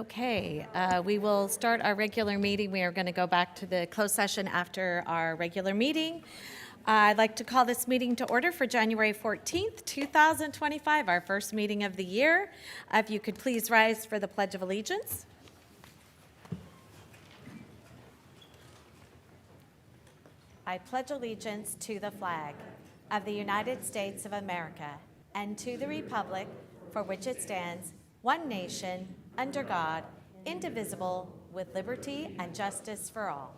Okay, we will start our regular meeting. We are going to go back to the closed session after our regular meeting. I'd like to call this meeting to order for January 14th, 2025, our first meeting of the year. If you could please rise for the Pledge of Allegiance. I pledge allegiance to the flag of the United States of America and to the republic for which it stands, one nation, under God, indivisible, with liberty and justice for all.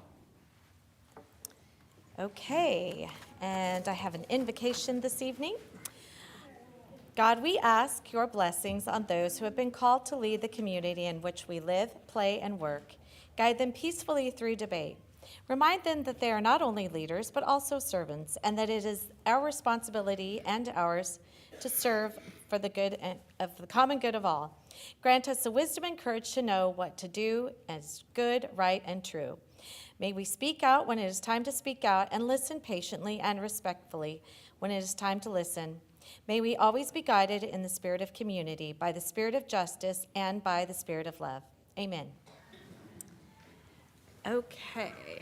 Okay, and I have an invocation this evening. God, we ask your blessings on those who have been called to lead the community in which we live, play, and work. Guide them peacefully through debate. Remind them that they are not only leaders, but also servants, and that it is our responsibility and ours to serve for the good of the common good of all. Grant us the wisdom and courage to know what to do as good, right, and true. May we speak out when it is time to speak out and listen patiently and respectfully when it is time to listen. May we always be guided in the spirit of community, by the spirit of justice, and by the spirit of love. Amen. Okay.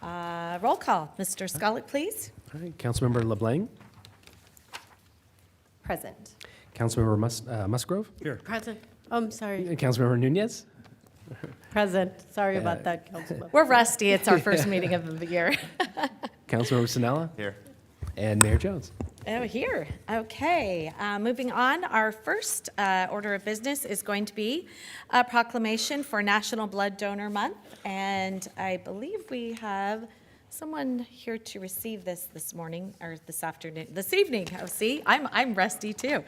Roll call. Mr. Scullett, please. All right, Councilmember LeBlanc. Present. Councilmember Musgrove. Here. Present. I'm sorry. Councilmember Nunez. Present. Sorry about that, Councilman. We're rusty. It's our first meeting of the year. Councilmember Sinella. Here. And Mayor Jones. Oh, here. Okay. Moving on, our first order of business is going to be a proclamation for National Blood Donor Month. And I believe we have someone here to receive this morning, or this afternoon, this evening. Oh, see, I'm rusty too.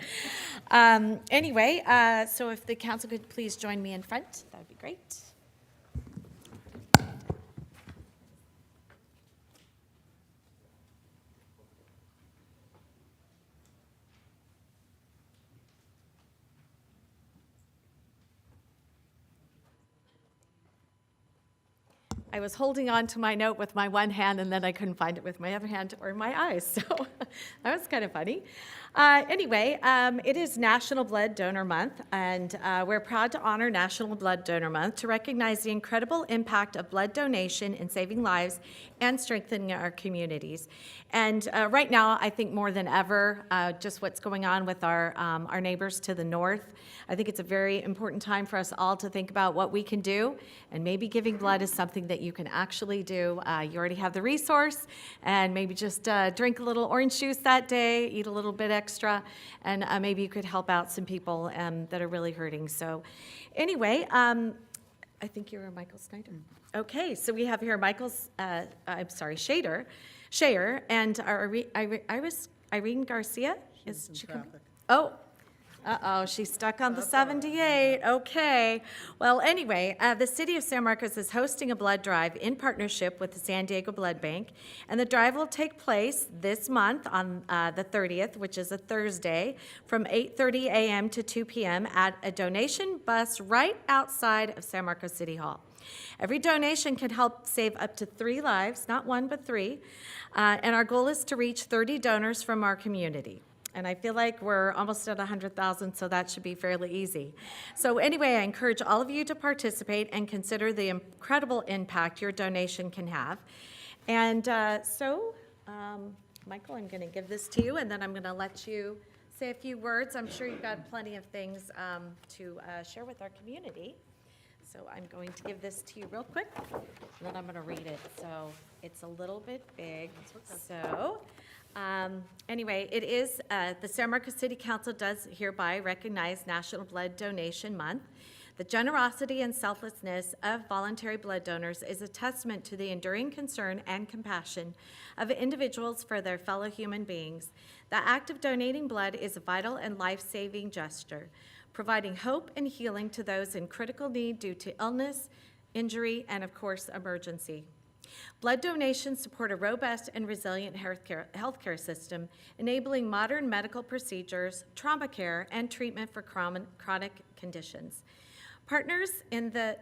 Anyway, so if the council could please join me in front, that would be great. I was holding on to my note with my one hand, and then I couldn't find it with my other hand or my eyes, so that was kind of funny. Anyway, it is National Blood Donor Month, and we're proud to honor National Blood Donor Month to recognize the incredible impact of blood donation in saving lives and strengthening our communities. And right now, I think more than ever, just what's going on with our neighbors to the north, I think it's a very important time for us all to think about what we can do, and maybe giving blood is something that you can actually do. You already have the resource, and maybe just drink a little orange juice that day, eat a little bit extra, and maybe you could help out some people that are really hurting. So anyway, I think you're Michael Snyder. Okay, so we have here Michael's, Shayer, and Irene Garcia. Is she coming? Oh. Uh-oh, she's stuck on the 78. Okay. Well, anyway, the city of San Marcos is hosting a blood drive in partnership with the San Diego Blood Bank, and the drive will take place this month on the 30th, which is a Thursday, from 8:30 a.m. to 2 p.m. at a donation bus right outside of San Marcos City Hall. Every donation can help save up to 3 lives, not 1, but 3, and our goal is to reach 30 donors from our community. And I feel like we're almost at 100,000, so that should be fairly easy. So anyway, I encourage all of you to participate and consider the incredible impact your donation can have. And Michael, I'm going to give this to you, and then I'm going to let you say a few words. I'm sure you've got plenty of things to share with our community. So I'm going to give this to you real quick, and then I'm going to read it. So it's a little bit big. So anyway, it is the San Marcos City Council does hereby recognize National Blood Donation Month. The generosity and selflessness of voluntary blood donors is a testament to the enduring concern and compassion of individuals for their fellow human beings. The act of donating blood is a vital and life-saving gesture, providing hope and healing to those in critical need due to illness, injury, and of course, emergency. Blood donations support a robust and resilient healthcare system, enabling modern medical procedures, trauma care, and treatment for chronic conditions. Partners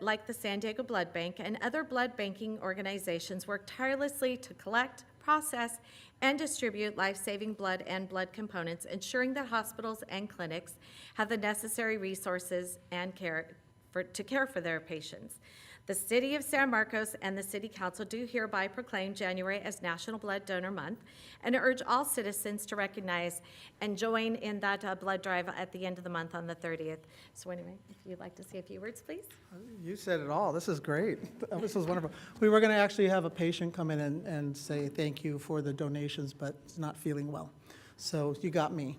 like the San Diego Blood Bank and other blood banking organizations work tirelessly to collect, process and distribute life-saving blood and blood components, ensuring that hospitals and clinics have the necessary resources and to care for their patients. The City of San Marcos and the City Council do hereby proclaim January as National Blood Donor Month and urge all citizens to recognize and join in that blood drive at the end of the month on the 30th. So anyway, if you'd like to say a few words, please. You said it all. This is great. This is wonderful. We were going to actually have a patient come in and say thank you for the donations, but is not feeling well. So you got me.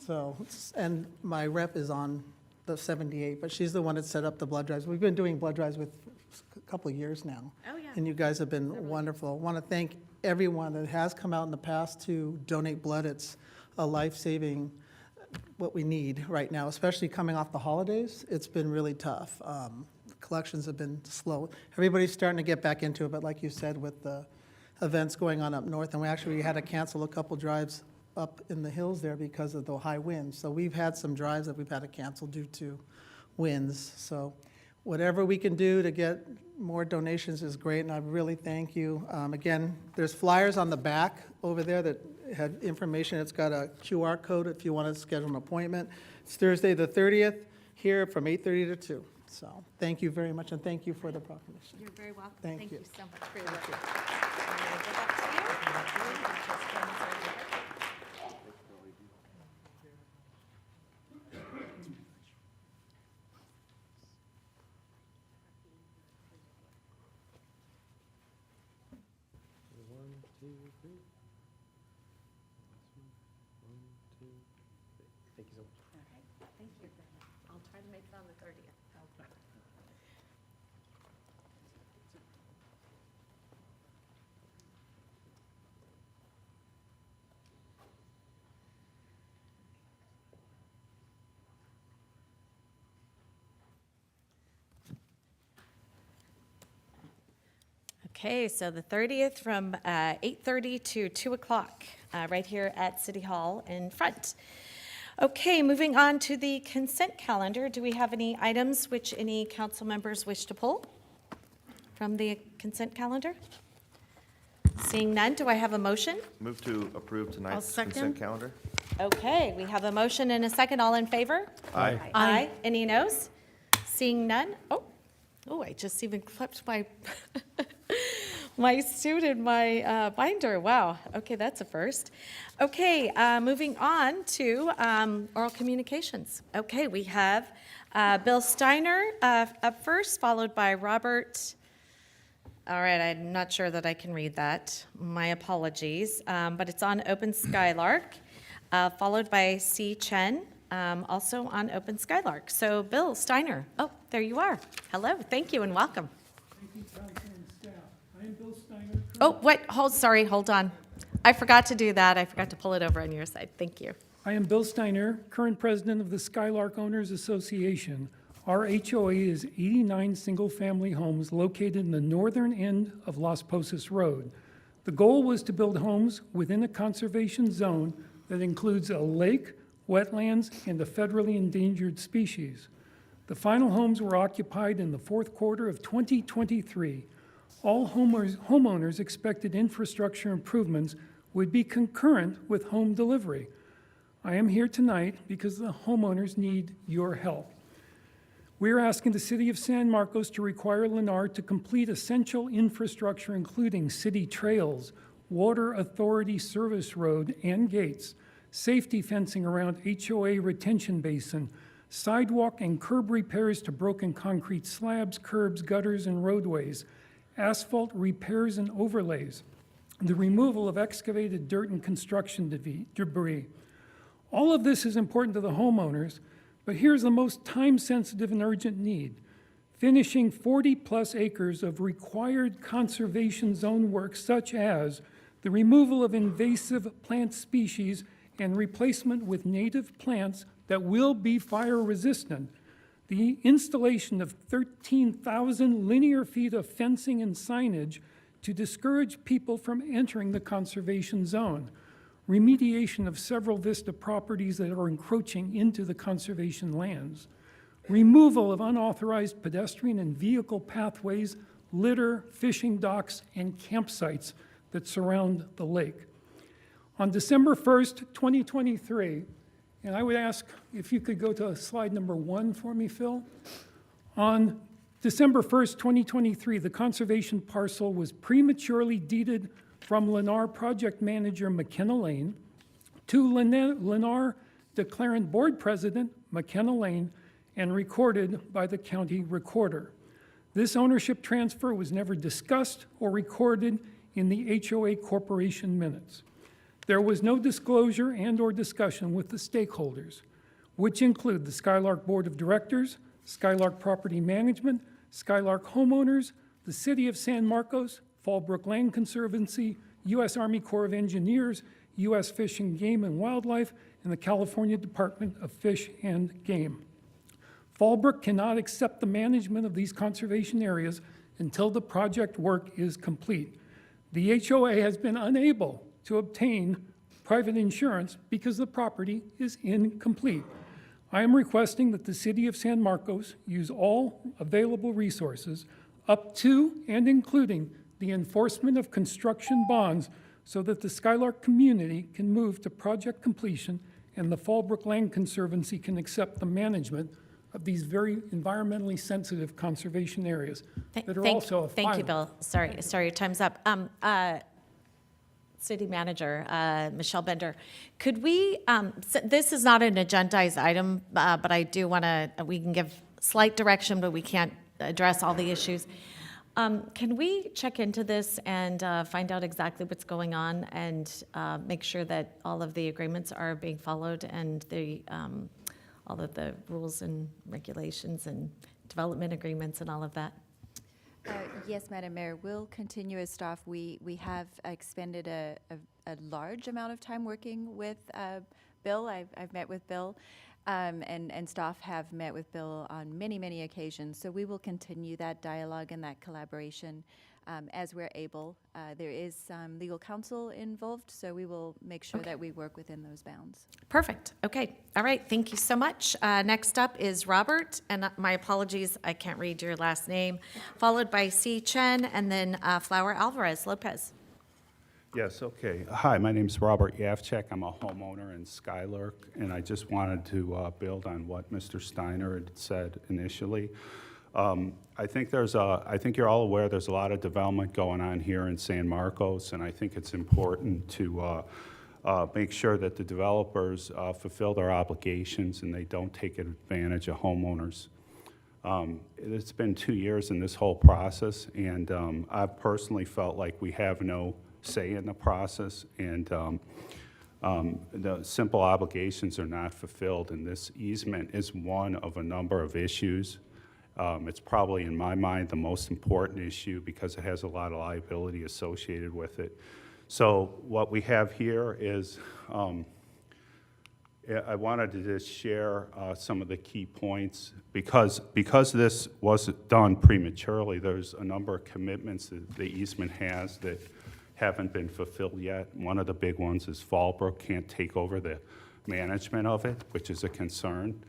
So, and my rep is on the 78, but she's the one that set up the blood drives. We've been doing blood drives with a couple of years now. Oh, yeah. And you guys have been wonderful. I want to thank everyone that has come out in the past to donate blood. It's a life-saving, what we need right now, especially coming off the holidays. It's been really tough. Collections have been slow. Everybody's starting to get back into it, but like you said, with the events going on up north, and we had to cancel a couple drives up in the hills there because of the high winds. So we've had some drives that we've had to cancel due to winds. So whatever we can do to get more donations is great, and I really thank you. Again, there's flyers on the back over there that had information. It's got a QR code if you want to schedule an appointment. It's Thursday the 30th here from 8:30 to 2. So thank you very much, and thank you for the proclamation. You're very welcome. Thank you. So much for your work. I'm gonna give that to you. Just one second. Thank you so much. Okay, thank you. I'll try to make it on the 30th. Okay, so the 30th from 8:30 to 2 o'clock, right here at City Hall in front. Okay, moving on to the consent calendar. Do we have any items which any council members wish to pull from the consent calendar? Seeing none, do I have a motion? Move to approve tonight's second. consent calendar. Okay, we have a motion and a second. All in favor? Aye. Aye. Any noes? Seeing none? Oh, I just even clipped my my suit in my binder. Wow. Okay, that's a first. Okay, moving on to oral communications. Okay, we have Bill Steiner up first, followed by Robert. All right, I'm not sure that I can read that. My apologies. But it's on Open Skylark, followed by C. Chen, also on Open Skylark. So Bill Steiner, oh, there you are. Hello, thank you and welcome. Thank you, Council and staff. I am Bill Steiner. Oh, wait, hold on. I forgot to do that. I forgot to pull it over on your side. Thank you. I am Bill Steiner, current president of the Skylark Owners Association. Our HOA is 89 single-family homes located in the northern end of Las Posas Road. The goal was to build homes within a conservation zone that includes a lake, wetlands, and a federally endangered species. The final homes were occupied in the fourth quarter of 2023. All homeowners expected infrastructure improvements would be concurrent with home delivery. I am here tonight because the homeowners need your help. We are asking the City of San Marcos to require Lennar to complete essential infrastructure including city trails, water authority service road and gates, safety fencing around HOA retention basin, sidewalk and curb repairs to broken concrete slabs, curbs, gutters, and roadways, asphalt repairs and overlays, the removal of excavated dirt and construction debris. All of this is important to the homeowners, but here's the most time-sensitive and urgent need: finishing 40-plus acres of required conservation zone work, such as the removal of invasive plant species and replacement with native plants that will be fire-resistant, the installation of 13,000 linear feet of fencing and signage to discourage people from entering the conservation zone, remediation of several Vista properties that are encroaching into the conservation lands, removal of unauthorized pedestrian and vehicle pathways, litter, fishing docks, and campsites that surround the lake. On December 1st, 2023, and I would ask if you could go to slide number 1 for me, Phil. On December 1st, 2023, the conservation parcel was prematurely deeded from Lennar project manager McKenna Lane to Lennar declarant board president McKenna Lane and recorded by the county recorder. This ownership transfer was never discussed or recorded in the HOA corporation minutes. There was no disclosure and/or discussion with the stakeholders, which include the Skylark Board of Directors, Skylark Property Management, Skylark homeowners, the City of San Marcos, Fallbrook Land Conservancy, U.S. Army Corps of Engineers, U.S. Fish and Game and Wildlife, and the California Department of Fish and Game. Fallbrook cannot accept the management of these conservation areas until the project work is complete. The HOA has been unable to obtain private insurance because the property is incomplete. I am requesting that the City of San Marcos use all available resources up to and including the enforcement of construction bonds so that the Skylark community can move to project completion and the Fallbrook Land Conservancy can accept the management of these very environmentally sensitive conservation areas that are also a Thank you, Bill. Sorry, your time's up. City Manager, Michelle Bender, could we, this is not an agendized item, but I do want to, we can give slight direction, but we can't address all the issues. Can we check into this and find out exactly what's going on and make sure that all of the agreements are being followed and the all of the rules and regulations and development agreements and all of that? Yes, Madam Mayor, we'll continue as staff. We have expended a large amount of time working with Bill. I've met with Bill, and staff have met with Bill on many occasions. So we will continue that dialogue and that collaboration as we're able. There is some legal counsel involved, so we will make sure that we work within those bounds. Perfect. Okay. All right. Thank you so much. Next up is Robert, and my apologies, I can't read your last name, followed by C. Chen, and then Flower Alvarez Lopez. Yes, okay. Hi, my name's Robert Yavchek. I'm a homeowner in Skylark, and I just wanted to build on what Mr. Steiner had said initially. I think you're all aware there's a lot of development going on here in San Marcos, and I think it's important to make sure that the developers fulfill their obligations and they don't take advantage of homeowners. It's been 2 years in this whole process, and I've personally felt like we have no say in the process, and the simple obligations are not fulfilled, and this easement is one of a number of issues. It's probably, in my mind, the most important issue because it has a lot of liability associated with it. So what we have here is, I wanted to just share some of the key points. Because this was done prematurely, there's a number of commitments that the easement has that haven't been fulfilled yet. One of the big ones is Fallbrook can't take over the management of it, which is a concern.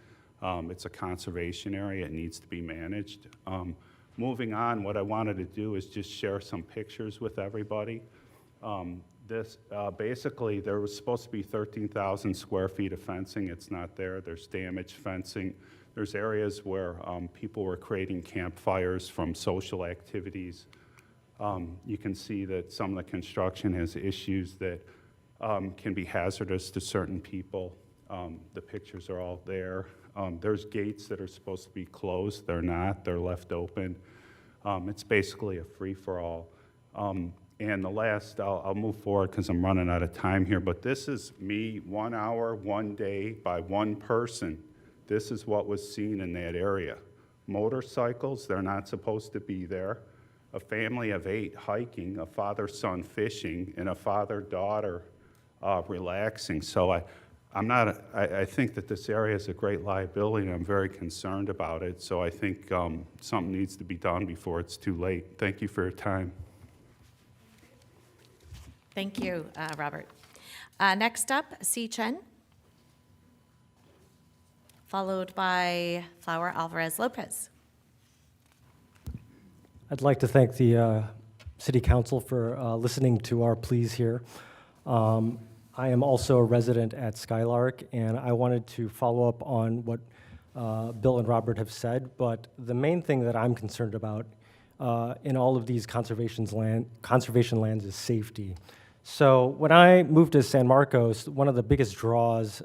It's a conservation area, it needs to be managed. Moving on, what I wanted to do is just share some pictures with everybody. Basically, there was supposed to be 13,000 square feet of fencing. It's not there. There's damaged fencing. There's areas where people were creating campfires from social activities. You can see that some of the construction has issues that can be hazardous to certain people. The pictures are all there. There's gates that are supposed to be closed. They're not. They're left open. It's basically a free-for-all. And the last, I'll move forward because I'm running out of time here, but this is me, 1 hour, 1 day by one person. This is what was seen in that area. Motorcycles, they're not supposed to be there. A family of 8 hiking, a father-son fishing, and a father-daughter relaxing. So I think that this area is a great liability, and I'm very concerned about it. So I think something needs to be done before it's too late. Thank you for your time. Thank you, Robert. Next up, C. Chen, followed by Flower Alvarez Lopez. I'd like to thank the City Council for listening to our pleas here. I am also a resident at Skylark, and I wanted to follow up on what Bill and Robert have said, but the main thing that I'm concerned about in all of these conservation lands is safety. So when I moved to San Marcos, one of the biggest draws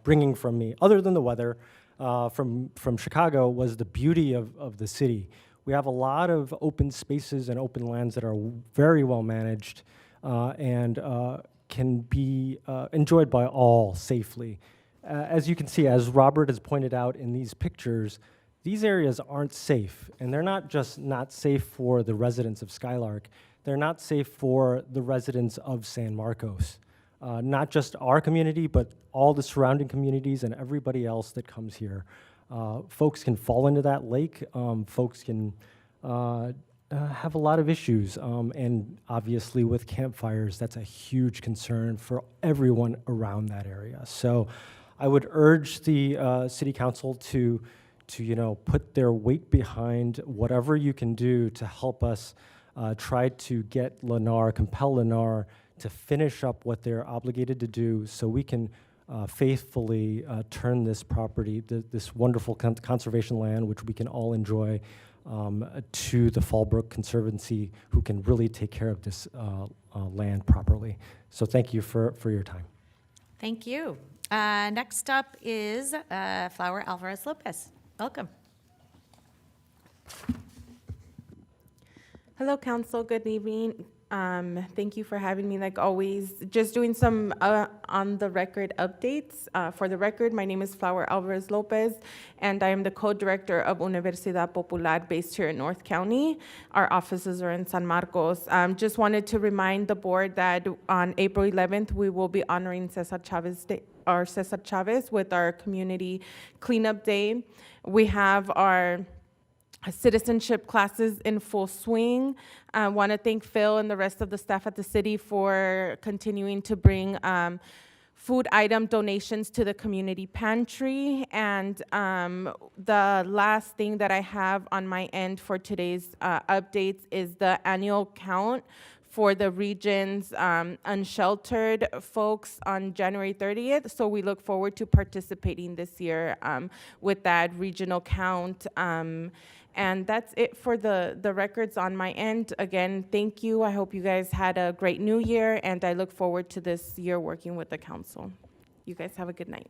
bringing from me, other than the weather, from Chicago was the beauty of the city. We have a lot of open spaces and open lands that are very well managed and can be enjoyed by all safely. As you can see, as Robert has pointed out in these pictures, these areas aren't safe, and they're not just not safe for the residents of Skylark, they're not safe for the residents of San Marcos. Not just our community, but all the surrounding communities and everybody else that comes here. Folks can fall into that lake, folks can have a lot of issues, and obviously with campfires, that's a huge concern for everyone around that area. So I would urge the City Council to put their weight behind whatever you can do to help us try to get Lennar, compel Lennar to finish up what they're obligated to do so we can faithfully turn this property, this wonderful conservation land, which we can all enjoy, to the Fallbrook Conservancy, who can really take care of this land properly. So thank you for your time. Thank you. Next up is Flower Alvarez Lopez. Welcome. Hello, Council. Good evening. Thank you for having me, like always. Just doing some on-the-record updates. For the record, my name is Flower Alvarez Lopez, and I am the co-director of Universidad Popular based here in North County. Our offices are in San Marcos. Just wanted to remind the board that on April 11th, we will be honoring Cesar Chavez with our community cleanup day. We have our citizenship classes in full swing. I want to thank Phil and the rest of the staff at the city for continuing to bring food item donations to the community pantry. And the last thing that I have on my end for today's updates is the annual count for the region's unsheltered folks on January 30th. So we look forward to participating this year with that regional count. And that's it for the records on my end. Again, thank you. I hope you guys had a great new year, and I look forward to this year working with the council. You guys have a good night.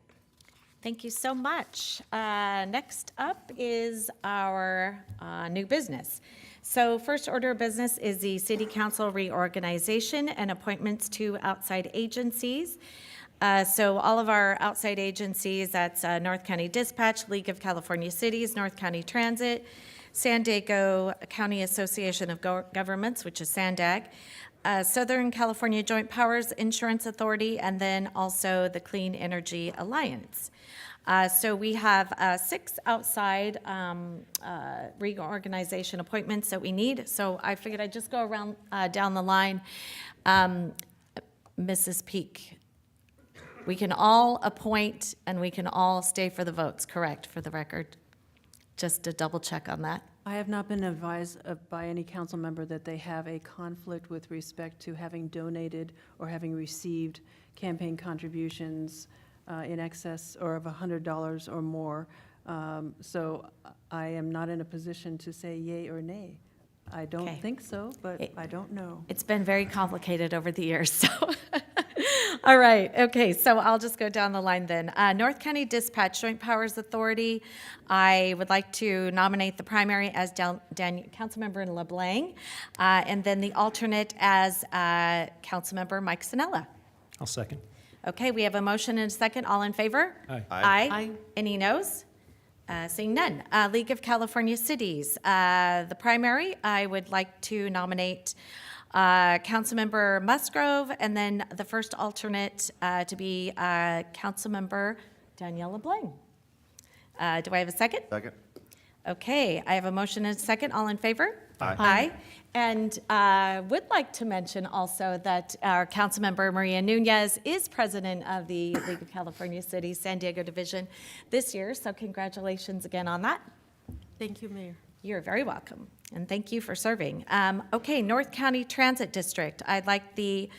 Thank you so much. Next up is our new business. So first order of business is the City Council reorganization and appointments to outside agencies. So all of our outside agencies, that's North County Dispatch, League of California Cities, North County Transit, San Diego County Association of Governments, which is SANDAG, Southern California Joint Powers Insurance Authority, and then also the Clean Energy Alliance. So we have 6 outside reorganization appointments that we need. So I figured I'd just go around down the line. Mrs. Peak, we can all appoint and we can all stay for the votes, correct, for the record? Just to double check on that. I have not been advised by any council member that they have a conflict with respect to having donated or having received campaign contributions in excess or of $100 or more. So I am not in a position to say yay or nay. I don't Okay. think so, but I don't know. It's been very complicated over the years, so. All right, okay, so I'll just go down the line then. North County Dispatch Joint Powers Authority, I would like to nominate the primary as Councilmember LeBlanc, and then the alternate as Councilmember Mike Sanella. I'll second. Okay, we have a motion and a second. All in favor? Aye. Aye. Any noes? Seeing none. League of California Cities. The primary, I would like to nominate Councilmember Musgrove, and then the first alternate to be Councilmember Danielle LeBlanc. Do I have a second? Second. Okay, I have a motion and a second. All in favor? Aye. Aye. And would like to mention also that our Councilmember Maria Nunez is president of the League of California Cities San Diego Division this year, so congratulations again on that. Thank you, Mayor. You're very welcome, and thank you for serving. Okay, North County Transit District. I'd like to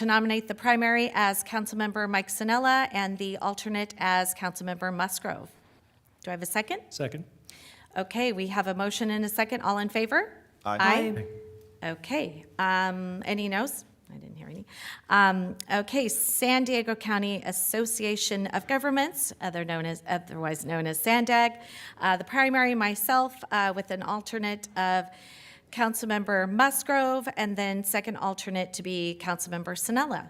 nominate the primary as Councilmember Mike Sinella and the alternate as Councilmember Musgrove. Do I have a second? Second. Okay, we have a motion and a second. All in favor? Aye. Okay, any noes? I didn't hear any. Okay, San Diego County Association of Governments, otherwise known as SANDAG. The primary, myself, with an alternate of Councilmember Musgrove, and then second alternate to be Councilmember Sinella.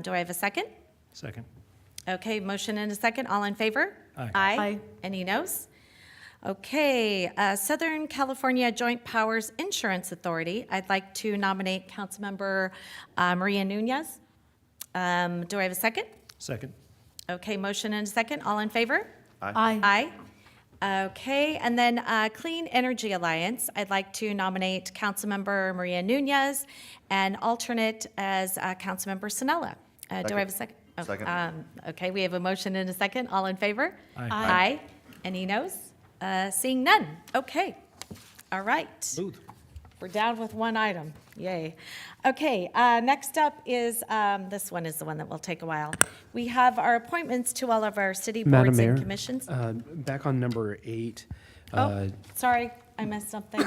Do I have a second? Second. Okay, motion and a second. All in favor? Aye. Aye. Any noes? Okay, Southern California Joint Powers Insurance Authority. I'd like to nominate Councilmember Maria Nunez. Do I have a second? Second. Okay, motion and a second. All in favor? Aye. Aye. Okay, and then Clean Energy Alliance. I'd like to nominate Councilmember Maria Nunez and alternate as Councilmember Sinella. Do I have a second? Oh, Second. Okay, we have a motion and a second. All in favor? Aye. Aye. Any noes? Seeing none. Okay. All right. Smooth. We're down with one item. Yay. Okay, next up is, this one is the one that will take a while. We have our appointments to all of our city Madam boards Mayor, and commissions. back on number 8. Oh, sorry, I missed something.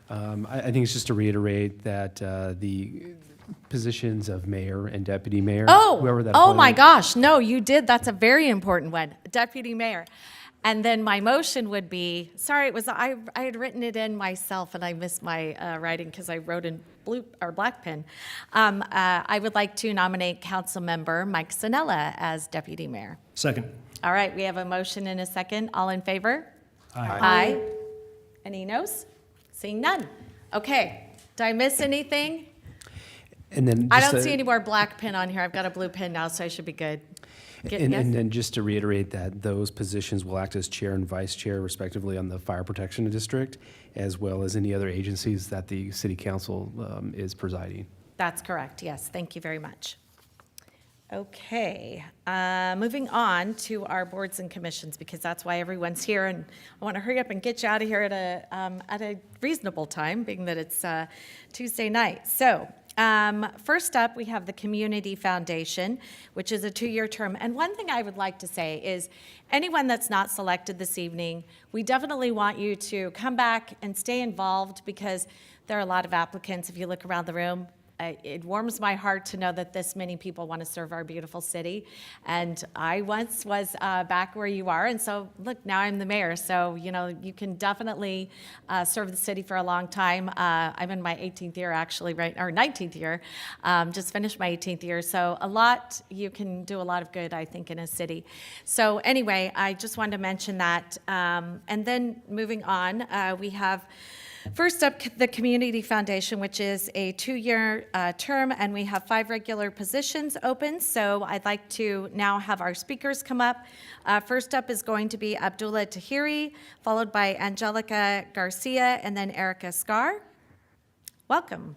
I think it's just to reiterate that the positions of mayor and deputy mayor, Oh, whoever that oh my appointed- gosh, no, you did. That's a very important one. Deputy mayor. And then my motion would be, sorry, I had written it in myself and I missed my writing because I wrote in blue or black pen. I would like to nominate Councilmember Mike Sinella as deputy mayor. Second. All right, we have a motion and a second. All in favor? Aye. Aye. Any noes? Seeing none. Okay, did I miss anything? And then I just don't to- see any more black pen on here. I've got a blue pen now, so I should be good. And Yes? then just to reiterate that those positions will act as chair and vice chair respectively on the Fire Protection District, as well as any other agencies that the city council is presiding. That's correct, yes. Thank you very much. Okay, moving on to our boards and commissions, because that's why everyone's here, and I want to hurry up and get you out of here at a reasonable time, being that it's Tuesday night. So, first up, we have the Community Foundation, which is a 2-year term. And one thing I would like to say is anyone that's not selected this evening, we definitely want you to come back and stay involved because there are a lot of applicants. If you look around the room, it warms my heart to know that this many people want to serve our beautiful city. And I once was back where you are, and so look, now I'm the mayor. So, you know, you can definitely serve the city for a long time. I'm in my 18th year, actually, right, or 19th year. Just finished my 18th year. So you can do a lot of good, I think, in a city. So anyway, I just wanted to mention that. And then moving on, we have first up, the Community Foundation, which is a 2-year term, and we have 5 regular positions open. So I'd like to now have our speakers come up. First up is going to be Abdullah Tahiri, followed by Angelica Garcia, and then Erica Scar. Welcome.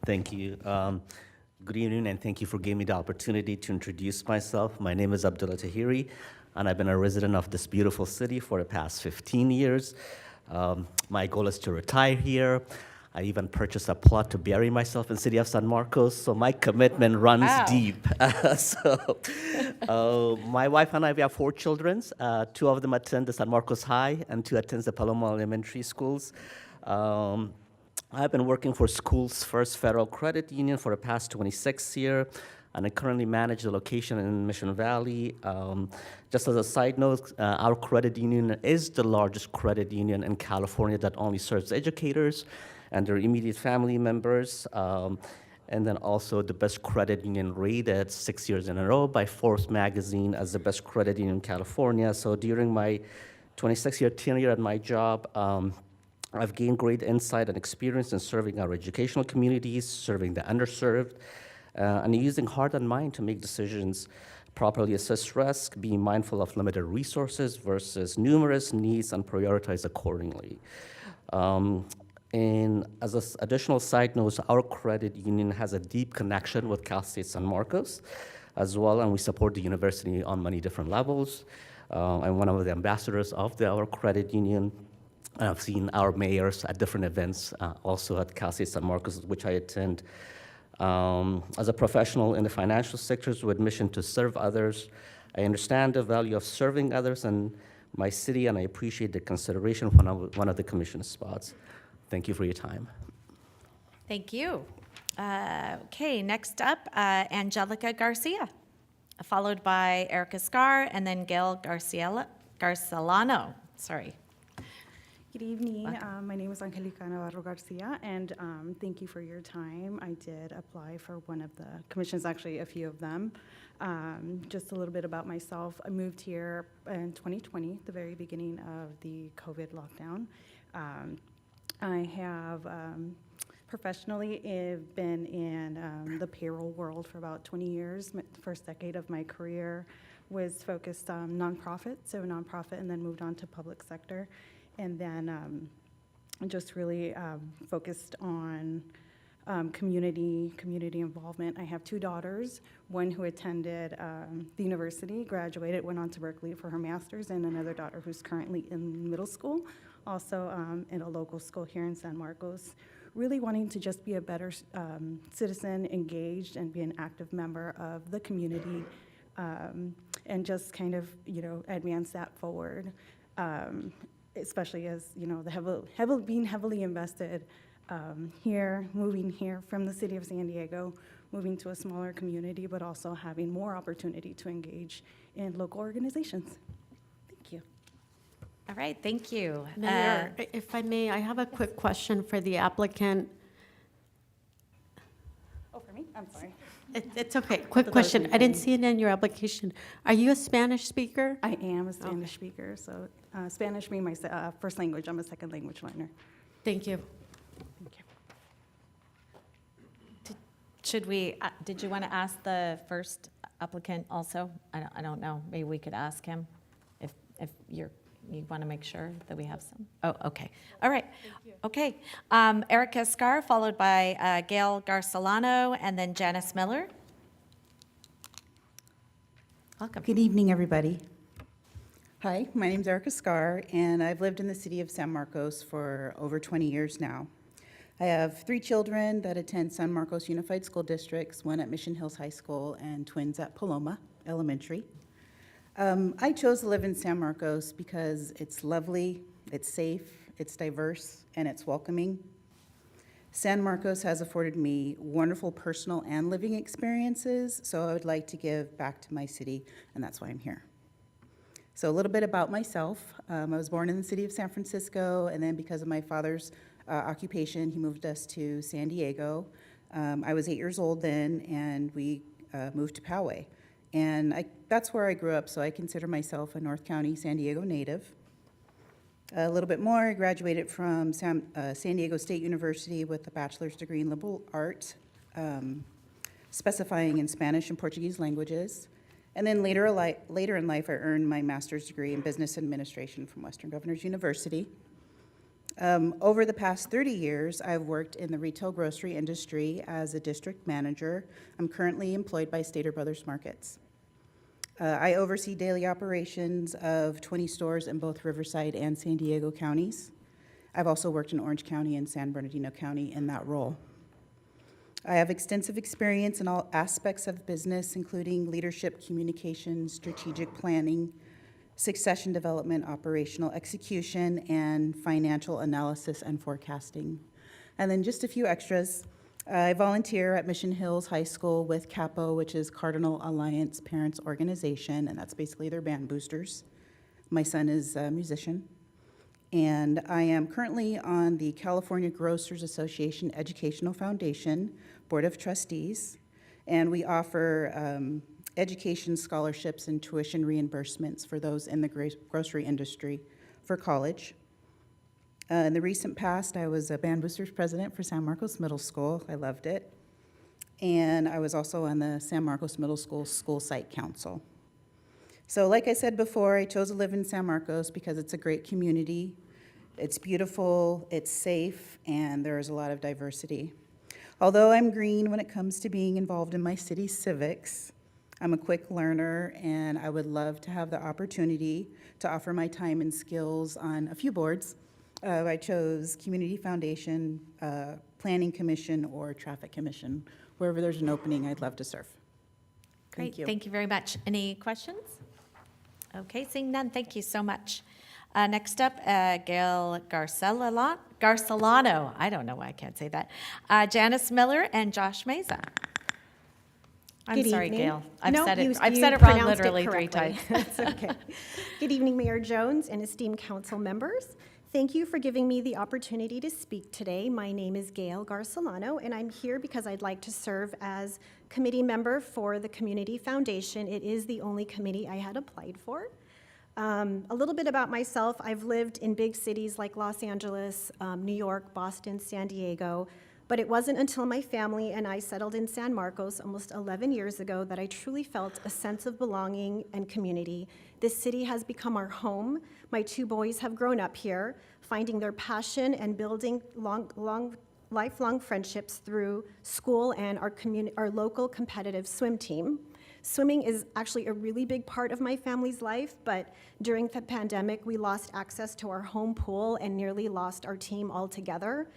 Thank you. Good evening, and thank you for giving me the opportunity to introduce myself. My name is Abdullah Tahiri, and I've been a resident of this beautiful city for the past 15 years. My goal is to retire here. I even purchased a plot to bury myself in the city of San Marcos, so my commitment runs Wow. deep. My wife and I, we have 4 children. 2 of them attend the San Marcos High, and 2 attend the Paloma Elementary Schools. I've been working for Schools First Federal Credit Union for the past 26 years, and I currently manage the location in Mission Valley. Just as a side note, our credit union is the largest credit union in California that only serves educators and their immediate family members, and then also the best credit union rated 6 years in a row by Forbes magazine as the best credit union in California. So during my 26-year tenure at my job, I've gained great insight and experience in serving our educational communities, serving the underserved, and using heart and mind to make decisions, properly assess risk, being mindful of limited resources versus numerous needs, and prioritize accordingly. And as an additional side note, our credit union has a deep connection with Cal State San Marcos as well, and we support the university on many different levels. I'm one of the ambassadors of our credit union. I've seen our mayors at different events, also at Cal State San Marcos, which I attend. As a professional in the financial sectors with mission to serve others, I understand the value of serving others and my city, and I appreciate the consideration of one of the commission spots. Thank you for your time. Thank you. Okay, next up, Angelica Garcia, followed by Erica Scar, and then Gail Garcelano. Sorry. Good evening. Welcome. My name is Angelica Navarro Garcia, and thank you for your time. I did apply for one of the commissions, actually a few of them. Just a little bit about myself. I moved here in 2020, the very beginning of the COVID lockdown. I have professionally been in the payroll world for about 20 years. The first decade of my career was focused on nonprofit, and then moved on to public sector. And then just really focused on community involvement. I have 2 daughters, one who attended the university, graduated, went on to Berkeley for her master's, and another daughter who's currently in middle school, also in a local school here in San Marcos. Really wanting to just be a better citizen, engaged, and be an active member of the community, and just kind of, advance that forward. Especially as, being heavily invested here, moving here from the city of San Diego, moving to a smaller community, but also having more opportunity to engage in local organizations. Thank you. All right, thank you. Mayor, if I may, I have a quick question for the applicant. Oh, for me? I'm sorry. It's okay. Quick question. I didn't see it in your application. Are you a Spanish speaker? I am a Spanish speaker, so Spanish being my first language. I'm a second language learner. Thank you. Thank you. Should we, did you want to ask the first applicant also? I don't know. Maybe we could ask him if you want to make sure that we have some. Oh, okay. All right. Okay. Erica Scar, followed by Gail Garcelano, and then Janice Miller. Welcome. Good evening, everybody. Hi, my name's Erica Scar, and I've lived in the city of San Marcos for over 20 years now. I have 3 children that attend San Marcos Unified School Districts, one at Mission Hills High School and twins at Paloma Elementary. I chose to live in San Marcos because it's lovely, it's safe, it's diverse, and it's welcoming. San Marcos has afforded me wonderful personal and living experiences, so I would like to give back to my city, and that's why I'm here. So a little bit about myself. I was born in the city of San Francisco, and then because of my father's occupation, he moved us to San Diego. I was 8 years old then, and we moved to Poway. And that's where I grew up, so I consider myself a North County, San Diego native. A little bit more, I graduated from San Diego State University with a bachelor's degree in liberal arts, specifying in Spanish and Portuguese languages. And then later in life, I earned my master's degree in business administration from Western Governors University. Over the past 30 years, I've worked in the retail grocery industry as a district manager. I'm currently employed by Stater Brothers Markets. I oversee daily operations of 20 stores in both Riverside and San Diego counties. I've also worked in Orange County and San Bernardino County in that role. I have extensive experience in all aspects of business, including leadership, communication, strategic planning, succession development, operational execution, and financial analysis and forecasting. And then just a few extras. I volunteer at Mission Hills High School with CAPO, which is Cardinal Alliance Parents Organization, and that's basically their band boosters. My son is a musician. And I am currently on the California Grocers Association Educational Foundation Board of Trustees, and we offer education scholarships and tuition reimbursements for those in the grocery industry for college. In the recent past, I was a Band Boosters president for San Marcos Middle School. I loved it. And I was also on the San Marcos Middle School School Site Council. So like I said before, I chose to live in San Marcos because it's a great community. It's beautiful, it's safe, and there is a lot of diversity. Although I'm green when it comes to being involved in my city's civics, I'm a quick learner, and I would love to have the opportunity to offer my time and skills on a few boards. I chose Community Foundation, Planning Commission, or Traffic Commission. Wherever there's an opening, I'd love to serve. Great, thank you very much. Any questions? Okay, seeing none, thank you so much. Next up, Gail Garcelano, I don't know why I can't say that, Janice Miller, and Josh Meza. I'm Good sorry, evening. Gail. I've No, said it you wrong pronounced literally it 3 correctly. times. That's okay. Good evening, Mayor Jones and esteemed council members. Thank you for giving me the opportunity to speak today. My name is Gail Garcelano, and I'm here because I'd like to serve as committee member for the Community Foundation. It is the only committee I had applied for. A little bit about myself. I've lived in big cities like Los Angeles, New York, Boston, San Diego, but it wasn't until my family and I settled in San Marcos almost 11 years ago that I truly felt a sense of belonging and community. This city has become our home. My 2 boys have grown up here, finding their passion and building lifelong friendships through school and our local competitive swim team. Swimming is actually a really big part of my family's life, but during the pandemic, we lost access to our home pool and nearly lost our team altogether.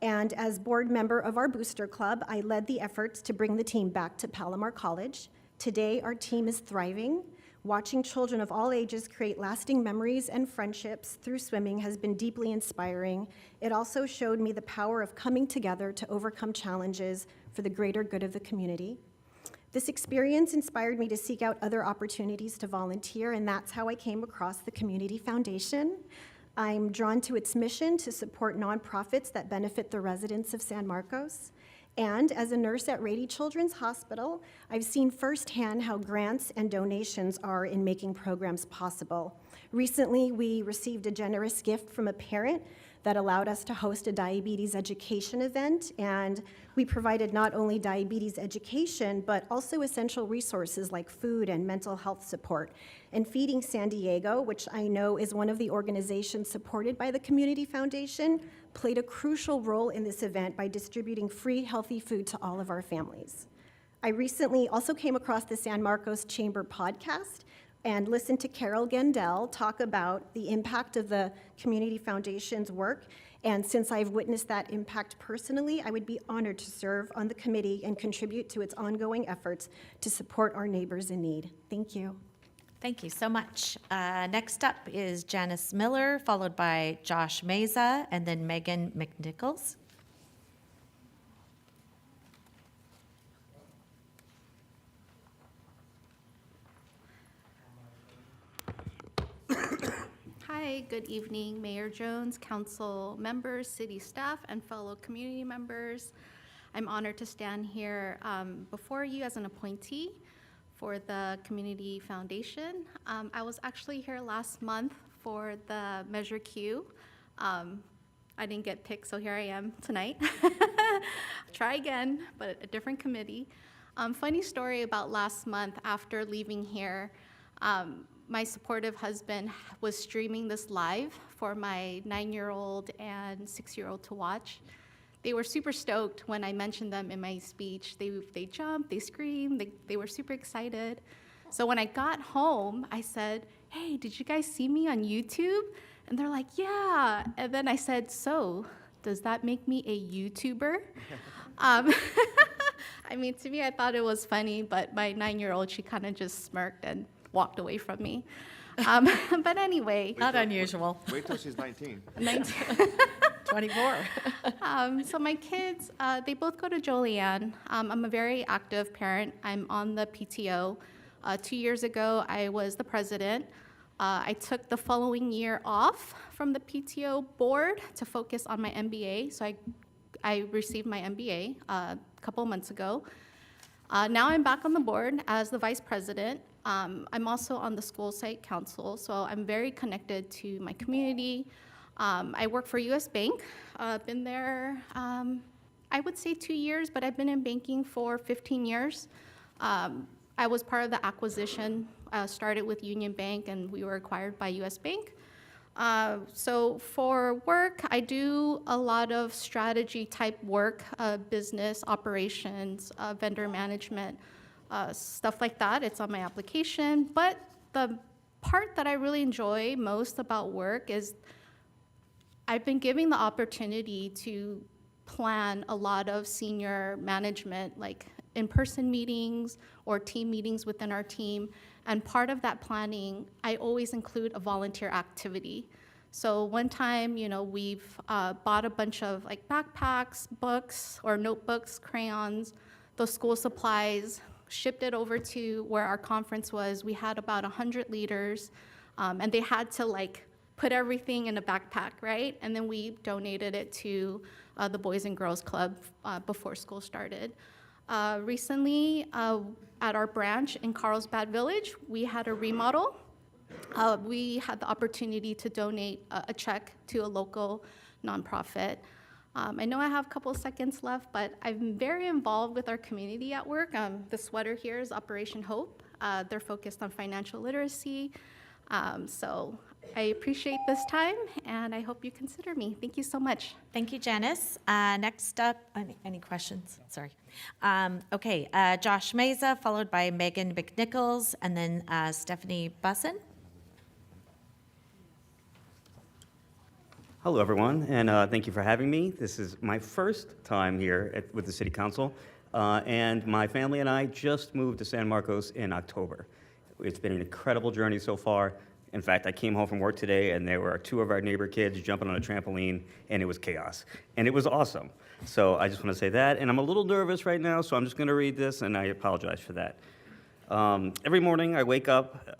And as board member of our booster club, I led the efforts to bring the team back to Palomar College. Today, our team is thriving. Watching children of all ages create lasting memories and friendships through swimming has been deeply inspiring. It also showed me the power of coming together to overcome challenges for the greater good of the community. This experience inspired me to seek out other opportunities to volunteer, and that's how I came across the Community Foundation. I'm drawn to its mission to support nonprofits that benefit the residents of San Marcos. And as a nurse at Rady Children's Hospital, I've seen firsthand how grants and donations are in making programs possible. Recently, we received a generous gift from a parent that allowed us to host a diabetes education event, and we provided not only diabetes education, but also essential resources like food and mental health support. And Feeding San Diego, which I know is one of the organizations supported by the Community Foundation, played a crucial role in this event by distributing free, healthy food to all of our families. I recently also came across the San Marcos Chamber podcast and listened to Carol Gendel talk about the impact of the Community Foundation's work. And since I've witnessed that impact personally, I would be honored to serve on the committee and contribute to its ongoing efforts to support our neighbors in need. Thank you. Thank you so much. Next up is Janice Miller, followed by Josh Meza, and then Megan McNichols. Hi, good evening, Mayor Jones, council members, city staff, and fellow community members. I'm honored to stand here before you as an appointee for the Community Foundation. I was actually here last month for the Measure Q. I didn't get picked, so here I am tonight. Try again, but a different committee. Funny story about last month after leaving here. My supportive husband was streaming this live for my 9-year-old and 6-year-old to watch. They were super stoked when I mentioned them in my speech. They jumped, they screamed, they were super excited. So when I got home, I said, "Hey, did you guys see me on YouTube?" And they're like, "Yeah." And then I said, "So, does that make me a YouTuber?" I mean, to me, I thought it was funny, but my 9-year-old, she kind of just smirked and walked away from me. But anyway. Not unusual. Wait till she's 19. 24. So my kids, they both go to Joliet. I'm a very active parent. I'm on the PTO. 2 years ago, I was the president. I took the following year off from the PTO board to focus on my MBA. So I received my MBA a couple months ago. Now I'm back on the board as the vice president. I'm also on the school site council, so I'm very connected to my community. I work for U.S. Bank. Been there, I would say 2 years, but I've been in banking for 15 years. I was part of the acquisition, started with Union Bank, and we were acquired by U.S. Bank. So for work, I do a lot of strategy type work, business operations, vendor management, stuff like that. It's on my application. But the part that I really enjoy most about work is I've been given the opportunity to plan a lot of senior management, like in-person meetings or team meetings within our team. And part of that planning, I always include a volunteer activity. So one time, we've bought a bunch of like backpacks, books or notebooks, crayons, those school supplies, shipped it over to where our conference was. We had about 100 leaders, and they had to like put everything in a backpack, right? And then we donated it to the Boys and Girls Club before school started. Recently, at our branch in Carlsbad Village, we had a remodel. We had the opportunity to donate a check to a local nonprofit. I know I have a couple of seconds left, but I'm very involved with our community at work. The sweater here is Operation Hope. They're focused on financial literacy. So I appreciate this time, and I hope you consider me. Thank you so much. Thank you, Janice. Next up, any questions? Sorry. Okay, Josh Meza, followed by Megan McNichols, and then Stephanie Bussin. Hello, everyone, and thank you for having me. This is my first time here with the City Council, and my family and I just moved to San Marcos in October. It's been an incredible journey so far. In fact, I came home from work today, and there were 2 of our neighbor kids jumping on a trampoline, and it was chaos. And it was awesome. So I just want to say that, and I'm a little nervous right now, so I'm just going to read this, and I apologize for that. Every morning, I wake up,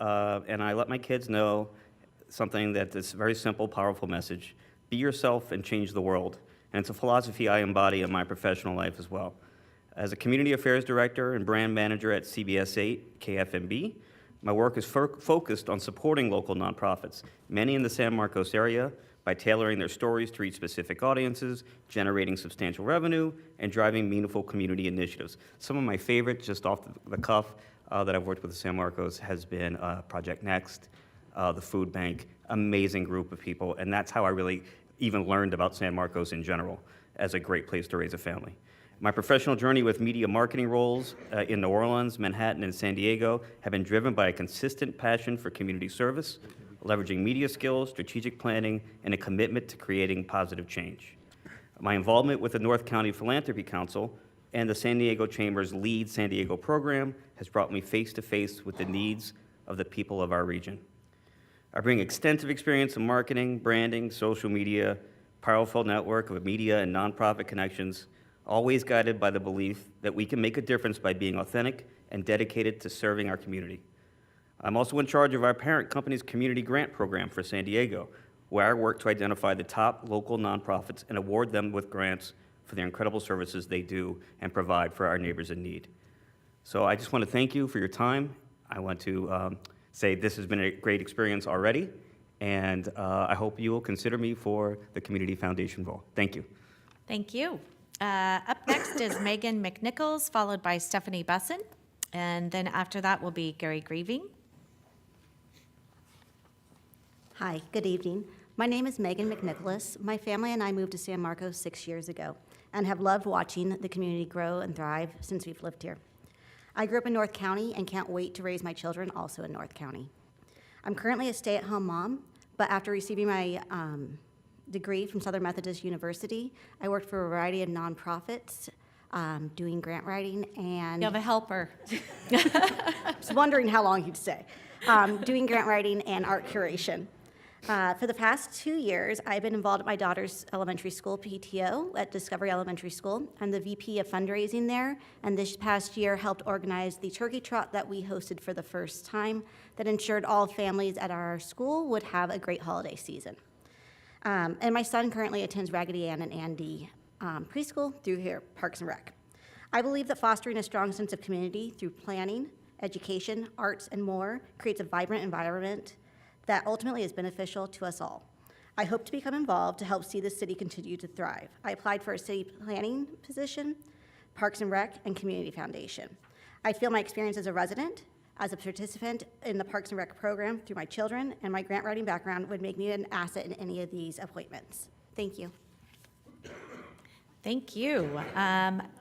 and I let my kids know something that is a very simple, powerful message. Be yourself and change the world. And it's a philosophy I embody in my professional life as well. As a community affairs director and brand manager at CBS 8 KFMB, my work is focused on supporting local nonprofits, many in the San Marcos area, by tailoring their stories to reach specific audiences, generating substantial revenue, and driving meaningful community initiatives. Some of my favorites, just off the cuff, that I've worked with the San Marcos has been Project Next, the food bank, amazing group of people, and that's how I really even learned about San Marcos in general as a great place to raise a family. My professional journey with media marketing roles in New Orleans, Manhattan, and San Diego have been driven by a consistent passion for community service, leveraging media skills, strategic planning, and a commitment to creating positive change. My involvement with the North County Philanthropy Council and the San Diego Chamber's Lead San Diego program has brought me face to face with the needs of the people of our region. I bring extensive experience in marketing, branding, social media, powerful network of media and nonprofit connections, always guided by the belief that we can make a difference by being authentic and dedicated to serving our community. I'm also in charge of our parent company's community grant program for San Diego, where I work to identify the top local nonprofits and award them with grants for their incredible services they do and provide for our neighbors in need. So I just want to thank you for your time. I want to say this has been a great experience already, and I hope you will consider me for the Community Foundation role. Thank you. Thank you. Up next is Megan McNichols, followed by Stephanie Bussin, and then after that will be Gary Grieving. Hi, good evening. My name is Megan McNicholas. My family and I moved to San Marcos 6 years ago and have loved watching the community grow and thrive since we've lived here. I grew up in North County and can't wait to raise my children also in North County. I'm currently a stay-at-home mom, but after receiving my degree from Southern Methodist University, I worked for a variety of nonprofits doing grant writing and... You have a helper. Just wondering how long you'd stay. Doing grant writing and art curation. For the past 2 years, I've been involved at my daughter's elementary school PTO at Discovery Elementary School. I'm the VP of fundraising there, and this past year helped organize the turkey trot that we hosted for the first time that ensured all families at our school would have a great holiday season. And my son currently attends Raggedy Ann and Andy preschool through here, Parks and Rec. I believe that fostering a strong sense of community through planning, education, arts, and more creates a vibrant environment that ultimately is beneficial to us all. I hope to become involved to help see the city continue to thrive. I applied for a city planning position, Parks and Rec, and Community Foundation. I feel my experience as a resident, as a participant in the Parks and Rec program through my children, and my grant writing background would make me an asset in any of these appointments. Thank you. Thank you.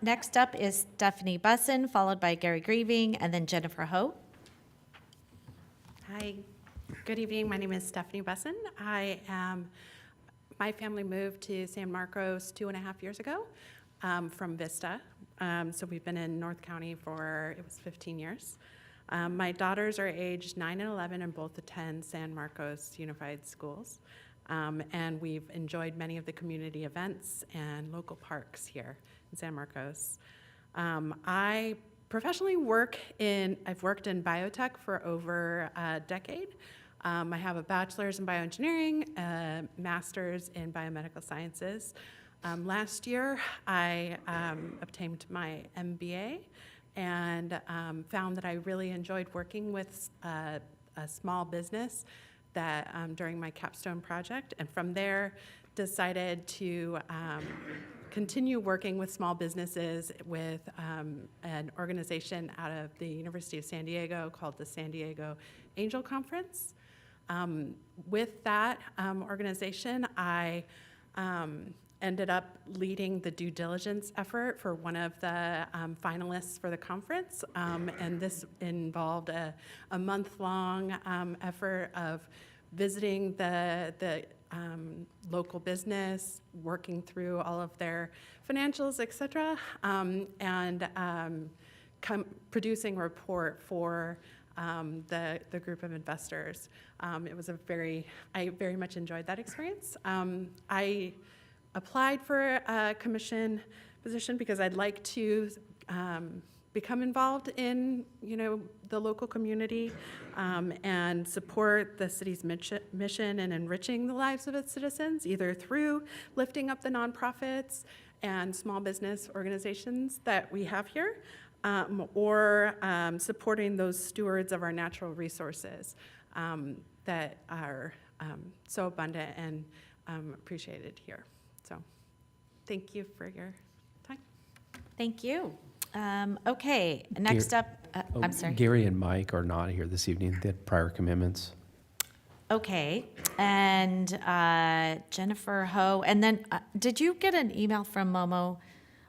Next up is Stephanie Bussin, followed by Gary Grieving, and then Jennifer Ho. Hi, good evening. My name is Stephanie Bussin. My family moved to San Marcos 2.5 years ago from Vista. So we've been in North County for, it was 15 years. My daughters are aged 9 and 11 and both attend San Marcos Unified Schools. And we've enjoyed many of the community events and local parks here in San Marcos. I professionally I've worked in biotech for over a decade. I have a bachelor's in bioengineering, a master's in biomedical sciences. Last year, I obtained my MBA and found that I really enjoyed working with a small business that during my capstone project, and from there decided to continue working with small businesses with an organization out of the University of San Diego called the San Diego Angel Conference. With that organization, I ended up leading the due diligence effort for one of the finalists for the conference, and this involved a month-long effort of visiting the local business, working through all of their financials, et cetera, and producing a report for the group of investors. It was I very much enjoyed that experience. I applied for a commission position because I'd like to become involved in, the local community and support the city's mission in enriching the lives of its citizens, either through lifting up the nonprofits and small business organizations that we have here, or supporting those stewards of our natural resources that are so abundant and appreciated here. So thank you for your time. Thank you. Okay, next up, I'm sorry. Gary and Mike are not here this evening. They had prior commitments. Okay, and Jennifer Ho, and then did you get an email from Momo?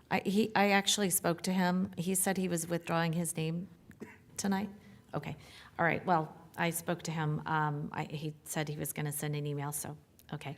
I actually spoke to him. He said he was withdrawing his name tonight. Okay, all right. Well, I spoke to him. He said he was going to send an email. So, okay.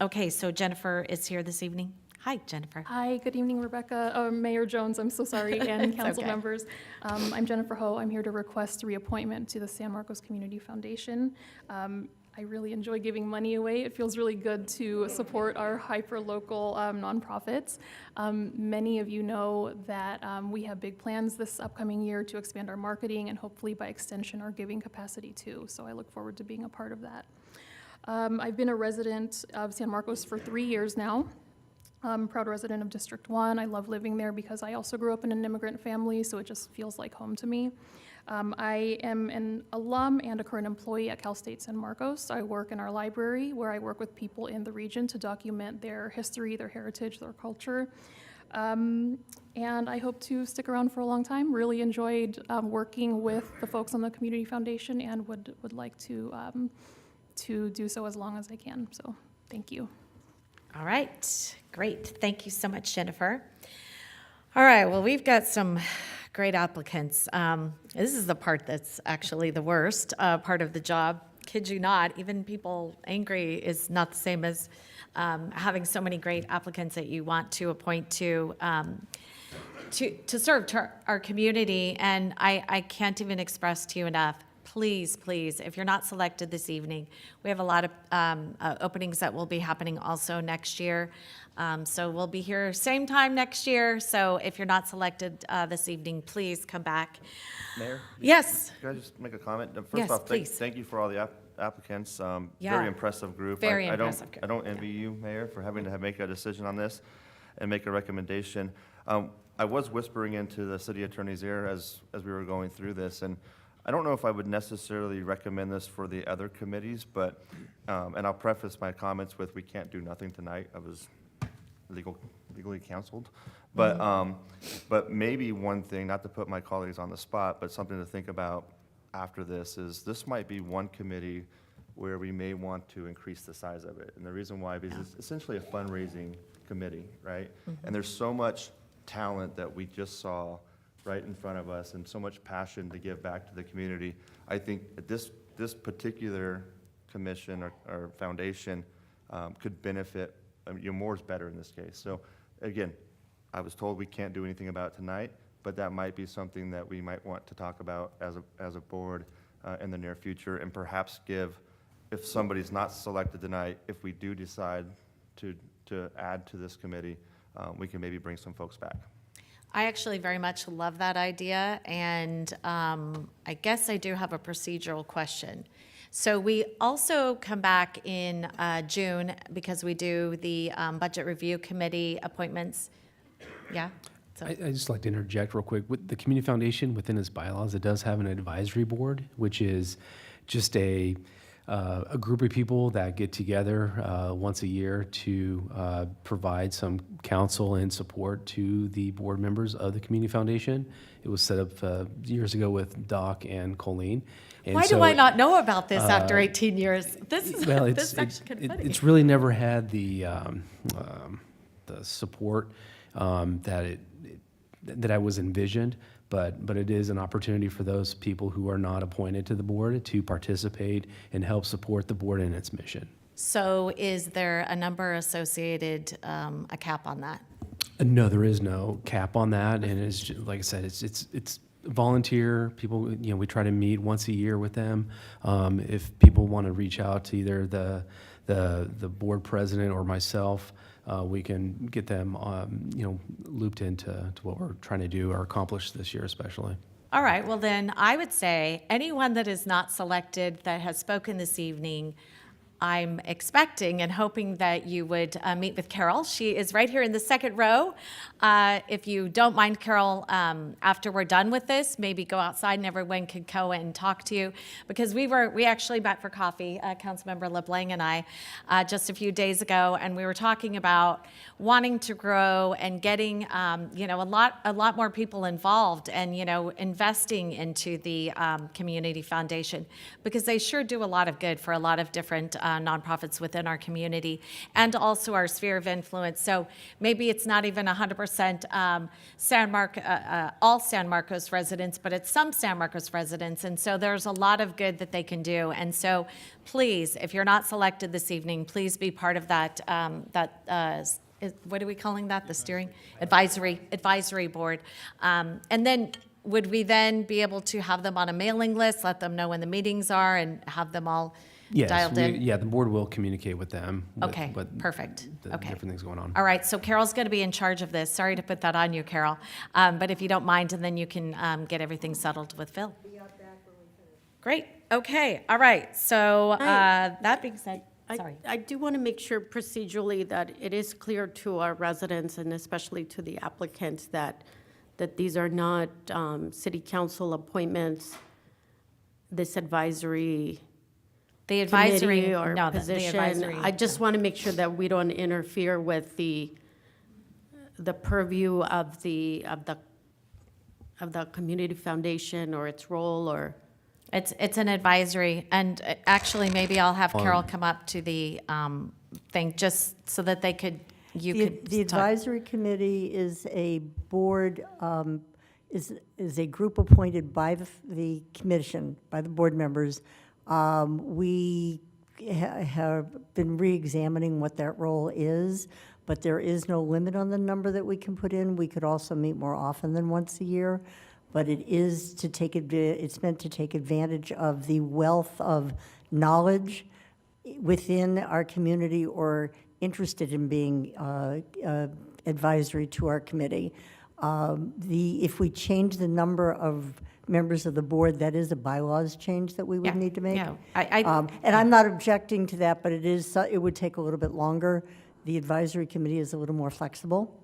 Okay. So Jennifer is here this evening. Hi, Jennifer. Hi, good evening, Rebecca. Mayor Jones, I'm so sorry, and council members. I'm Jennifer Ho. I'm here to request reappointment to the San Marcos Community Foundation. I really enjoy giving money away. It feels really good to support our hyper-local nonprofits. Many of you know that we have big plans this upcoming year to expand our marketing and hopefully by extension our giving capacity too. So I look forward to being a part of that. I've been a resident of San Marcos for 3 years now. I'm a proud resident of District 1. I love living there because I also grew up in an immigrant family, so it just feels like home to me. I am an alum and a current employee at Cal State San Marcos. I work in our library, where I work with people in the region to document their history, their heritage, their culture. And I hope to stick around for a long time. Really enjoyed working with the folks on the Community Foundation and would like to do so as long as I can. So thank you. All right, great. Thank you so much, Jennifer. All right, well, we've got some great applicants. This is the part that's actually the worst part of the job. Kid you not, even people angry is not the same as having so many great applicants that you want to appoint to serve to our community. And I can't even express to you enough, please, if you're not selected this evening, we have a lot of openings that will be happening also next year. So we'll be here same time next year. So if you're not selected this evening, please come back. Mayor? Yes. Can I just make a comment? First Yes, off, please. thank you for all the applicants. Yeah. Very impressive group. Very I impressive group. I don't envy you, Mayor, for having to make a decision on this and make a recommendation. I was whispering into the city attorney's ear as we were going through this, and I don't know if I would necessarily recommend this for the other committees, but, and I'll preface my comments with, we can't do nothing tonight. I was legally counseled. But maybe one thing, not to put my colleagues on the spot, but something to think about after this is this might be one committee where we may want to increase the size of it. And the reason why, because it's essentially a fundraising committee, right? And there's so much talent that we just saw right in front of us and so much passion to give back to the community. I think that this particular commission or foundation could benefit, more is better in this case. So again, I was told we can't do anything about it tonight, but that might be something that we might want to talk about as a board in the near future, and perhaps give, if somebody's not selected tonight, if we do decide to add to this committee, we can maybe bring some folks back. I actually very much love that idea, and I guess I do have a procedural question. So we also come back in June because we do the Budget Review Committee appointments. Yeah? So. I'd just like to interject real quick. With the Community Foundation, within its bylaws, it does have an advisory board, which is just a group of people that get together once a year to provide some counsel and support to the board members of the Community Foundation. It was set up years ago with Doc and Colleen. And Why do I not know about this after 18 years? This is well, this is actually kind of funny. it's really never had the support that I was envisioned, but it is an opportunity for those people who are not appointed to the board to participate and help support the board in its mission. So is there a number associated, a cap on that? No, there is no cap on that, and it's just, like I said, it's volunteer people. We try to meet once a year with them. If people want to reach out to either the board president or myself, we can get them, looped into what we're trying to do or accomplish this year, especially. All right, well then, I would say anyone that is not selected that has spoken this evening, I'm expecting and hoping that you would meet with Carol. She is right here in the second row. If you don't mind, Carol, after we're done with this, maybe go outside and everyone could go and talk to you. Because we actually met for coffee, Councilmember LeBlanc and I, just a few days ago, and we were talking about wanting to grow and getting, a lot more people involved and, investing into the Community Foundation, because they sure do a lot of good for a lot of different nonprofits within our community and also our sphere of influence. So maybe it's not even 100% all San Marcos residents, but it's some San Marcos residents. And so there's a lot of good that they can do. And so please, if you're not selected this evening, please be part of that, what are we calling that? The steering? Advisory board. And then would we then be able to have them on a mailing list, let them know when the meetings are, and have them all dialed in? Yeah, the board will communicate with them. Okay, perfect. The Okay. different things going on. All right, so Carol's going to be in charge of this. Sorry to put that on you, Carol. But if you don't mind, and then you can get everything settled with Phil. Great, okay, all right. So that being said, sorry. I do want to make sure procedurally that it is clear to our residents and especially to the applicants that these are not city council appointments, this advisory The advisory, committee or no, the position. advisory. I just want to make sure that we don't interfere with the purview of the Community Foundation or its role or. It's an advisory, and actually, maybe I'll have Carol come up to the thing, just so that they could, The advisory committee is a board, is a group appointed by the commission, by the board members. We have been re-examining what that role is, but there is no limit on the number that we can put in. We could also meet more often than once a year, but it is to take it's meant to take advantage of the wealth of knowledge within our community or interested in being advisory to our committee. If we change the number of members of the board, that is a bylaws change that we would need to make. Yeah, And I'm not objecting to that, but it would take a little bit longer. The advisory committee is a little more flexible,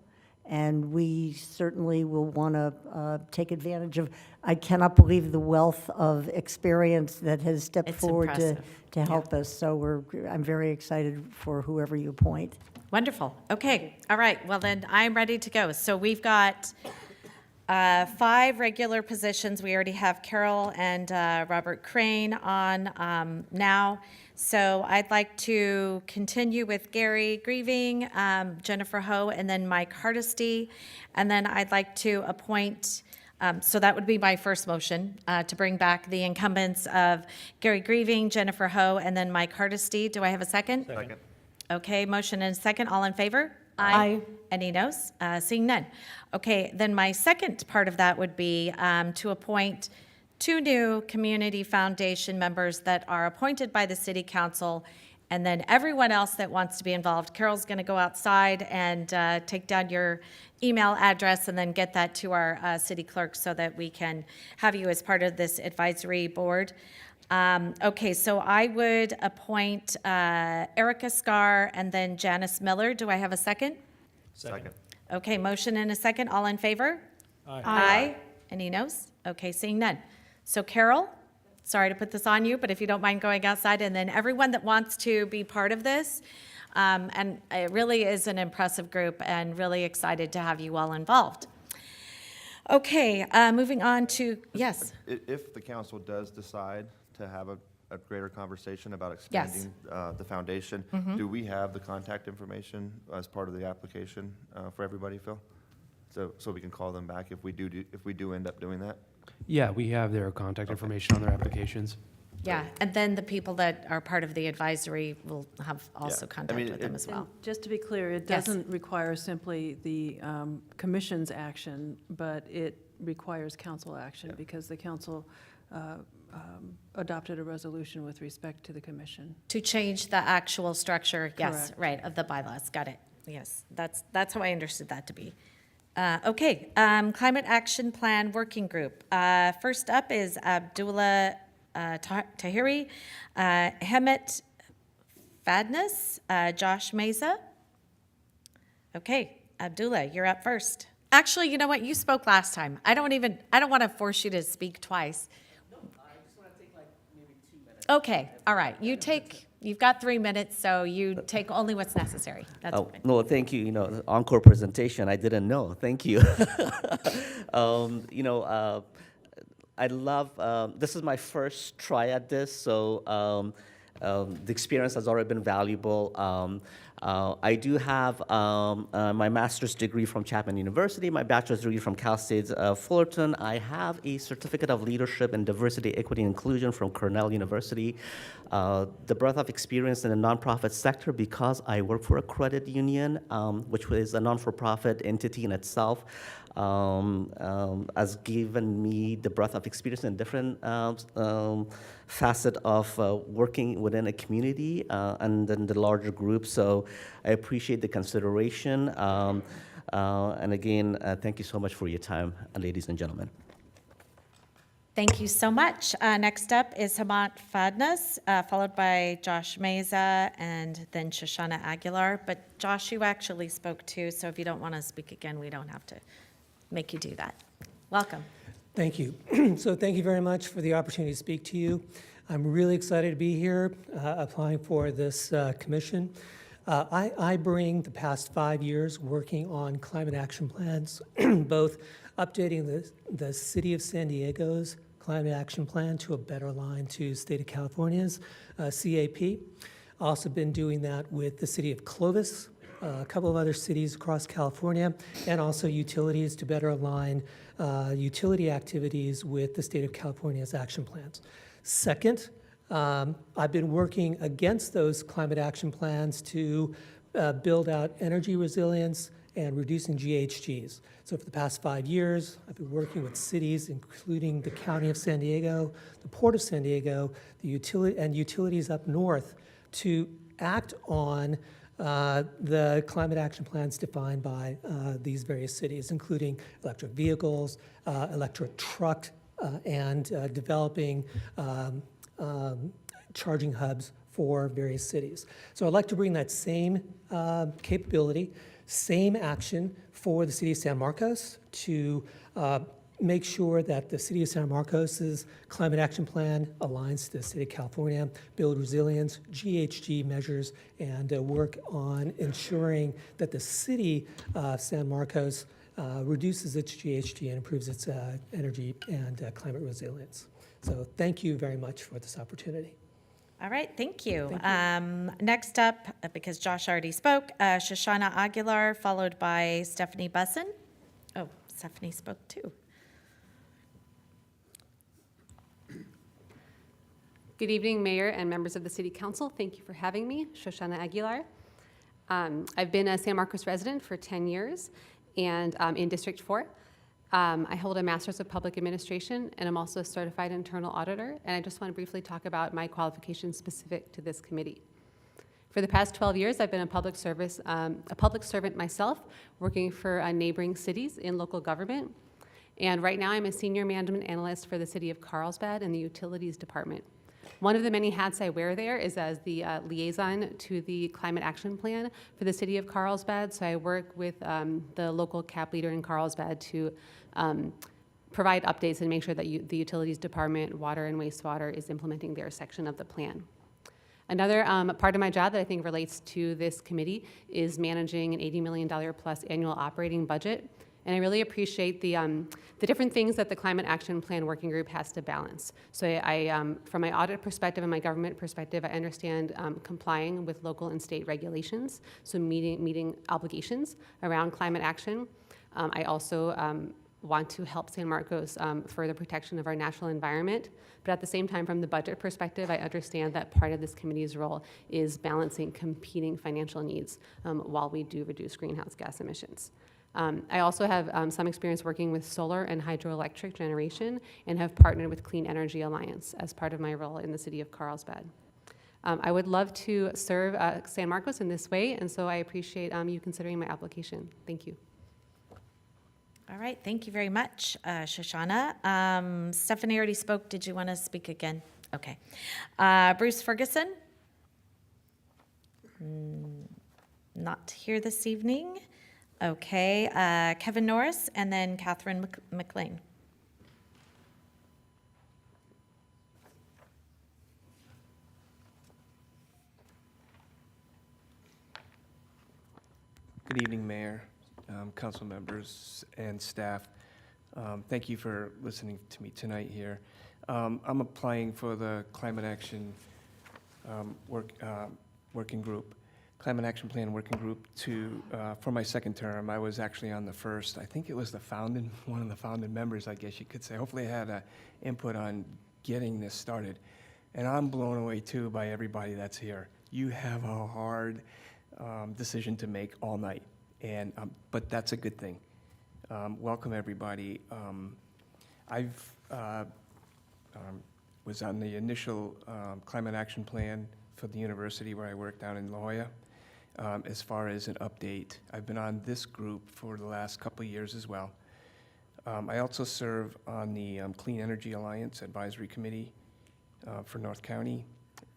and we certainly will want to take advantage of, I cannot believe the wealth of experience that has stepped It's forward impressive. to help us. So I'm very excited for whoever you appoint. Wonderful. Okay. All right. Well, then I'm ready to go. So we've got 5 regular positions. We already have Carol and Robert Crane on now. So I'd like to continue with Gary Grieving, Jennifer Ho, and then Mike Hardesty. And then I'd like to appoint, so that would be my first motion, to bring back the incumbents of Gary Grieving, Jennifer Ho, and then Mike Hardesty. Do I have a second? Second. Okay, motion and a second. All in favor? Aye. Any noes? Seeing none. Okay, then my second part of that would be to appoint 2 new community foundation members that are appointed by the city council, and then everyone else that wants to be involved. Carol's going to go outside and take down your email address and then get that to our city clerk so that we can have you as part of this advisory board. Okay, so I would appoint Erica Scar and then Janice Miller. Do I have a second? Second. Okay, motion and a second. All in favor? Aye. Aye. Any noes? Okay, seeing none. So Carol, sorry to put this on you, but if you don't mind going outside, and then everyone that wants to be part of this, and it really is an impressive group and really excited to have you all involved. Okay, moving on to, yes. If the council does decide to have a greater conversation about Yes. expanding the foundation, do we have the contact information as part of the application for everybody, Phil? So we can call them back if we do end up doing that? Yeah, we have their contact information on their applications. Yeah, and then the people that are part of the advisory will have also Yeah. I contact mean, with them it- as well. And just to be clear, it Yes. doesn't require simply the commission's action, but it requires council action because the council adopted a resolution with respect to the commission. To change the actual structure, yes, Correct. right, of the bylaws, got it. Yes, that's how I understood that to be. Okay, Climate Action Plan Working Group. First up is Abdullah Tahiri, Hemet Fadness, Josh Meza. Okay, Abdullah, you're up first. Actually, you know what? You spoke last time. I don't want to force you to speak twice. Okay, all right. You've got 3 minutes, so you take only what's necessary. That's Oh, fine. no, thank you. The encore presentation, I didn't know. Thank you. I love, this is my first try at this, so the experience has already been valuable. I do have my master's degree from Chapman University, my bachelor's degree from Cal State Fullerton. I have a certificate of leadership in diversity, equity, and inclusion from Cornell University. The breadth of experience in the nonprofit sector, because I work for a credit union, which is a non-for-profit entity in itself, has given me the breadth of experience in different facet of working within a community and then the larger group. So I appreciate the consideration. And again, thank you so much for your time, ladies and gentlemen. Thank you so much. Next up is Hamat Fadnas, followed by Josh Meza, and then Shoshana Aguilar. But Josh, you actually spoke too, so if you don't want to speak again, we don't have to make you do that. Welcome. Thank you. So thank you very much for the opportunity to speak to you. I'm really excited to be here applying for this commission. I bring the past 5 years working on climate action plans, both updating the City of San Diego's climate action plan to a better align to State of California's CAP. Also been doing that with the City of Clovis, a couple of other cities across California, and also utilities to better align utility activities with the State of California's action plans. Second, I've been working against those climate action plans to build out energy resilience and reducing GHGs. So for the past 5 years, I've been working with cities, including the County of San Diego, the Port of San Diego, the utilities up north, to act on the climate action plans defined by these various cities, including electric vehicles, electric truck, and developing charging hubs for various cities. So I'd like to bring that same capability, same action for the City of San Marcos to make sure that the City of San Marcos's climate action plan aligns to the State of California, build resilience, GHG measures, and work on ensuring that the City of San Marcos reduces its GHG and improves its energy and climate resilience. So thank you very much for this opportunity. All right, thank you. Next up, because Josh already spoke, Shoshana Aguilar, followed by Stephanie Bussin. Oh, Stephanie spoke too. Good evening, Mayor and members of the City Council. Thank you for having me, Shoshana Aguilar. I've been a San Marcos resident for 10 years and in District 4. I hold a Master's of Public Administration, and I'm also a certified internal auditor, and I just want to briefly talk about my qualifications specific to this committee. For the past 12 years, I've been a public servant myself, working for neighboring cities in local government. And right now, I'm a senior management analyst for the City of Carlsbad in the Utilities Department. One of the many hats I wear there is as the liaison to the Climate Action Plan for the City of Carlsbad. So I work with the local CAP leader in Carlsbad to provide updates and make sure that the Utilities Department, water and wastewater, is implementing their section of the plan. Another part of my job that I think relates to this committee is managing an $80 million plus annual operating budget. And I really appreciate the different things that the Climate Action Plan Working Group has to balance. So from my audit perspective and my government perspective, I understand complying with local and state regulations, so meeting obligations around climate action. I also want to help San Marcos further protection of our natural environment. But at the same time, from the budget perspective, I understand that part of this committee's role is balancing competing financial needs while we do reduce greenhouse gas emissions. I also have some experience working with solar and hydroelectric generation and have partnered with Clean Energy Alliance as part of my role in the City of Carlsbad. I would love to serve San Marcos in this way, and so I appreciate you considering my application. Thank you. All right, thank you very much, Shoshana. Stephanie already spoke. Did you want to speak again? Okay. Bruce Ferguson? Not here this evening. Okay, Kevin Norris, and then Catherine McLean. Good evening, Mayor, council members, and staff. Thank you for listening to me tonight here. I'm applying for the Climate Action Working Group. Climate Action Plan Working Group for my second term. I was actually on the first. I think it was one of the founding members, I guess you could say. Hopefully I had input on getting this started. And I'm blown away too by everybody that's here. You have a hard decision to make all night, but that's a good thing. Welcome everybody. I was on the initial Climate Action Plan for the university where I work down in La Jolla. As far as an update, I've been on this group for the last couple of years as well. I also serve on the Clean Energy Alliance Advisory Committee for North County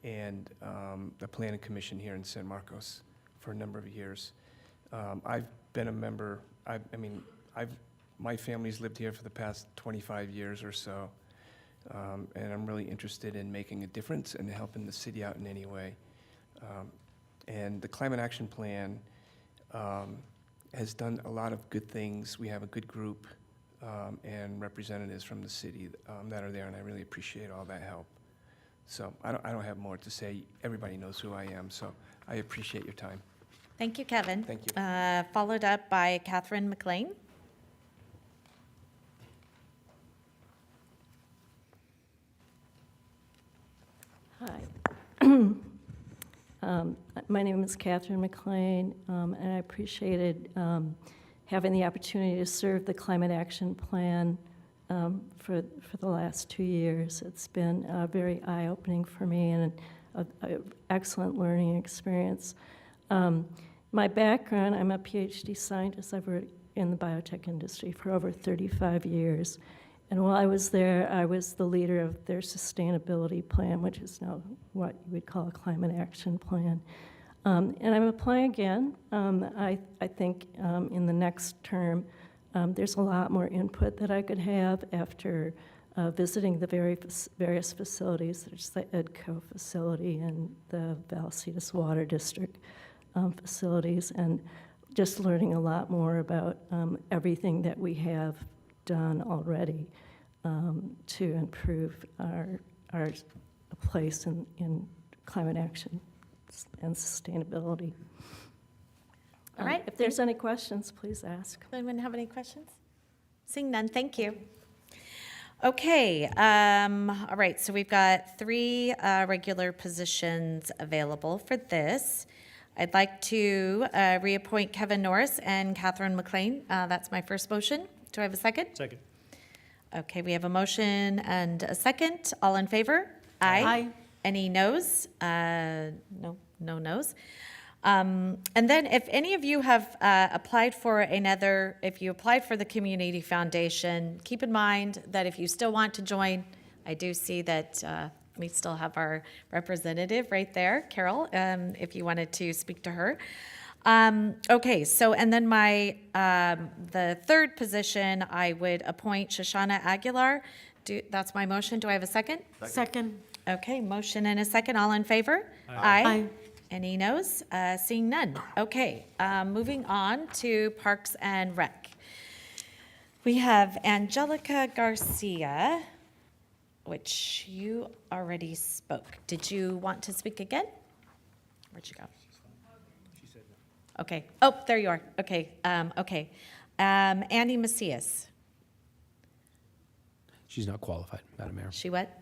and the Planning Commission here in San Marcos for a number of years. I've been a member, my family's lived here for the past 25 years or so, and I'm really interested in making a difference and helping the city out in any way. And the Climate Action Plan has done a lot of good things. We have a good group and representatives from the city that are there, and I really appreciate all that help. So I don't have more to say. Everybody knows who I am, so I appreciate your time. Thank you, Kevin. Thank you. Followed up by Catherine McLean. Hi. My name is Catherine McLean, and I appreciated having the opportunity to serve the Climate Action Plan for the last 2 years. It's been very eye-opening for me and an excellent learning experience. My background, I'm a PhD scientist. I've worked in the biotech industry for over 35 years. And while I was there, I was the leader of their sustainability plan, which is now what you would call a climate action plan. And I'm applying again. I think in the next term, there's a lot more input that I could have after visiting the various facilities, such as the EDCO facility and the Vallecillas Water District facilities, and just learning a lot more about everything that we have done already to improve our place in climate action and sustainability. All right. If there's any questions, please ask. Does anyone have any questions? Seeing none, thank you. Okay, all right, so we've got 3 regular positions available for this. I'd like to reappoint Kevin Norris and Catherine McLean. That's my first motion. Do I have a second? Second. Okay, we have a motion and a second. All in favor? Aye. Any noes? No noes. And then if any of you have applied for if you applied for the Community Foundation, keep in mind that if you still want to join, I do see that we still have our representative right there, Carol, if you wanted to speak to her. Okay, so, and then the third position, I would appoint Shoshana Aguilar. That's my motion. Do I have a second? Second. Okay, motion and a second. All in favor? Aye. Any noes? Seeing none. Okay, moving on to Parks and Rec. We have Angelica Garcia, which you already spoke. Did you want to speak again? Where'd you go? Okay. Oh, there you are. Okay. Okay. Andy Macias. She's not qualified, Madam Mayor. She what?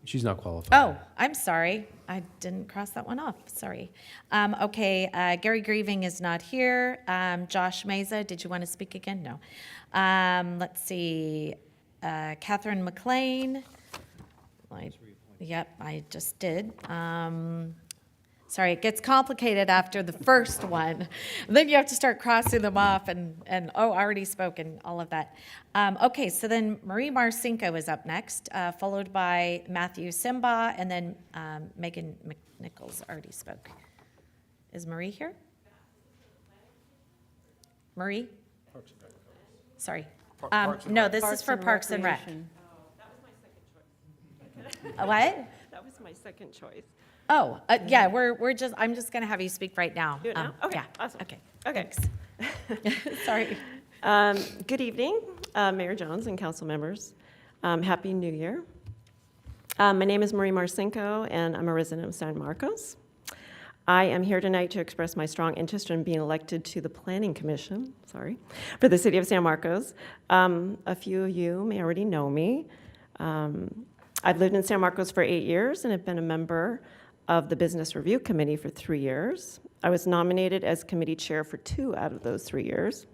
She's not qualified. Oh, I'm sorry. I didn't cross that one off. Sorry. Okay. Gary Grieving is not here. Josh Meza, did you want to speak again? No. Let's see. Catherine McLean. Yep, I just did. Sorry, it gets complicated after the first one. Then you have to start crossing them off and already spoken, all of that. Okay, so then Marie Marcinko is up next, followed by Matthew Simba, and then Megan McNichols already spoke. Is Marie here? Marie? Sorry. No, this is for Parks and Rec. What? That was my second choice. Oh, yeah, I'm just going to have you speak right now. Do it now? Okay, Yeah, awesome. okay. Okay. Thanks. Sorry. Good evening, Mayor Jones and council members. Happy New Year. My name is Marie Marcinko, and I'm a resident of San Marcos. I am here tonight to express my strong interest in being elected to the Planning Commission, for the city of San Marcos. A few of you may already know me. I've lived in San Marcos for 8 years and have been a member of the Business Review Committee for 3 years. I was nominated as committee chair for 2 out of those 3 years.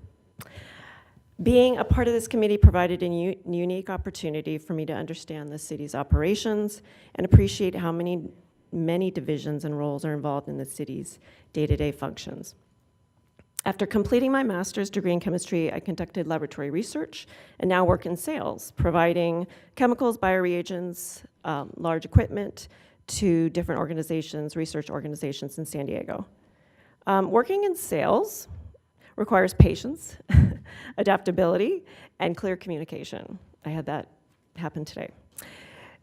Being a part of this committee provided a unique opportunity for me to understand the city's operations and appreciate how many divisions and roles are involved in the city's day-to-day functions. After completing my master's degree in chemistry, I conducted laboratory research and now work in sales, providing chemicals, bioreagents, large equipment to different organizations, research organizations in San Diego. Working in sales requires patience, adaptability, and clear communication. I had that happen today.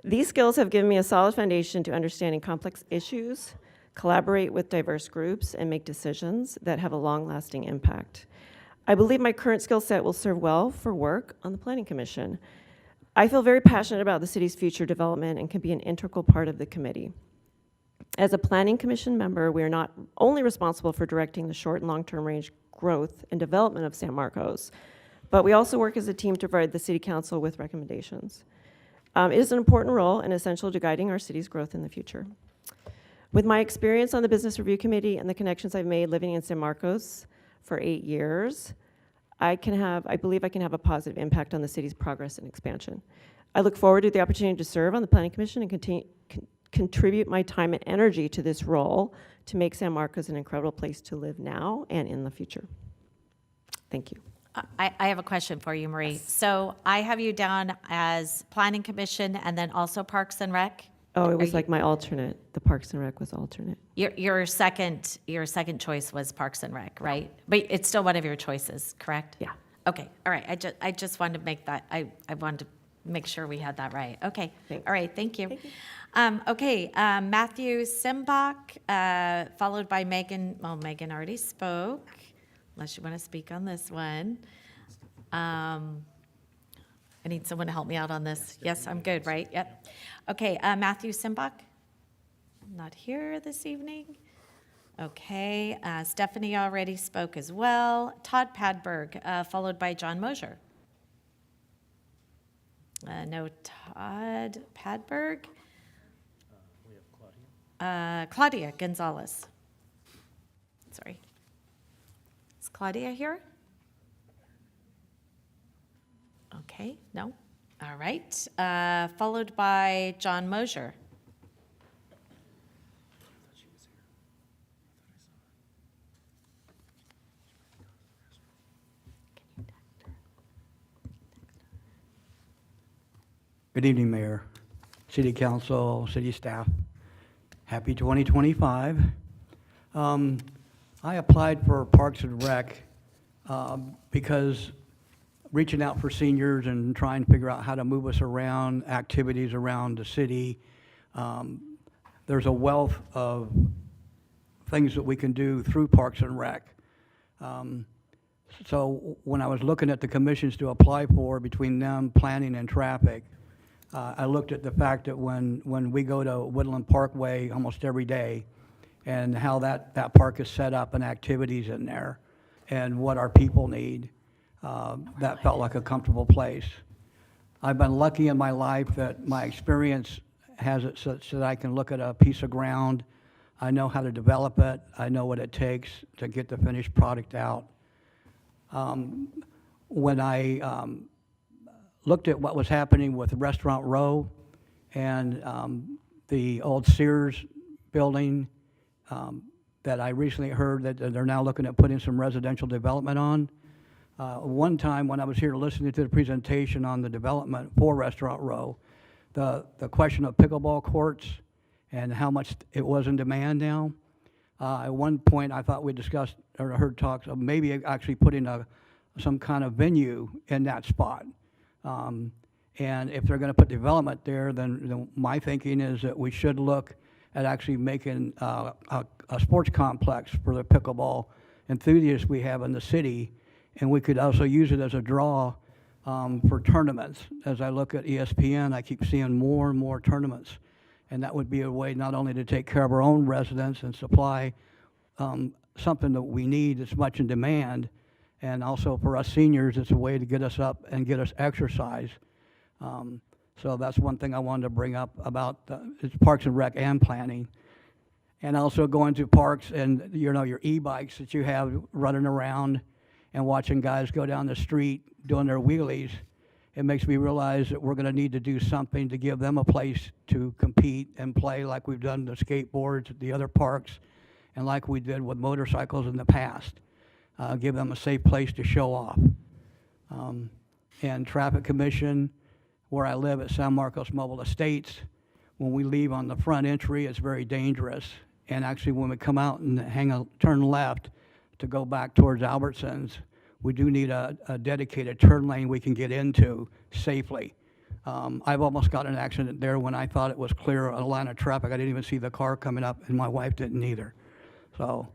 These skills have given me a solid foundation to understanding complex issues, collaborate with diverse groups, and make decisions that have a long-lasting impact. I believe my current skill set will serve well for work on the Planning Commission. I feel very passionate about the city's future development and can be an integral part of the committee. As a Planning Commission member, we are not only responsible for directing the short and long-term range growth and development of San Marcos, but we also work as a team to provide the City Council with recommendations. It is an important role and essential to guiding our city's growth in the future. With my experience on the Business Review Committee and the connections I've made living in San Marcos for 8 years, I believe I can have a positive impact on the city's progress and expansion. I look forward to the opportunity to serve on the Planning Commission and contribute my time and energy to this role to make San Marcos an incredible place to live now and in the future. Thank you. I have a question for you, Marie. Yes. So I have you down as Planning Commission and then also Parks and Rec? Oh, it was like my alternate. The Parks and Rec was alternate. Your second choice was Parks and Rec, right? But it's still one of your choices, correct? Yeah. Okay. All right. I just wanted to make that. I wanted to make sure we had that right. Okay. Thanks. All right. Thank you. Okay. Matthew Simbach, followed by Megan. Well, Megan already spoke. unless you want to speak on this one. I need someone to help me out on this. Yes, I'm good, right? Yep. Okay, Matthew Simbach, not here this evening. Okay, Stephanie already spoke as well. Todd Padberg, followed by John Mosier. No Todd Padberg. Claudia Gonzalez. Sorry. Is Claudia here? Okay, no. All right. Followed by John Mosier. Good evening, Mayor, City Council, City staff. Happy 2025. I applied for Parks and Rec because reaching out for seniors and trying to figure out how to move us around, activities around the city. There's a wealth of things that we can do through Parks and Rec. So when I was looking at the commissions to apply for between them, planning and traffic, I looked at the fact that when we go to Woodland Parkway almost every day and how that park is set up and activities in there and what our people need, that felt like a comfortable place. I've been lucky in my life that my experience has it such that I can look at a piece of ground, I know how to develop it, I know what it takes to get the finished product out. When I looked at what was happening with Restaurant Row and the old Sears building that I recently heard that they're now looking at putting some residential development on. One time when I was here listening to the presentation on the development for Restaurant Row, the question of pickleball courts and how much it was in demand now. At one point I thought we discussed or heard talks of maybe actually putting some kind of venue in that spot. And if they're going to put development there, then my thinking is that we should look at actually making a sports complex for the pickleball enthusiasts we have in the city, and we could also use it as a draw for tournaments. As I look at ESPN, I keep seeing more and more tournaments, and that would be a way not only to take care of our own residents and supply something that we need that's much in demand, and also for us seniors, it's a way to get us up and get us exercise. So that's one thing I wanted to bring up about it's Parks and Rec and planning. And also going to parks and your e-bikes that you have running around and watching guys go down the street doing their wheelies. It makes me realize that we're going to need to do something to give them a place to compete and play like we've done the skateboards at the other parks and like we did with motorcycles in the past. Give them a safe place to show off. And Traffic Commission, where I live at San Marcos Mobile Estates, when we leave on the front entry, it's very dangerous. And actually when we come out and turn left to go back towards Albertsons, we do need a dedicated turn lane we can get into safely. I've almost got an accident there when I thought it was clear a line of traffic. I didn't even see the car coming up, and my wife didn't either. So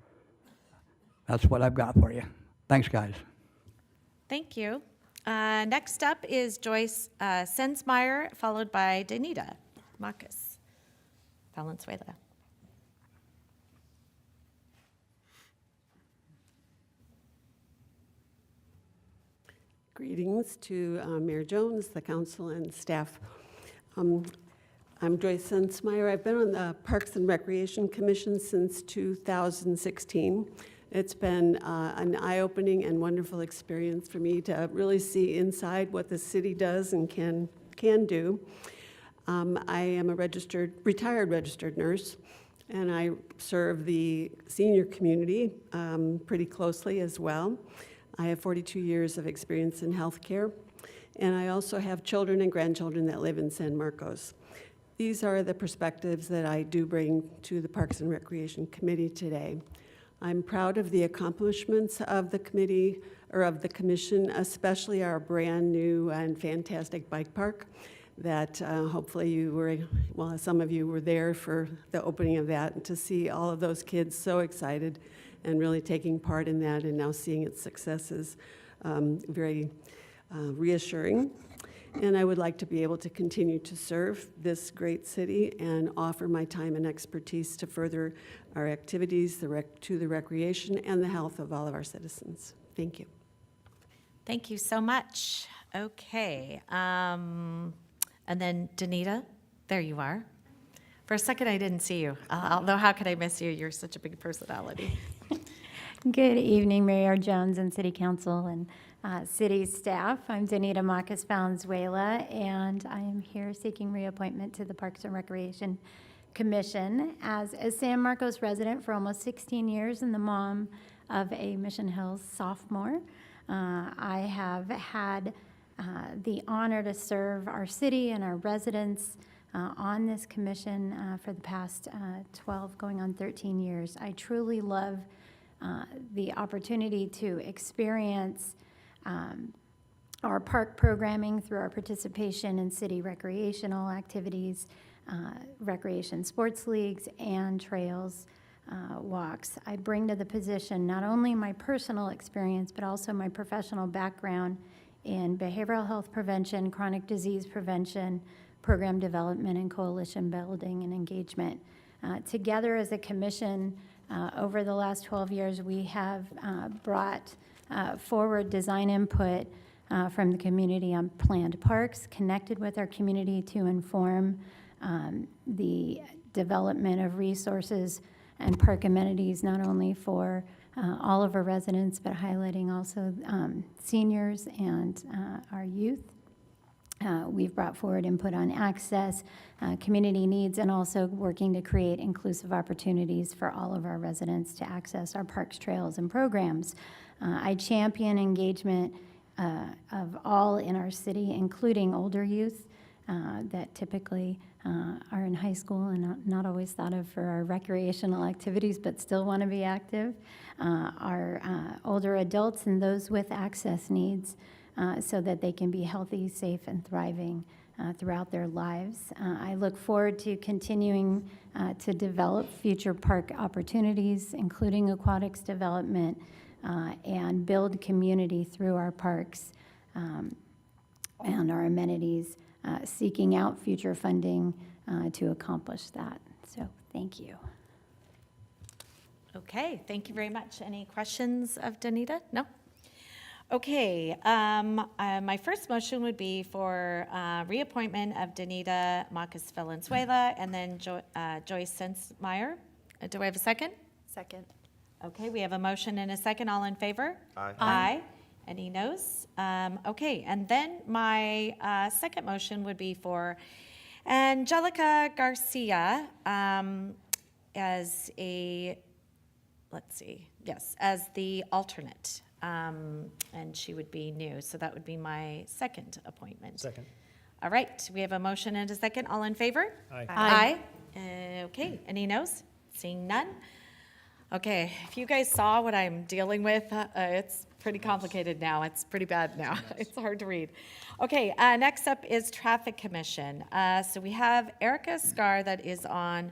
that's what I've got for you. Thanks, guys. Thank you. Next up is Joyce Sensmeyer, followed by Danita Marcus Valenzuela. Greetings to Mayor Jones, the council, and staff. I'm Joyce Sensmeyer. I've been on the Parks and Recreation Commission since 2016. It's been an eye-opening and wonderful experience for me to really see inside what the city does and can do. I am a retired registered nurse, and I serve the senior community pretty closely as well. I have 42 years of experience in healthcare, and I also have children and grandchildren that live in San Marcos. These are the perspectives that I do bring to the Parks and Recreation Committee today. I'm proud of the accomplishments of the committee, or of the commission, especially our brand new and fantastic bike park that hopefully you were, well, some of you were there for the opening of that, and to see all of those kids so excited and really taking part in that and now seeing its successes very reassuring. And I would like to be able to continue to serve this great city and offer my time and expertise to further our activities to the recreation and the health of all of our citizens. Thank you. Thank you so much. Okay. And then Danita, there you are. For a second, I didn't see you. Although, how could I miss you? You're such a big personality. Good evening, Mayor Jones and City Council and city staff. I'm Danita Marcus Valenzuela, and I am here seeking reappointment to the Parks and Recreation Commission. As a San Marcos resident for almost 16 years and the mom of a Mission Hills sophomore, I have had the honor to serve our city and our residents on this commission for the past 12, going on 13 years. I truly love the opportunity to experience our park programming through our participation in city recreational activities, recreation sports leagues, and trails walks. I bring to the position not only my personal experience, but also my professional background in behavioral health prevention, chronic disease prevention, program development, and coalition building and engagement. Together as a commission, over the last 12 years, we have brought forward design input from the community on planned parks, connected with our community to inform the development of resources and park amenities, not only for all of our residents, but highlighting also seniors and our youth. We've brought forward input on access, community needs, and also working to create inclusive opportunities for all of our residents to access our parks, trails, and programs. I champion engagement of all in our city, including older youth that typically are in high school and not always thought of for our recreational activities, but still want to be active. Our older adults and those with access needs, so that they can be healthy, safe, and thriving throughout their lives. I look forward to continuing to develop future park opportunities, including aquatics development, and build community through our parks and our amenities, seeking out future funding to accomplish that. So thank you. Okay, thank you very much. Any questions of Danita? No? Okay, my first motion would be for reappointment of Danita Marcus Valenzuela and then Joyce Sensmeyer. Do I have a second? Second. Okay, we have a motion and a second. All in favor? Aye. Aye. Any noes? Okay, and then my second motion would be for Angelica Garcia as a, let's see, yes, as the alternate. And she would be new, so that would be my second appointment. Second. All right, we have a motion and a second. All in favor? Aye. Aye. Okay, any noes? Seeing none? Okay, if you guys saw what I'm dealing with, it's pretty complicated now. It's pretty bad now. It's hard to read. Okay, next up is Traffic Commission. So we have Erica Scar that is on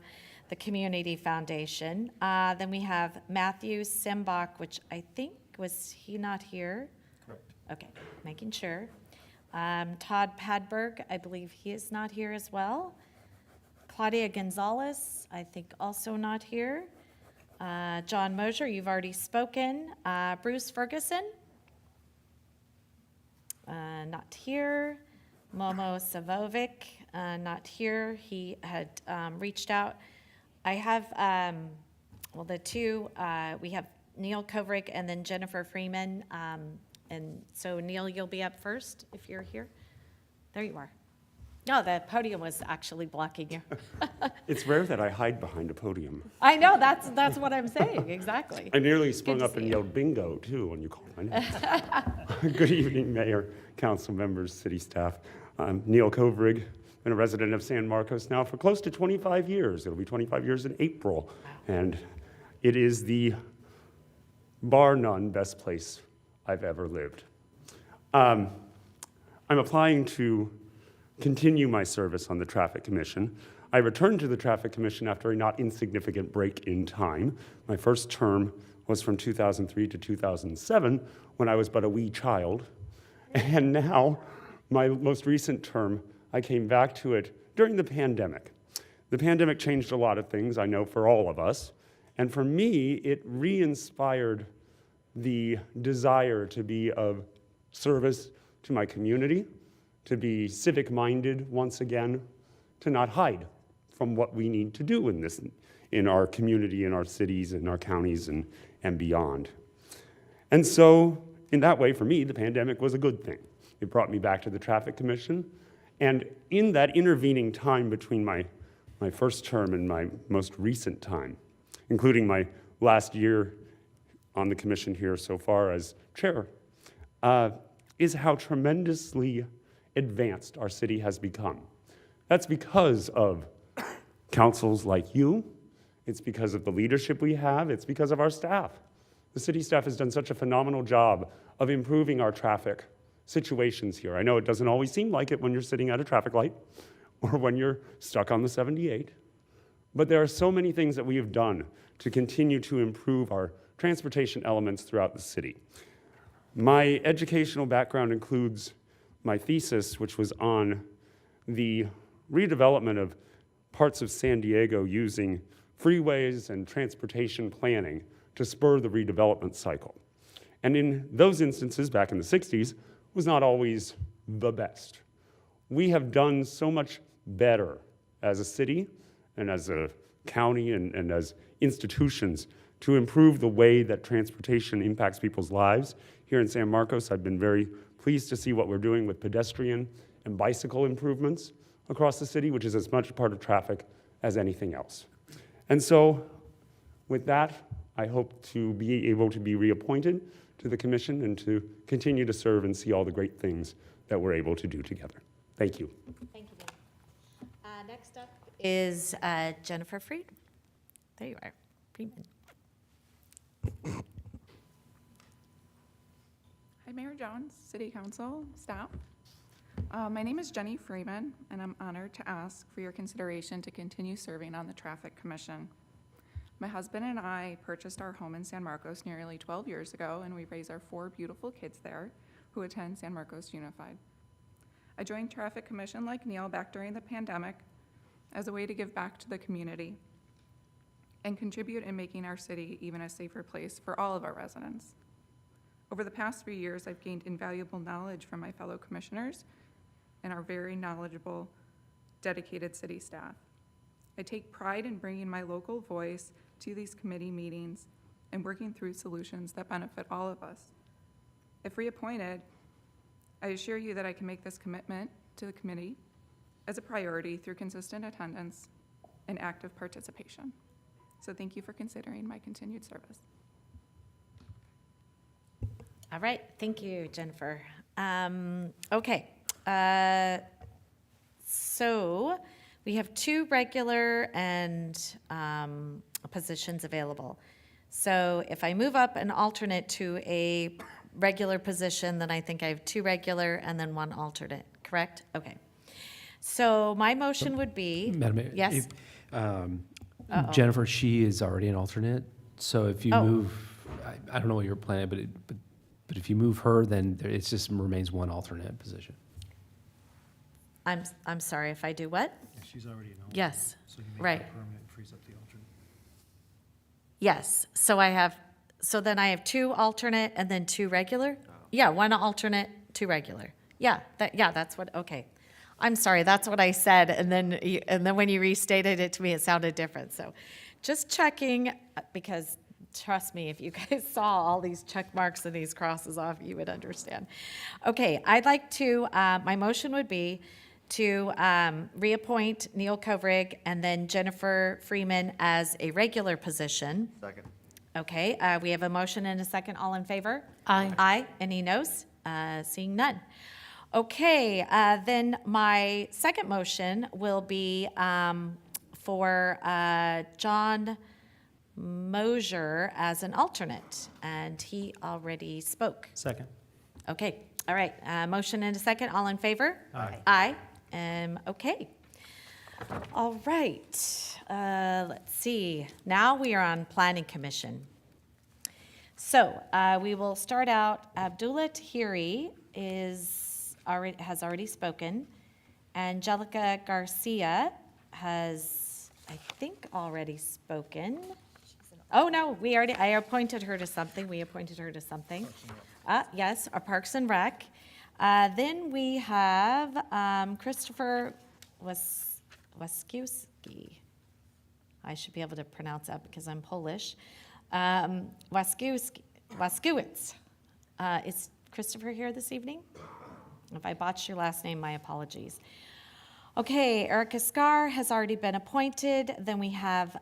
the Community Foundation. Then we have Matthew Simbach, which I think, was he not here? Correct. Okay, making sure. Todd Padberg, I believe he is not here as well. Claudia Gonzalez, I think also not here. John Mosier, you've already spoken. Bruce Ferguson, not here. Momo Savovic, not here. He had reached out. I have, well, the two, we have Neil Kovrig and then Jennifer Freeman. And so Neil, you'll be up first if you're here. There you are. No, the podium was actually blocking you. It's rare that I hide behind a podium. I know, that's what I'm saying, exactly. I nearly sprung to up and see you. yelled bingo, too, when you called my name. Good evening, Mayor, council members, city staff. I'm Neil Kovrig, been a resident of San Marcos now for close to 25 years. It'll be 25 years in April. And it is the, bar none, best place I've ever lived. I'm applying to continue my service on the Traffic Commission. I returned to the Traffic Commission after a not insignificant break in time. My first term was from 2003 to 2007, when I was but a wee child. And now, my most recent term, I came back to it during the pandemic. The pandemic changed a lot of things, I know, for all of us. And for me, it re-inspired the desire to be of service to my community, to be civic-minded once again, to not hide from what we need to do in our community, in our cities, in our counties, and beyond. And so, in that way, for me, the pandemic was a good thing. It brought me back to the Traffic Commission. And in that intervening time between my first term and my most recent time, including my last year on the commission here so far as chair, is how tremendously advanced our city has become. That's because of councils like you. It's because of the leadership we have. It's because of our staff. The city staff has done such a phenomenal job of improving our traffic situations here. I know it doesn't always seem like it when you're sitting at a traffic light or when you're stuck on the 78, but there are so many things that we have done to continue to improve our transportation elements throughout the city. My educational background includes my thesis, which was on the redevelopment of parts of San Diego using freeways and transportation planning to spur the redevelopment cycle. And in those instances, back in the 60s, was not always the best. We have done so much better as a city and as a county and as institutions to improve the way that transportation impacts people's lives. Here in San Marcos, I've been very pleased to see what we're doing with pedestrian and bicycle improvements across the city, which is as much a part of traffic as anything else. And so, with that, I hope to be able to be reappointed to the commission and to continue to serve and see all the great things that we're able to do together. Thank you. Thank you, Dan. Next up is Jennifer Freed. There you are, Freeman. Hi, Mayor Jones, City Council, staff. My name is Jenny Freeman, and I'm honored to ask for your consideration to continue serving on the Traffic Commission. My husband and I purchased our home in San Marcos nearly 12 years ago, and we raise our 4 beautiful kids there who attend San Marcos Unified. I joined Traffic Commission like Neil back during the pandemic as a way to give back to the community and contribute in making our city even a safer place for all of our residents. Over the past 3 years, I've gained invaluable knowledge from my fellow commissioners and our very knowledgeable, dedicated city staff. I take pride in bringing my local voice to these committee meetings and working through solutions that benefit all of us. If reappointed, I assure you that I can make this commitment to the committee as a priority through consistent attendance and active participation. So thank you for considering my continued service. All right, thank you, Jennifer. Okay, so we have 2 regular and positions available. So if I move up an alternate to a regular position, then I think I have 2 regular and then 1 alternate, correct? Okay. So my motion would be, Madam Mayor, yes? Jennifer, she is already an alternate, so if you Oh. move, I don't know what you're planning, but if you move her, then it just remains 1 alternate position. I'm sorry, if I do what? She's already an alternate. Yes, So you make right. that permanent and frees up the alternate. Yes, so then I have 2 alternate and then 2 regular? Yeah, 1 alternate, 2 regular. Yeah, that's what, okay. I'm sorry, that's what I said, and then when you restated it to me, it sounded different. So just checking, because trust me, if you guys saw all these check marks and these crosses off, you would understand. Okay, I'd like to, my motion would be to reappoint Neil Kovrig and then Jennifer Freeman as a regular position. Second. Okay, we have a motion and a second. All in favor? Aye. Aye. Any noes? Seeing none. Okay, then my second motion will be for John Mosier as an alternate, and he already spoke. Second. Okay, all right, motion and a second. All in favor? Aye. Aye. Okay. All right, let's see. Now we are on Planning Commission. So we will start out. Abdullah Tahiri has already spoken. Angelica Garcia has, I think, already spoken. Oh, no, I appointed her to something. We appointed her to something. Yes, our Parks and Rec. Then we have Christopher Waskiewski. I should be able to pronounce that because I'm Polish. Waskiewicz. Is Christopher here this evening? If I botched your last name, my apologies. Okay, Erica Scar has already been appointed. Then we have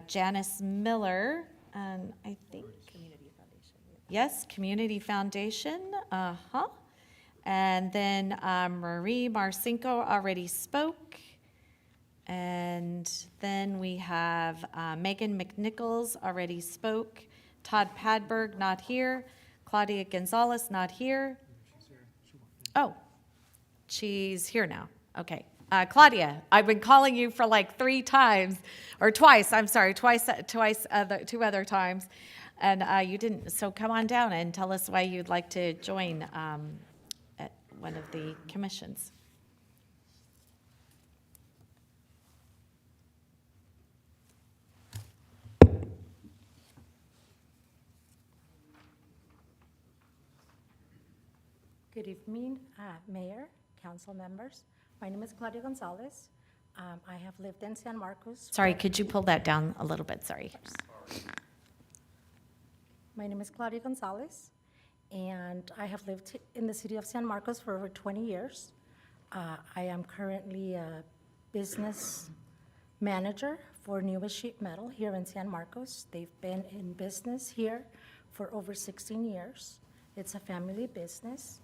Janice Miller, and I think Community Foundation. Yes, Community Foundation. And then Marie Marcinko already spoke. And then we have Megan McNichols already spoke. Todd Padberg, not here. Claudia Gonzalez, not here. Oh, she's here now. Okay. Claudia, I've been calling you for like 3 times, or twice, I'm sorry, two other times, and you didn't. So come on down and tell us why you'd like to join at one of the commissions. Good evening, Mayor, council members. My name is Claudia Gonzalez. I have lived in San Marcos. Sorry, could you pull that down a little bit? Sorry. My name is Claudia Gonzalez, and I have lived in the city of San Marcos for over 20 years. I am currently a business manager for Newest Sheet Metal here in San Marcos. They've been in business here for over 16 years. It's a family business.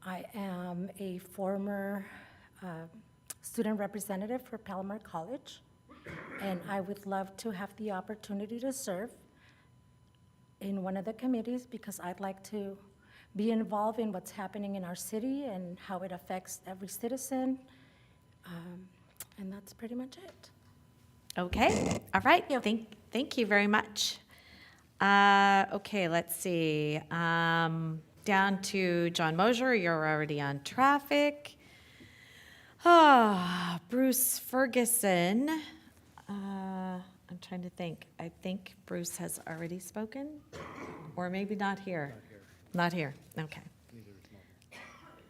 I am a former student representative for Palomar College, and I would love to have the opportunity to serve in one of the committees because I'd like to be involved in what's happening in our city and how it affects every citizen, and that's pretty much it. Okay, all right, thank you very much. Okay, let's see. Down to John Mosier, you're already on traffic. Bruce Ferguson. I'm trying to think. I think Bruce has already spoken, or maybe not here. Not here, okay.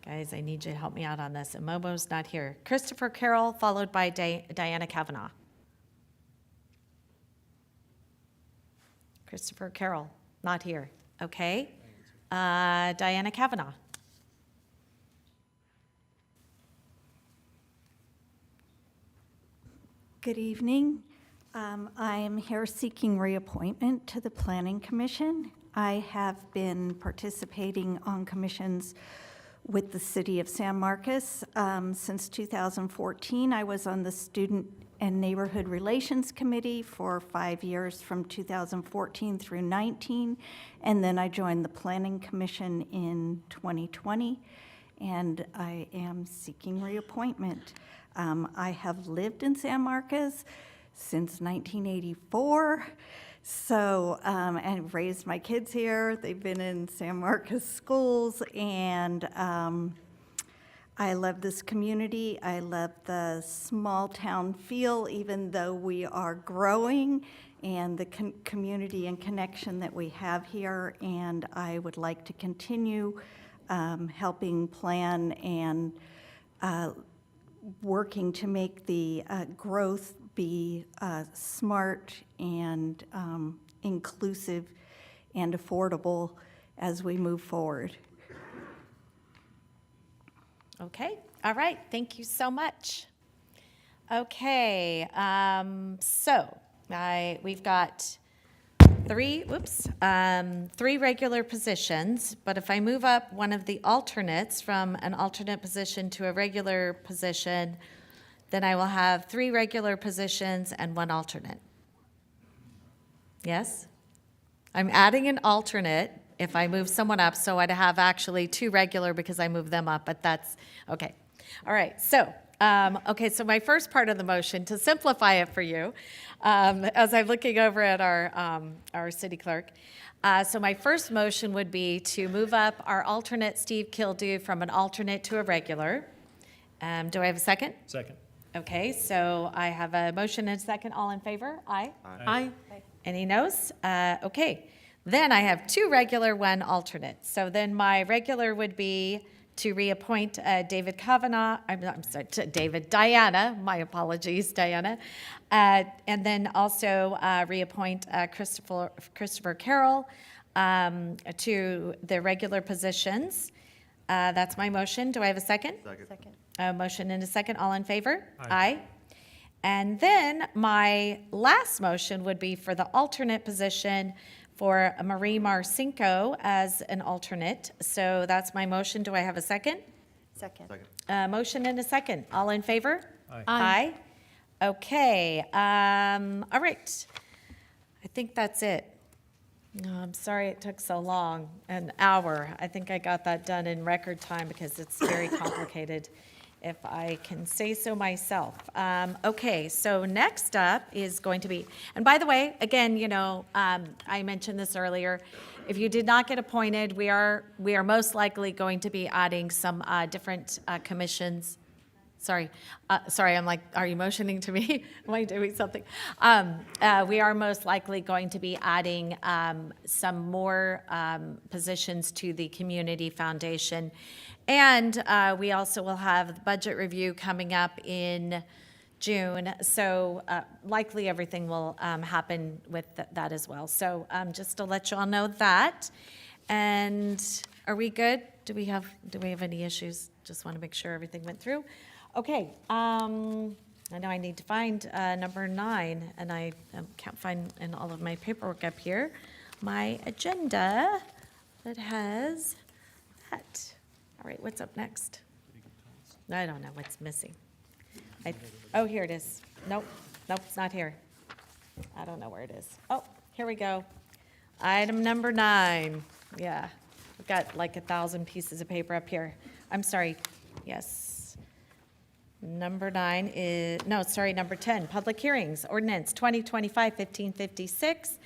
Guys, I need you to help me out on this. Momo's not here. Christopher Carroll, followed by Diana Kavanaugh. Christopher Carroll, not here. Okay. Diana Kavanaugh. Good evening. I am here seeking reappointment to the Planning Commission. I have been participating on commissions with the City of San Marcos since 2014. I was on the Student and Neighborhood Relations Committee for 5 years from 2014 through 19, and then I joined the Planning Commission in 2020, and I am seeking reappointment. I have lived in San Marcos since 1984, so, and raised my kids here. They've been in San Marcos schools, and I love this community. I love the small town feel, even though we are growing, and the community and connection that we have here. And I would like to continue helping plan and working to make the growth be smart and inclusive and affordable as we move forward. Okay, all right, thank you so much. Okay, we've got three regular positions, but if I move up one of the alternates from an alternate position to a regular position, then I will have 3 regular positions and 1 alternate. Yes? I'm adding an alternate if I move someone up, so I'd have actually 2 regular because I moved them up, but that's, okay. All right, so Okay, so my first part of the motion, to simplify it for you, as I'm looking over at our city clerk, so my first motion would be to move up our alternate Steve Kildew from an alternate to a regular. Do I have a second? Second. Okay, so I have a motion and a second. All in favor? Aye? Aye. Any noes? Okay. Then I have 2 regular, 1 alternate. So then my regular would be to reappoint David Kavanaugh, I'm sorry, Diana, my apologies, Diana. And then also reappoint Christopher Carroll to the regular positions. That's my motion. Do I have a second? Second. A motion and a second. All in favor? Aye. And then my last motion would be for the alternate position for Marie Marcinko as an alternate. So that's my motion. Do I have a second? Second. Motion and a second. All in favor? Aye. Aye. Okay. All right. I think that's it. No, I'm sorry it took so long, an hour. I think I got that done in record time because it's very complicated, if I can say so myself. Okay, so next up is going to be, and by the way, again, you know, I mentioned this earlier. If you did not get appointed, we are most likely going to be adding some different commissions. Sorry, I'm like, are you motioning to me? Am I doing something? We are most likely going to be adding some more positions to the Community Foundation. And we also will have the budget review coming up in June. So likely everything will happen with that as well. So just to let you all know that. And are we good? Do we have any issues? Just want to make sure everything went through. Okay, I know I need to find number 9, and I can't find in all of my paperwork up here my agenda that has that. All right, what's up next? I don't know what's missing. Oh, here it is. Nope, it's not here. I don't know where it is. Oh, here we go. Item number 9. Yeah, I've got like 1,000 pieces of paper up here. I'm sorry. Yes. Number 9 is, number 10, public hearings, ordinance 2025-1556,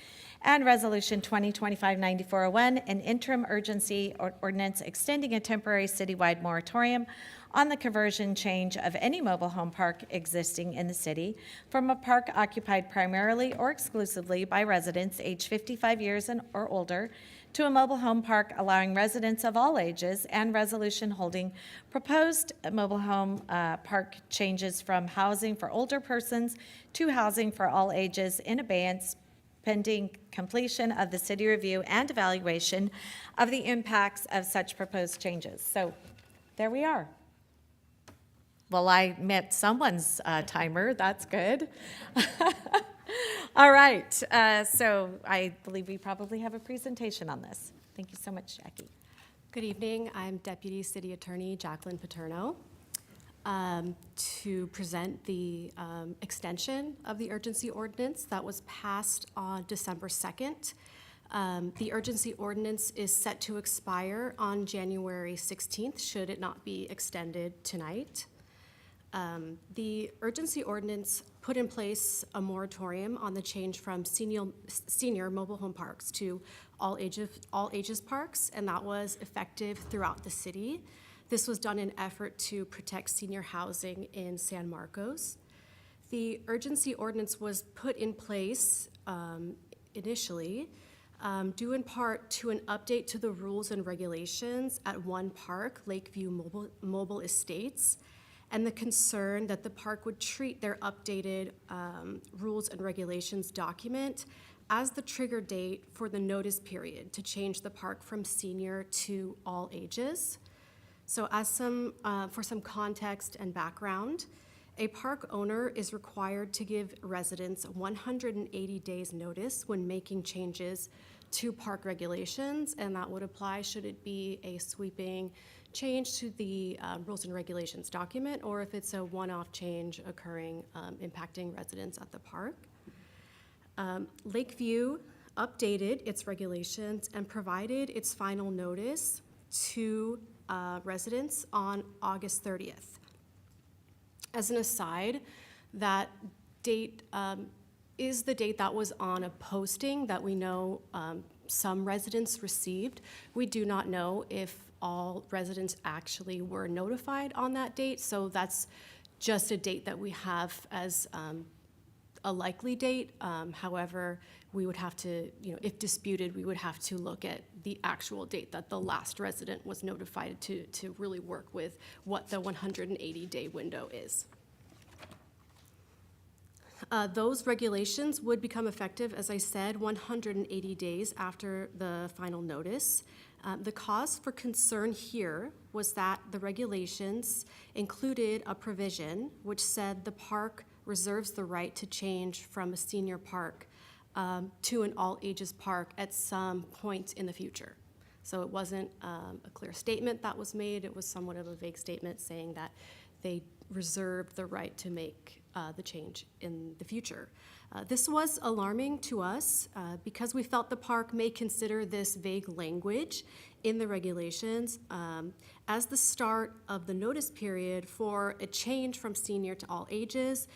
and resolution 2025-9401, an interim urgency ordinance extending a temporary citywide moratorium on the conversion change of any mobile home park existing in the city from a park occupied primarily or exclusively by residents aged 55 years or older to a mobile home park allowing residents of all ages, and resolution holding proposed mobile home park changes from housing for older persons to housing for all ages in abeyance pending completion of the city review and evaluation of the impacts of such proposed changes. So there we are. Well, I met someone's timer. That's good. All right. So I believe we probably have a presentation on this. Thank you so much, Jackie. Good evening. I'm Deputy City Attorney Jacqueline Paterno to present the extension of the urgency ordinance that was passed on December 2nd. The urgency ordinance is set to expire on January 16th, should it not be extended tonight. The urgency ordinance put in place a moratorium on the change from senior mobile home parks to all ages parks, and that was effective throughout the city. This was done in effort to protect senior housing in San Marcos. The urgency ordinance was put in place initially due in part to an update to the rules and regulations at one park, Lakeview Mobile Estates, and the concern that the park would treat their updated rules and regulations document as the trigger date for the notice period to change the park from senior to all ages. So for some context and background, a park owner is required to give residents 180 days notice when making changes to park regulations, and that would apply should it be a sweeping change to the rules and regulations document, or if it's a one-off change occurring impacting residents at the park. Lakeview updated its regulations and provided its final notice to residents on August 30th. As an aside, that date is the date that was on a posting that we know some residents received. We do not know if all residents actually were notified on that date, so that's just a date that we have as a likely date. However, we would have to, if disputed, we would have to look at the actual date that the last resident was notified to really work with what the 180-day window is. Those regulations would become effective, as I said, 180 days after the final notice. The cause for concern here was that the regulations included a provision which said the park reserves the right to change from a senior park to an all-ages park at some point in the future. So it wasn't a clear statement that was made. It was somewhat of a vague statement saying that they reserved the right to make the change in the future. This was alarming to us because we felt the park may consider this vague language in the regulations as the start of the notice period for a change from senior to all ages.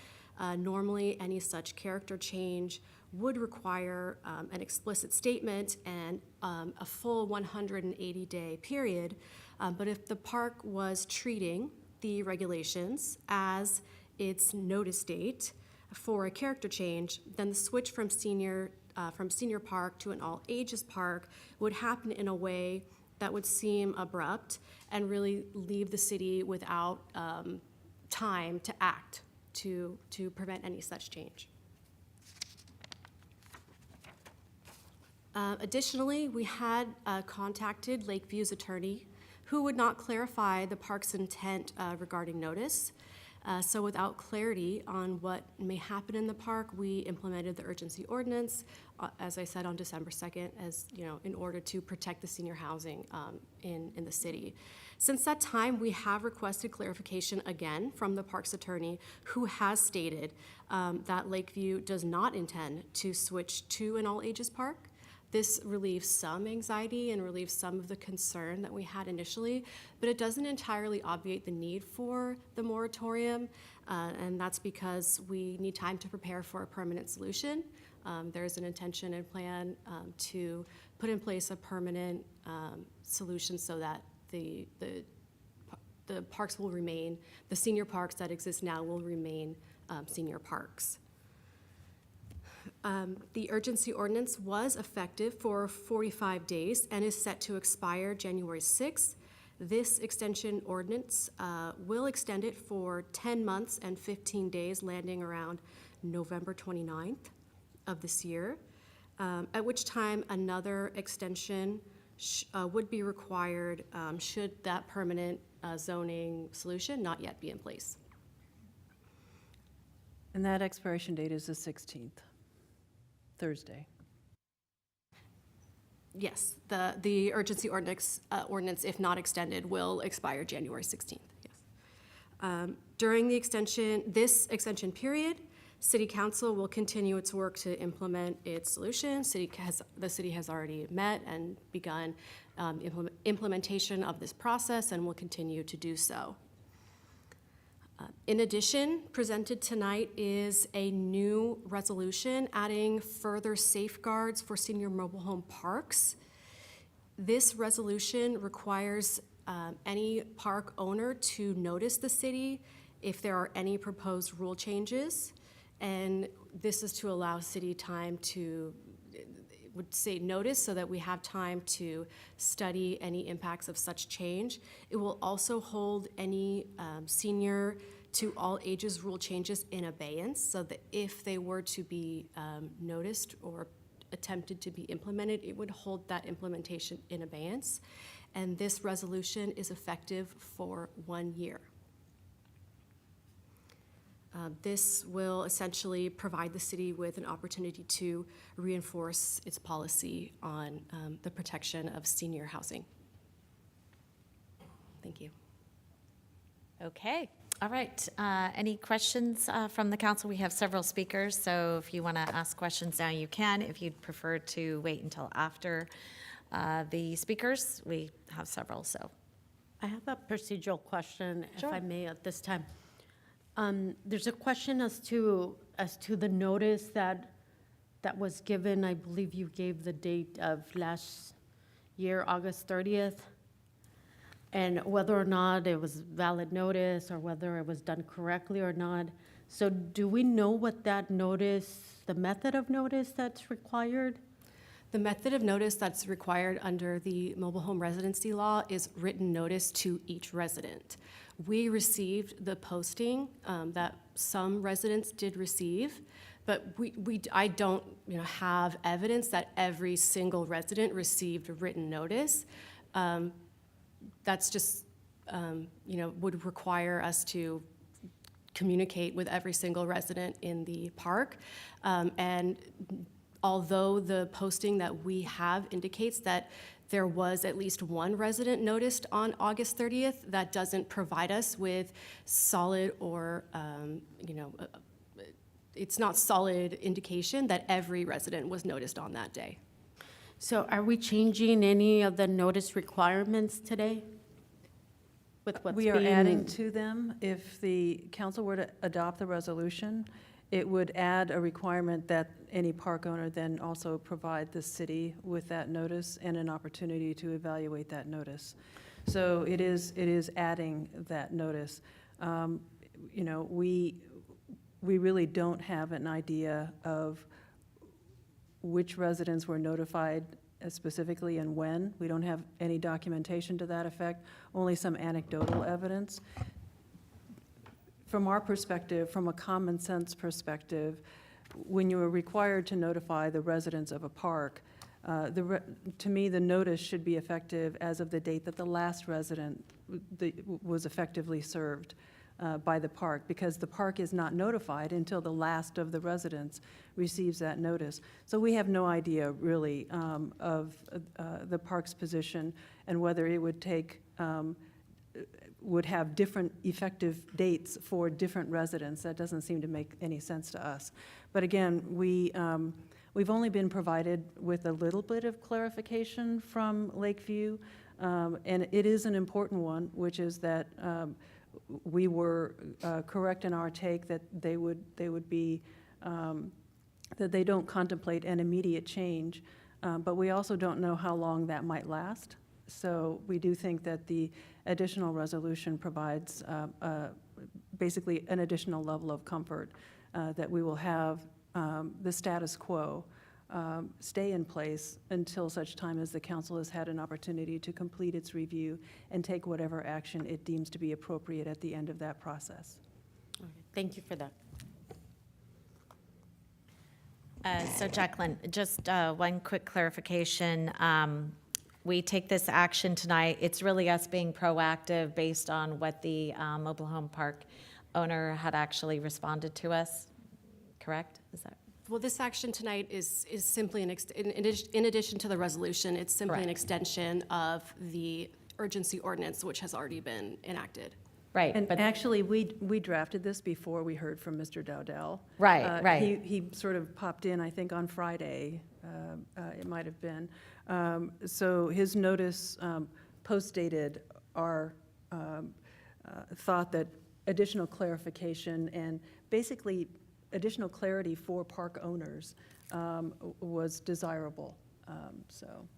Normally, any such character change would require an explicit statement and a full 180-day period. But if the park was treating the regulations as its notice date for a character change, then the switch from senior park to an all ages park would happen in a way that would seem abrupt and really leave the city without time to act to prevent any such change. Additionally, we had contacted Lakeview's attorney who would not clarify the park's intent regarding notice. So without clarity on what may happen in the park, we implemented the urgency ordinance, as I said, on December 2nd, in order to protect the senior housing in the city. Since that time, we have requested clarification again from the park's attorney, who has stated that Lakeview does not intend to switch to an all-ages park. This relieves some anxiety and relieves some of the concern that we had initially, but it doesn't entirely obviate the need for the moratorium, and that's because we need time to prepare for a permanent solution. There's an intention and plan to put in place a permanent solution so that the parks will remain, the senior parks that exist now will remain senior parks. The urgency ordinance was effective for 45 days and is set to expire January 6th. This extension ordinance will extend it for 10 months and 15 days, landing around November 29th of this year, at which time another extension would be required should that permanent zoning solution not yet be in place. And that expiration date is the 16th. Thursday. Yes, the urgency ordinance, if not extended, will expire January 16th. Yes. During this extension period, City Council will continue its work to implement its solution. The city has already met and begun implementation of this process and will continue to do so. In addition, presented tonight is a new resolution adding further safeguards for senior mobile home parks. This resolution requires any park owner to notice the city if there are any proposed rule changes, and this is to allow city time to, would say notice, so that we have time to study any impacts of such change. It will also hold any senior to all ages rule changes in abeyance, so that if they were to be noticed or attempted to be implemented, it would hold that implementation in abeyance. And this resolution is effective for 1 year. This will essentially provide the city with an opportunity to reinforce its policy on the protection of senior housing. Thank you. Okay. All right. Any questions from the council? We have several speakers, so if you want to ask questions now, you can. If you'd prefer to wait until after the speakers, we have several. So I have a procedural question, if I may, at this time. There's a question as to the notice that was given. I believe you gave the date of last year, August 30th, and whether or not it was valid notice or whether it was done correctly or not. So do we know what that notice, the method of notice that's required? The method of notice that's required under the mobile home residency law is written notice to each resident. We received the posting that some residents did receive, but I don't have evidence that every single resident received a written notice. That's just would require us to communicate with every single resident in the park. And although the posting that we have indicates that there was at least one resident noticed on August 30th, that doesn't provide us with solid or, it's not solid indication that every resident was noticed on that day. So are we changing any of the notice requirements today? With what's We are being- adding to them. If the council were to adopt the resolution, it would add a requirement that any park owner then also provide the city with that notice and an opportunity to evaluate that notice. So it is adding that notice. We really don't have an idea of which residents were notified specifically and when. We don't have any documentation to that effect, only some anecdotal evidence. From our perspective, from a common sense perspective, when you are required to notify the residents of a park, to me, the notice should be effective as of the date that the last resident was effectively served by the park, because the park is not notified until the last of the residents receives that notice. So we have no idea really of the park's position and whether it would have different effective dates for different residents. That doesn't seem to make any sense to us. But again, we've only been provided with a little bit of clarification from Lakeview, and it is an important one, which is that we were correct in our take that they would be that they don't contemplate an immediate change, but we also don't know how long that might last. So we do think that the additional resolution provides basically an additional level of comfort that we will have the status quo stay in place until such time as the council has had an opportunity to complete its review and take whatever action it deems to be appropriate at the end of that process. Okay, thank you for that. So Jacqueline, just one quick clarification. We take this action tonight, it's really us being proactive based on what the mobile home park owner had actually responded to us, correct? Is that? Well, this action tonight is simply in addition to the resolution, it's simply an extension of the urgency ordinance, which has already been enacted. Right. And actually, we drafted this before we heard from Mr. Dowdell. Right, right. He sort of popped in, I think, on Friday, it might have been. So his notice post-dated our thought that additional clarification and basically additional clarity for park owners was desirable.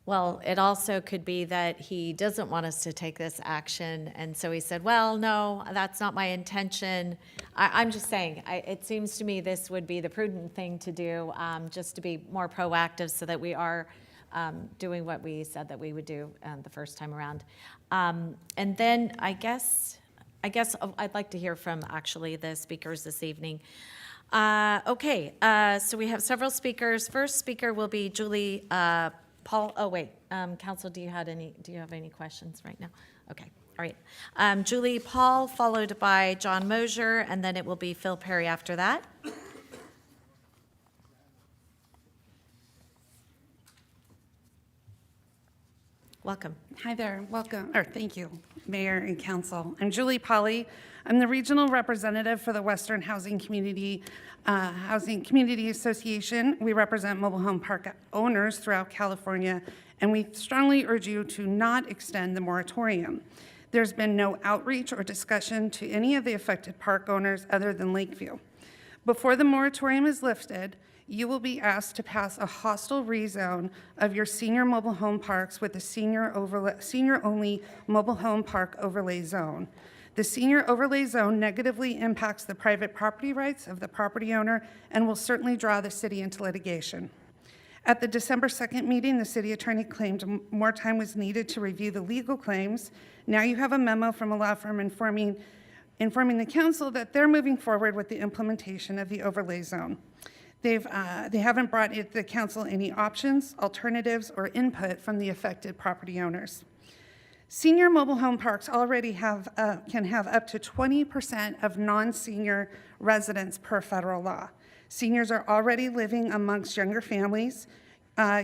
Well, it also could be that he doesn't want us to take this action, and so he said, well, no, that's not my intention. I'm just saying, it seems to me this would be the prudent thing to do, just to be more proactive so that we are doing what we said that we would do the first time around. And then I guess I'd like to hear from actually the speakers this evening. Okay, so we have several speakers. First speaker will be Julie Paul. Oh wait, Council, do you have any questions right now? Okay, all right. Julie Paul, followed by John Mosier, and then it will be Phil Perry after that. Welcome. Hi there, welcome, or thank you, Mayor and Council. I'm Julie Polly. I'm the regional representative for the Western Housing Community Association. We represent mobile home park owners throughout California, and we strongly urge you to not extend the moratorium. There's been no outreach or discussion to any of the affected park owners other than Lakeview. Before the moratorium is lifted, you will be asked to pass a hostile rezone of your senior mobile home parks with a senior-only mobile home park overlay zone. The senior overlay zone negatively impacts the private property rights of the property owner and will certainly draw the city into litigation. At the December 2nd meeting, the city attorney claimed more time was needed to review the legal claims. Now you have a memo from a law firm informing the council that they're moving forward with the implementation of the overlay zone. They haven't brought the council any options, alternatives, or input from the affected property owners. Senior mobile home parks already can have up to 20% of non-senior residents per federal law. Seniors are already living amongst younger families.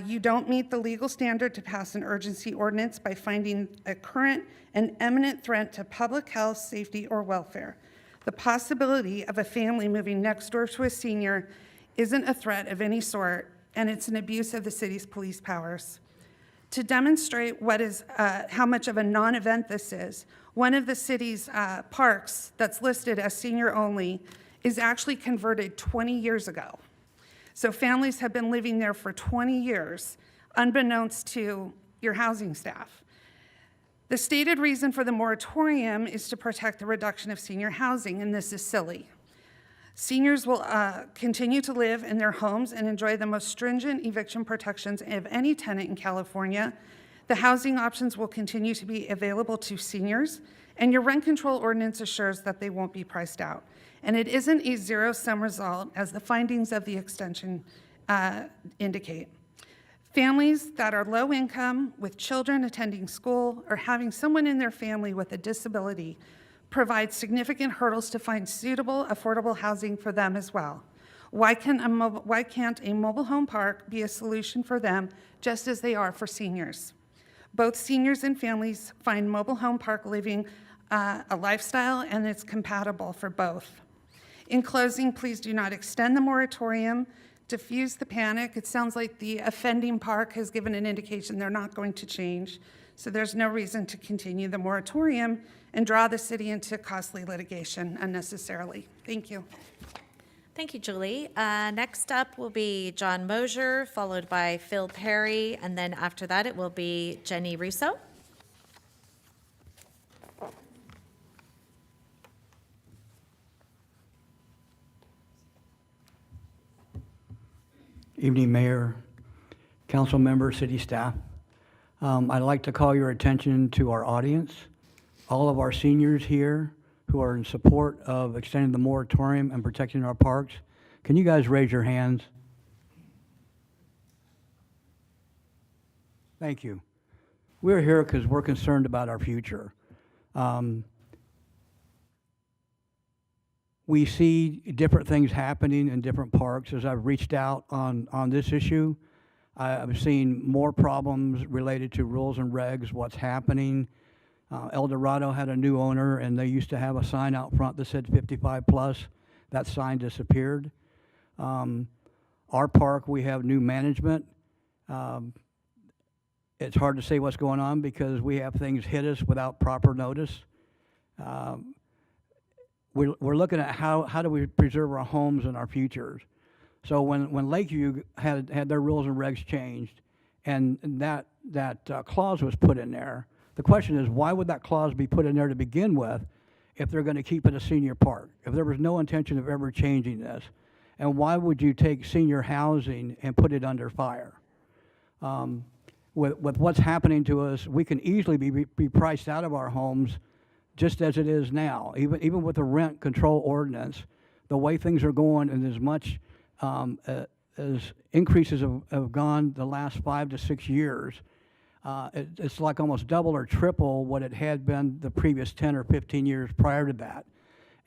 You don't meet the legal standard to pass an urgency ordinance by finding a current and imminent threat to public health, safety, or welfare. The possibility of a family moving next door to a senior isn't a threat of any sort, and it's an abuse of the city's police powers. To demonstrate how much of a non-event this is, one of the city's parks that's listed as senior only is actually converted 20 years ago. So families have been living there for 20 years, unbeknownst to your housing staff. The stated reason for the moratorium is to protect the reduction of senior housing, and this is silly. Seniors will continue to live in their homes and enjoy the most stringent eviction protections of any tenant in California. The housing options will continue to be available to seniors, and your rent control ordinance assures that they won't be priced out. And it isn't a zero-sum result, as the findings of the extension indicate. Families that are low income, with children attending school, or having someone in their family with a disability provide significant hurdles to find suitable, affordable housing for them as well. Why can't a mobile home park be a solution for them, just as they are for seniors? Both seniors and families find mobile home park living a lifestyle, and it's compatible for both. In closing, please do not extend the moratorium. Diffuse the panic. It sounds like the offending park has given an indication they're not going to change, so there's no reason to continue the moratorium and draw the city into costly litigation unnecessarily. Thank you. Thank you, Julie. Next up will be John Mosier, followed by Phil Perry, and then after that it will be Jenny Russo. Evening, Mayor, council members, city staff. I'd like to call your attention to our audience, all of our seniors here who are in support of extending the moratorium and protecting our parks. Can you guys raise your hands? Thank you. We're here because we're concerned about our future. We see different things happening in different parks. As I've reached out on this issue, I've seen more problems related to rules and regs, what's happening. El Dorado had a new owner, and they used to have a sign out front that said 55 plus. That sign disappeared. Our park, we have new management. It's hard to say what's going on because we have things hit us without proper notice. We're looking at how do we preserve our homes and our futures. So when Lakeview had their rules and regs changed, and that clause was put in there, the question is, why would that clause be put in there to begin with if they're going to keep it a senior park, if there was no intention of ever changing this? And why would you take senior housing and put it under fire? With what's happening to us, we can easily be priced out of our homes just as it is now. Even with the rent control ordinance, the way things are going, and as much as increases have gone the last 5 to 6 years, it's like almost double or triple what it had been the previous 10 or 15 years prior to that.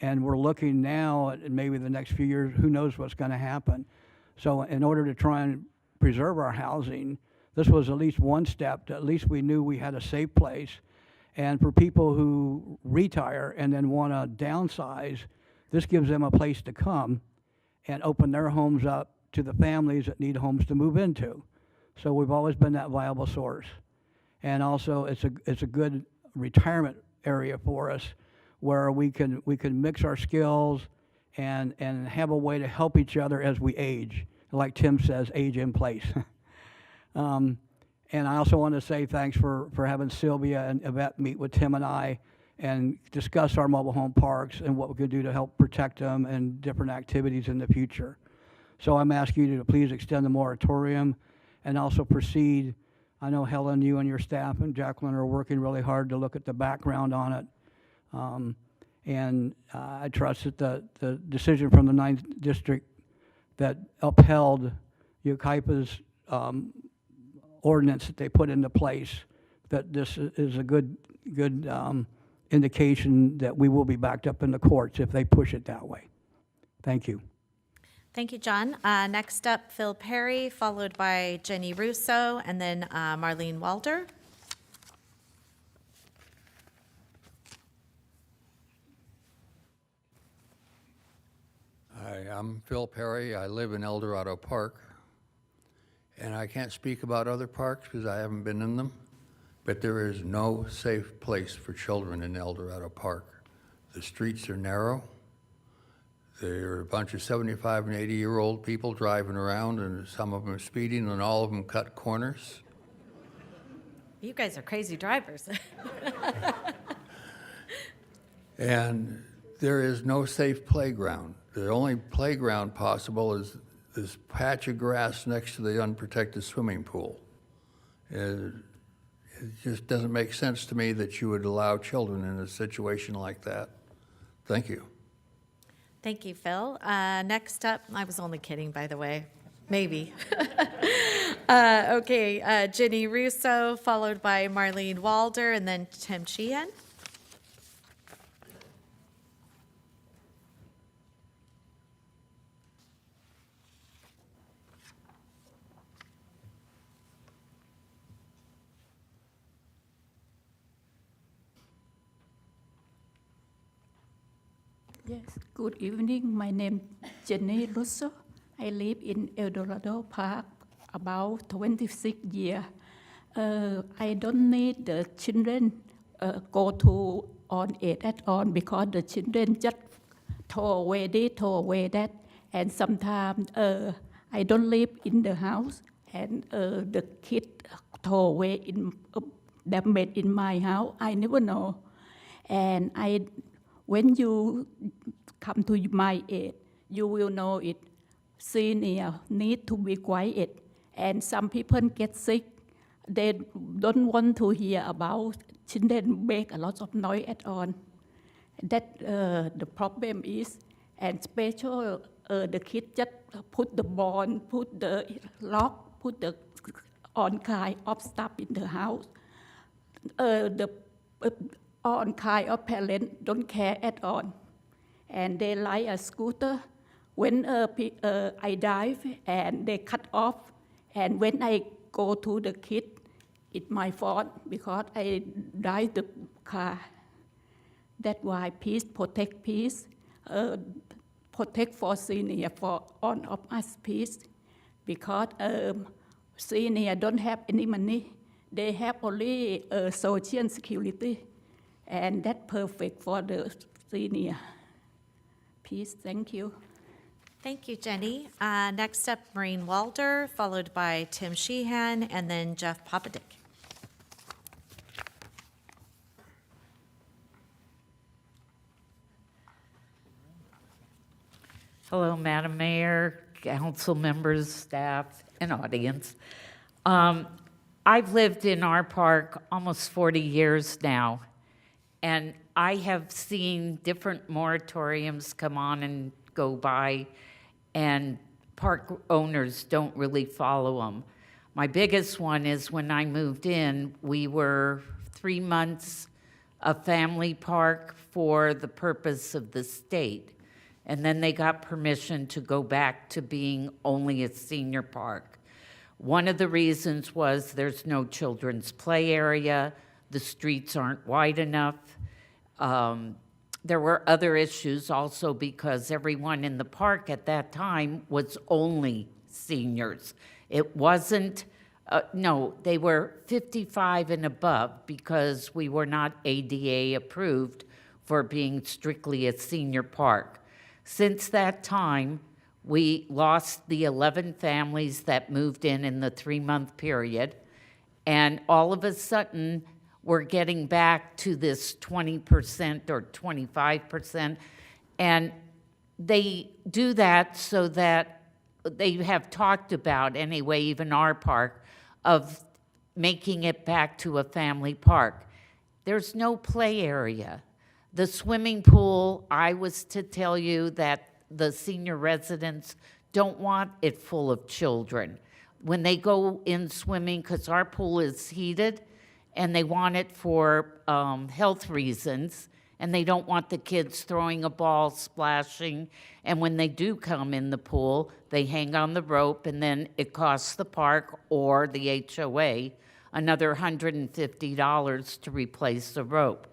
And we're looking now at maybe the next few years, who knows what's going to happen. So in order to try and preserve our housing, this was at least one step to at least we knew we had a safe place. And for people who retire and then want to downsize, this gives them a place to come and open their homes up to the families that need homes to move into. So we've always been that viable source. And also, it's a good retirement area for us where we can mix our skills and have a way to help each other as we age. Like Tim says, age in place. And I also want to say thanks for having Sylvia and Yvette meet with Tim and I and discuss our mobile home parks and what we can do to help protect them and different activities in the future. So I'm asking you to please extend the moratorium and also proceed. I know Helen, you and your staff and Jacqueline are working really hard to look at the background on it. I trust that the decision from the 9th District that upheld Yucaipa's ordinance that they put into place, that this is a good indication that we will be backed up in the courts if they push it that way. Thank you. Thank you, John. Next up, Phil Perry, followed by Jenny Russo, and then Marlene Walder. Hi, I'm Phil Perry. I live in El Dorado Park, and I can't speak about other parks because I haven't been in them, but there is no safe place for children in El Dorado Park. The streets are narrow. There are a bunch of 75 and 80-year-old people driving around, and some of them are speeding, and all of them cut corners. You guys are crazy drivers. And there is no safe playground. The only playground possible is this patch of grass next to the unprotected swimming pool. It just doesn't make sense to me that you would allow children in a situation like that. Thank you. Thank you, Phil. Next up, I was only kidding, by the way. Maybe. Okay, Jenny Russo, followed by Marlene Walder, and then Tim Sheehan. Yes, good evening. My name is Jenny Russo. I live in El Dorado Park about 26 years. I don't need the children go to on aid at all because the children just throw away this, throw away that. And sometimes I don't live in the house and the kid throw away damage in my house. I never know. And when you come to my aid, you will know it. Senior need to be quiet, and some people get sick. They don't want to hear about children make a lot of noise at all. That the problem is, and special the kid just put the bond, put the lock, put the all kind of stuff in the house. All kind of parents don't care at all. And they like a scooter. When I drive and they cut off, and when I go to the kid, it's my fault because I drive the car. That's why peace, protect peace, protect for senior, for all of us peace, because senior don't have any money. They have only social security. And that's perfect for the senior. Peace, thank you. Thank you, Jenny. Next up, Marlene Walder, followed by Tim Sheehan, and then Jeff Popadick. Hello, Madam Mayor, council members, staff, and audience. I've lived in our park almost 40 years now. And I have seen different moratoriums come on and go by, and park owners don't really follow them. My biggest one is when I moved in, we were 3 months a family park for the purpose of the state. And then they got permission to go back to being only a senior park. One of the reasons was there's no children's play area, the streets aren't wide enough. There were other issues also because everyone in the park at that time was only seniors. It wasn't No, they were 55 and above because we were not ADA approved for being strictly a senior park. Since that time, we lost the 11 families that moved in the 3-month period, and all of a sudden, we're getting back to this 20% or 25%, and they do that so that they have talked about, anyway, even our park, of making it back to a family park. There's no play area. The swimming pool, I was to tell you that the senior residents don't want it full of children. When they go in swimming, because our pool is heated, and they want it for health reasons, and they don't want the kids throwing a ball, splashing, and when they do come in the pool, they hang on the rope, and then it costs the park or the HOA another $150 to replace the rope.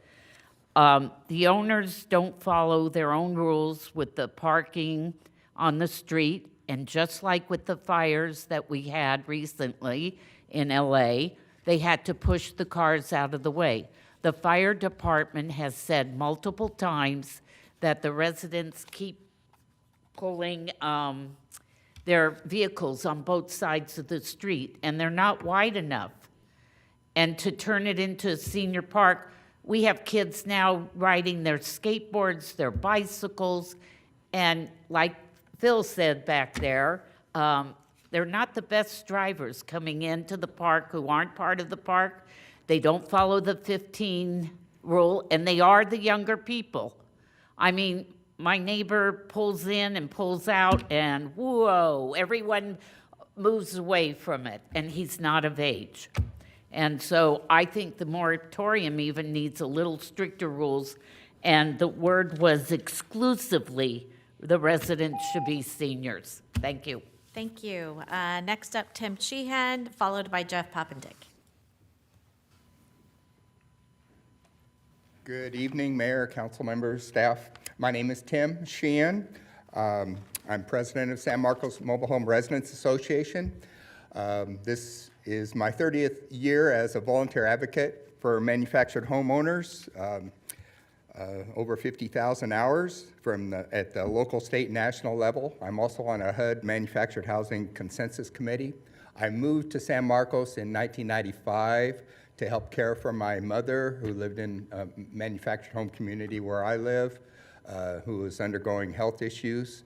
The owners don't follow their own rules with the parking on the street, and just like with the fires that we had recently in LA, they had to push the cars out of the way. The fire department has said multiple times that the residents keep pulling their vehicles on both sides of the street, and they're not wide enough. And to turn it into a senior park, we have kids now riding their skateboards, their bicycles, and like Phil said back there, they're not the best drivers coming into the park who aren't part of the park. They don't follow the 15 rule, and they are the younger people. I mean, my neighbor pulls in and pulls out, and whoa, everyone moves away from it, and he's not of age. And so I think the moratorium even needs a little stricter rules, and the word was exclusively the residents should be seniors. Thank you. Thank you. Next up, Tim Sheehan, followed by Jeff Poppendick. Good evening, Mayor, council members, staff. My name is Tim Sheehan. I'm president of San Marcos Mobile Home Residents Association. This is my 30th year as a volunteer advocate for manufactured homeowners. Over 50,000 hours at the local, state, and national level. I'm also on a HUD Manufactured Housing Consensus Committee. I moved to San Marcos in 1995 to help care for my mother, who lived in a manufactured home community where I live, who was undergoing health issues.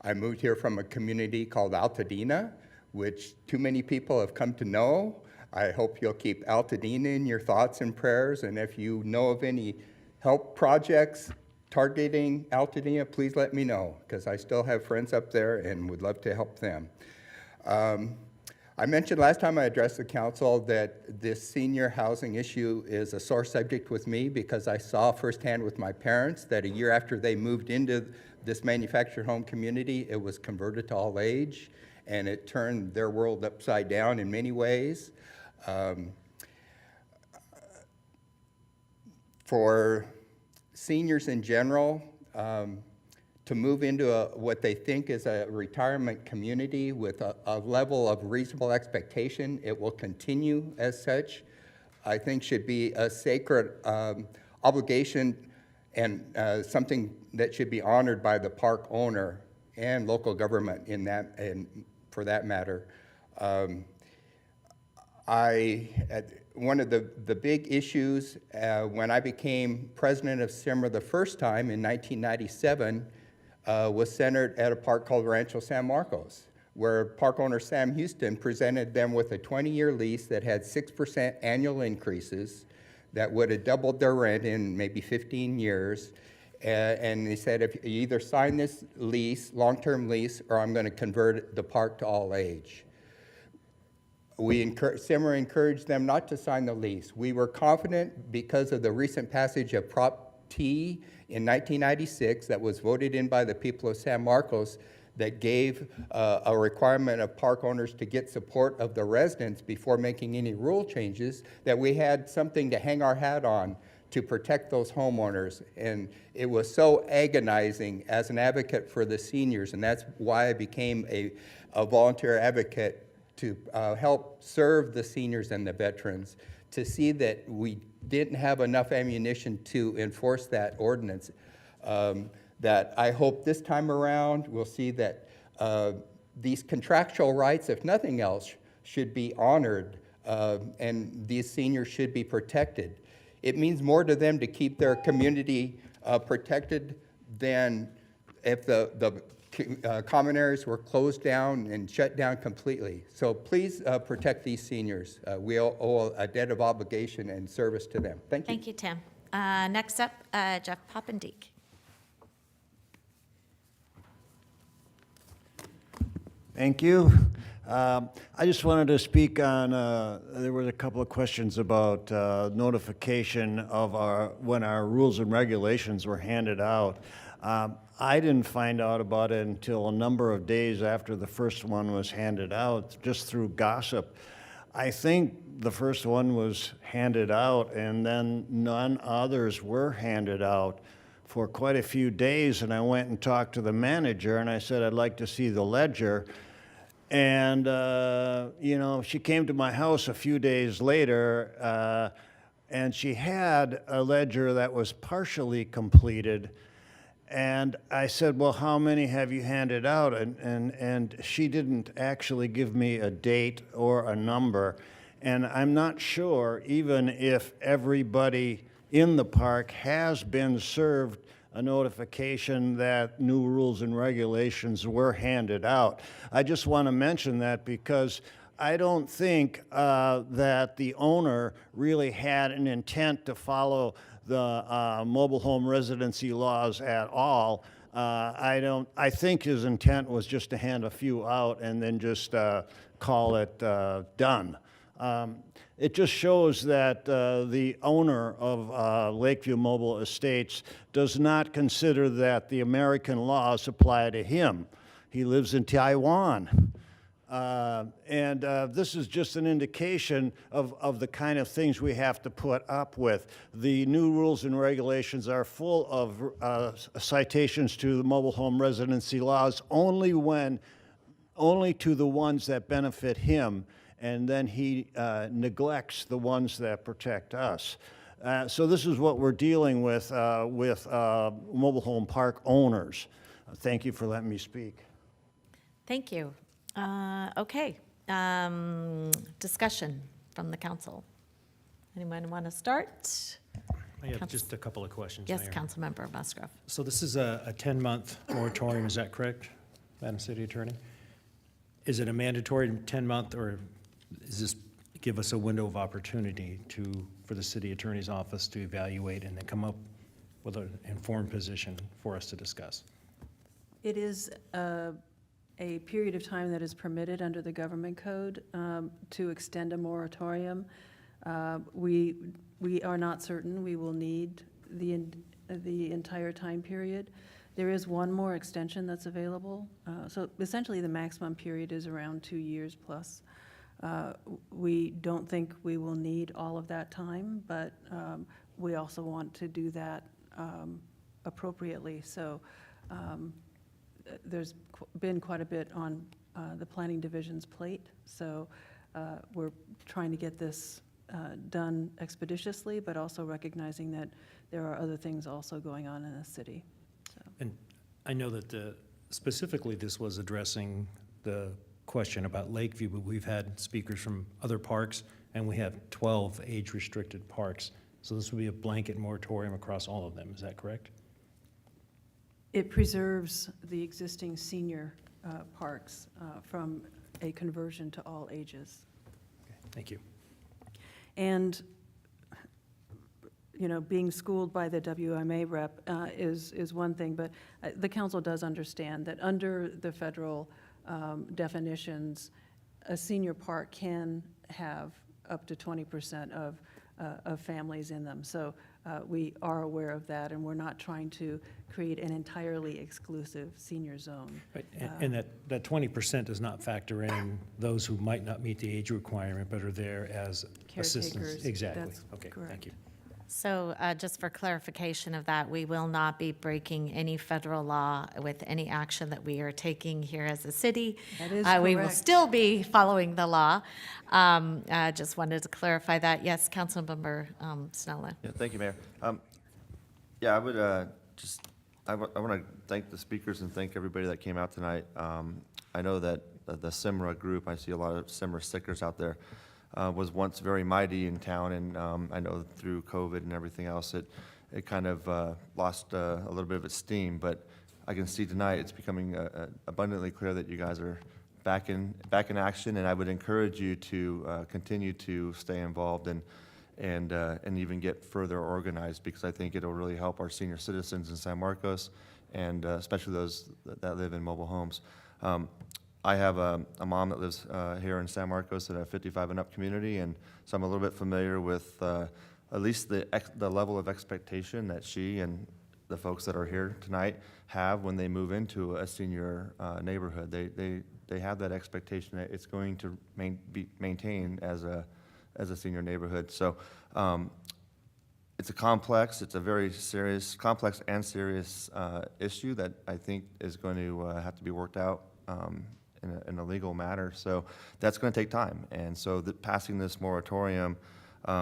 I moved here from a community called Altadena, which too many people have come to know. I hope you'll keep Altadena in your thoughts and prayers, and if you know of any help projects targeting Altadena, please let me know, because I still have friends up there and would love to help them. I mentioned last time I addressed the council that this senior housing issue is a sore subject with me because I saw firsthand with my parents that a year after they moved into this manufactured home community, it was converted to all age, and it turned their world upside down in many ways. For seniors in general, to move into what they think is a retirement community with a level of reasonable expectation, it will continue as such, I think should be a sacred obligation and something that should be honored by the park owner and local government in that, and for that matter. One of the big issues when I became president of SIMRA the first time in 1997 was centered at a park called Rancho San Marcos, where park owner Sam Houston presented them with a 20-year lease that had 6% annual increases that would have doubled their rent in maybe 15 years. And they said, if you either sign this lease, long-term lease, or I'm going to convert the park to all age. SIMRA encouraged them not to sign the lease. We were confident because of the recent passage of Prop T in 1996 that was voted in by the people of San Marcos that gave a requirement of park owners to get support of the residents before making any rule changes, that we had something to hang our hat on to protect those homeowners. And it was so agonizing as an advocate for the seniors, and that's why I became a volunteer advocate to help serve the seniors and the veterans, to see that we didn't have enough ammunition to enforce that ordinance, that I hope this time around we'll see that these contractual rights, if nothing else, should be honored, and these seniors should be protected. It means more to them to keep their community protected than if the common areas were closed down and shut down completely. So please protect these seniors. We owe a debt of obligation and service to them. Thank you. Thank you, Tim. Next up, Jeff Poppendiek. Thank you. I just wanted to speak on, there were a couple of questions about notification of when our rules and regulations were handed out. I didn't find out about it until a number of days after the first one was handed out, just through gossip. I think the first one was handed out, and then none others were handed out for quite a few days, and I went and talked to the manager, and I said, I'd like to see the ledger. And, you know, she came to my house a few days later, and she had a ledger that was partially completed. And I said, well, how many have you handed out? And she didn't actually give me a date or a number. And I'm not sure even if everybody in the park has been served a notification that new rules and regulations were handed out. I just want to mention that because I don't think that the owner really had an intent to follow the mobile home residency laws at all. I think his intent was just to hand a few out and then just call it done. It just shows that the owner of Lakeview Mobile Estates does not consider that the American laws apply to him. He lives in Taiwan. This is just an indication of the kind of things we have to put up with. The new rules and regulations are full of citations to the mobile home residency laws only to the ones that benefit him, and then he neglects the ones that protect us. So this is what we're dealing with mobile home park owners. Thank you for letting me speak. Thank you. Okay. Discussion from the council. Anyone want to start? I have just a couple of questions, Yes, Mayor. Councilmember Musgrove. So this is a 10-month moratorium, is that correct, Madam City Attorney? Is it a mandatory 10-month, or does this give us a window of opportunity for the city attorney's office to evaluate and then come up with an informed position for us to discuss? It is a period of time that is permitted under the government code to extend a moratorium. We are not certain we will need the entire time period. There is one more extension that's available. So essentially the maximum period is around 2 years plus. We don't think we will need all of that time, but we also want to do that appropriately. So there's been quite a bit on the planning division's plate. So we're trying to get this done expeditiously, but also recognizing that there are other things also going on in the city. So. And I know that specifically this was addressing the question about Lakeview, but we've had speakers from other parks, and we have 12 age-restricted parks. So this would be a blanket moratorium across all of them, is that correct? It preserves the existing senior parks from a conversion to all ages. Okay, thank you. And, you know, being schooled by the WMA rep is one thing, but the council does understand that under the federal definitions, a senior park can have up to 20% of families in them. So we are aware of that, and we're not trying to create an entirely exclusive senior zone. Right. And that 20% does not factor in those who might not meet the age requirement, but are there as assistants. Caretakers. Exactly. That's Okay, correct. thank you. So just for clarification of that, we will not be breaking any federal law with any action that we are taking here as a city. That is We will correct. still be following the law. I just wanted to clarify that. Yes, Councilmember Snella. Yeah, thank you, Mayor. Yeah, I would I want to thank the speakers and thank everybody that came out tonight. I know that the SIMRA group, I see a lot of SIMRA stickers out there, was once very mighty in town, and I know through COVID and everything else, it kind of lost a little bit of its steam, but I can see tonight it's becoming abundantly clear that you guys are back in action, and I would encourage you to continue to stay involved and even get further organized, because I think it'll really help our senior citizens in San Marcos, and especially those that live in mobile homes. I have a mom that lives here in San Marcos in a 55 and up community, and so I'm a little bit familiar with at least the level of expectation that she and the folks that are here tonight have when they move into a senior neighborhood. They have that expectation that it's going to be maintained as a senior neighborhood. So it's a very serious, complex and serious issue that I think is going to have to be worked out in a legal matter. So that's going to take time. And so passing this moratorium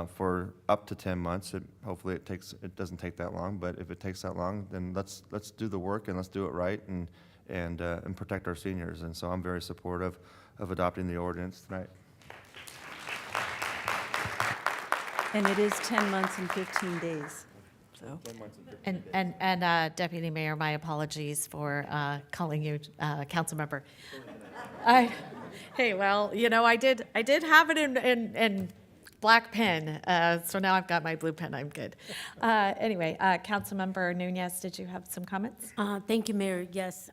for up to 10 months, hopefully it doesn't take that long, but if it takes that long, then let's do the work and let's do it right and protect our seniors. And so I'm very supportive of adopting the ordinance tonight. And it is 10 months and 15 days, so. And Deputy Mayor, my apologies for calling you council member. Hey, well, I did have it in black pen, so now I've got my blue pen. I'm good. Anyway, Councilmember Nunez, did you have some comments? Thank you, Mayor. Yes.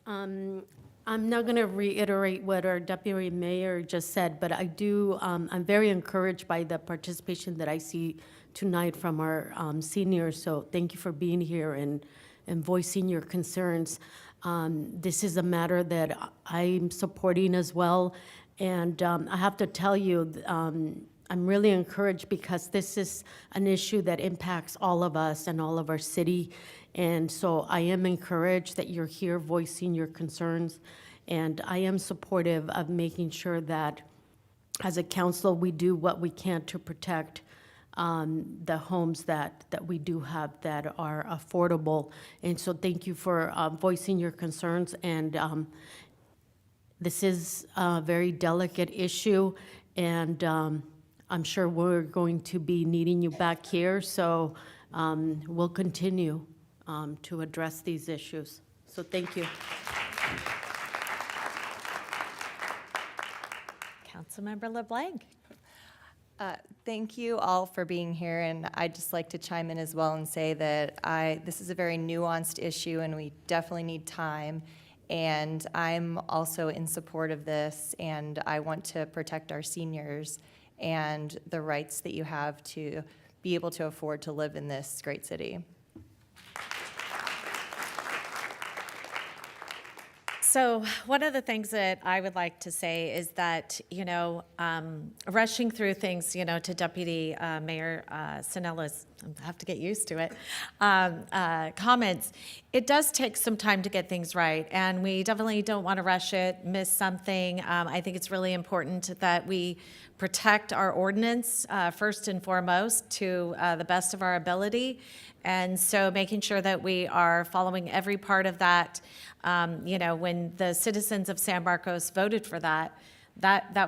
I'm not going to reiterate what our Deputy Mayor just said, but I'm very encouraged by the participation that I see tonight from our seniors. So thank you for being here and voicing your concerns. This is a matter that I'm supporting as well. And I have to tell you, I'm really encouraged because this is an issue that impacts all of us and all of our city. And so I am encouraged that you're here voicing your concerns. And I am supportive of making sure that as a council, we do what we can to protect the homes that we do have that are affordable. And so thank you for voicing your concerns. And this is a very delicate issue. And I'm sure we're going to be needing you back here. So we'll continue to address these issues. So thank you. Councilmember LeBlanc. Thank you all for being here, and I'd just like to chime in as well and say that this is a very nuanced issue and we definitely need time, and I'm also in support of this, and I want to protect our seniors and the rights that you have to be able to afford to live in this great city. So one of the things that I would like to say is that, rushing through things, to Deputy Mayor Sinella's, I have to get used to it, comments, it does take some time to get things right. And we definitely don't want to rush it, miss something. I think it's really important that we protect our ordinance first and foremost to the best of our ability. And so making sure that we are following every part of that, when the citizens of San Marcos voted for that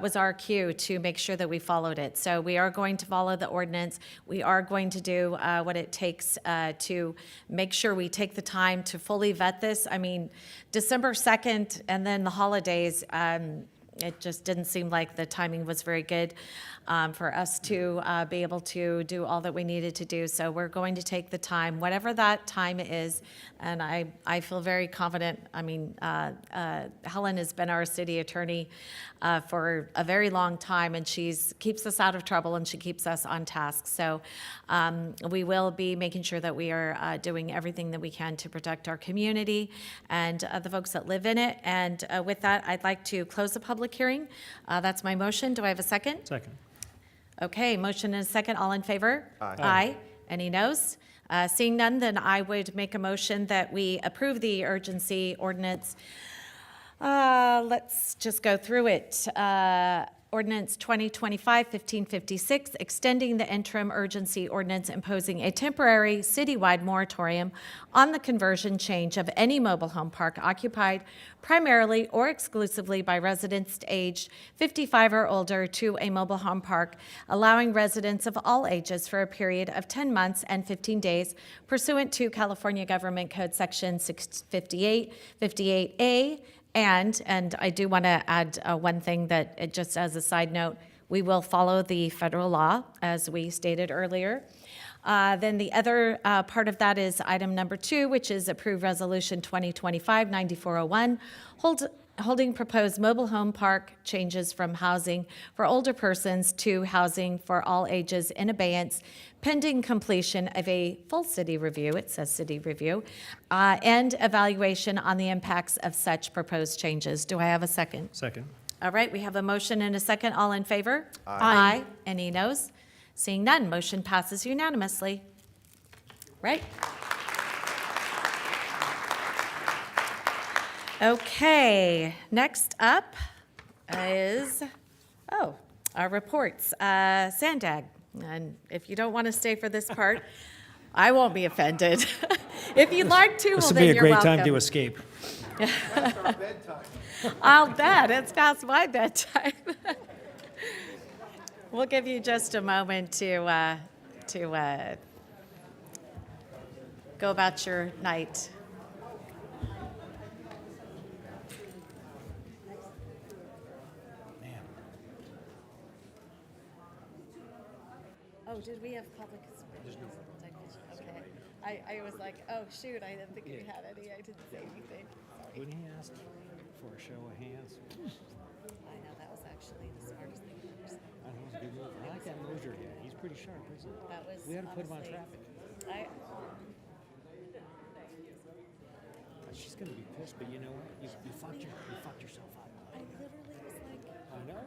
was our cue to make sure that we followed it. So we are going to follow the ordinance. We are going to do what it takes to make sure we take the time to fully vet this. I mean, December 2nd and then the holidays, it just didn't seem like the timing was very good for us to be able to do all that we needed to do. So we're going to take the time, whatever that time is, and I feel very confident. I mean, Helen has been our city attorney for a very long time, and she keeps us out of trouble and she keeps us on task. So we will be making sure that we are doing everything that we can to protect our community and the folks that live in it. And with that, I'd like to close the public hearing. That's my motion. Do I have a second? Second. Okay, motion and a second. All in favor? Aye. Aye. Any noes? Seeing none, then I would make a motion that we approve the urgency ordinance. Let's just go through it. Ordinance 2025-1556, extending the interim urgency ordinance imposing a temporary citywide moratorium on the conversion change of any mobile home park occupied primarily or exclusively by residents aged 55 or older to a mobile home park, allowing residents of all ages for a period of 10 months and 15 days pursuant to California Government Code Section 658, 58A, and I do want to add one thing that, just as a side note, we will follow the federal law, as we stated earlier. Then the other part of that is item number 2, which is approve resolution 2025-9401, holding proposed mobile home park changes from housing for older persons to housing for all ages in abeyance, pending completion of a full city review, it says city review, and evaluation on the impacts of such proposed changes. Do I have a second? Second. All right, we have a motion and a second. All in favor? Aye. Any noes? Seeing none, motion passes unanimously. Right? Okay, next up is, our reports. Sandag, and if you don't want to stay for this part, I won't be offended. If you'd like to, well, This would then be a you're great welcome. time to escape. I'll bet, it's past my bedtime. We'll give you just a moment to go about your night. Oh, did we have public? Okay. I was like, oh, shoot, I didn't think we had any. I didn't say anything. Sorry. When he asked for a show of hands, I know, that was actually the smartest thing I've ever said. I don't know, it was a good move. I like that Mosier guy. He's pretty sharp, isn't he? That was We had to put him on honestly- traffic. She's gonna be pissed, but you know what? You fucked yourself up. I literally was like, I know.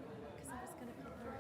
because I was going to put her.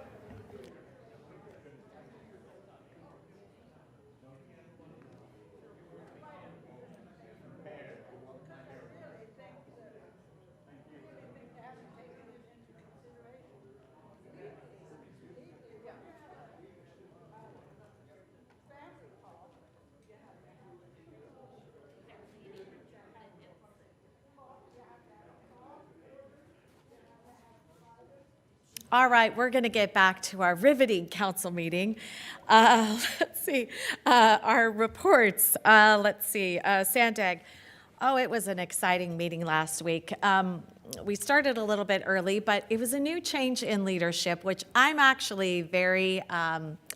All right, we're going to get back to our riveting council meeting. Let's see, our reports. Let's see, Sandag. Oh, it was an exciting meeting last week. We started a little bit early, but it was a new change in leadership, which I'm actually very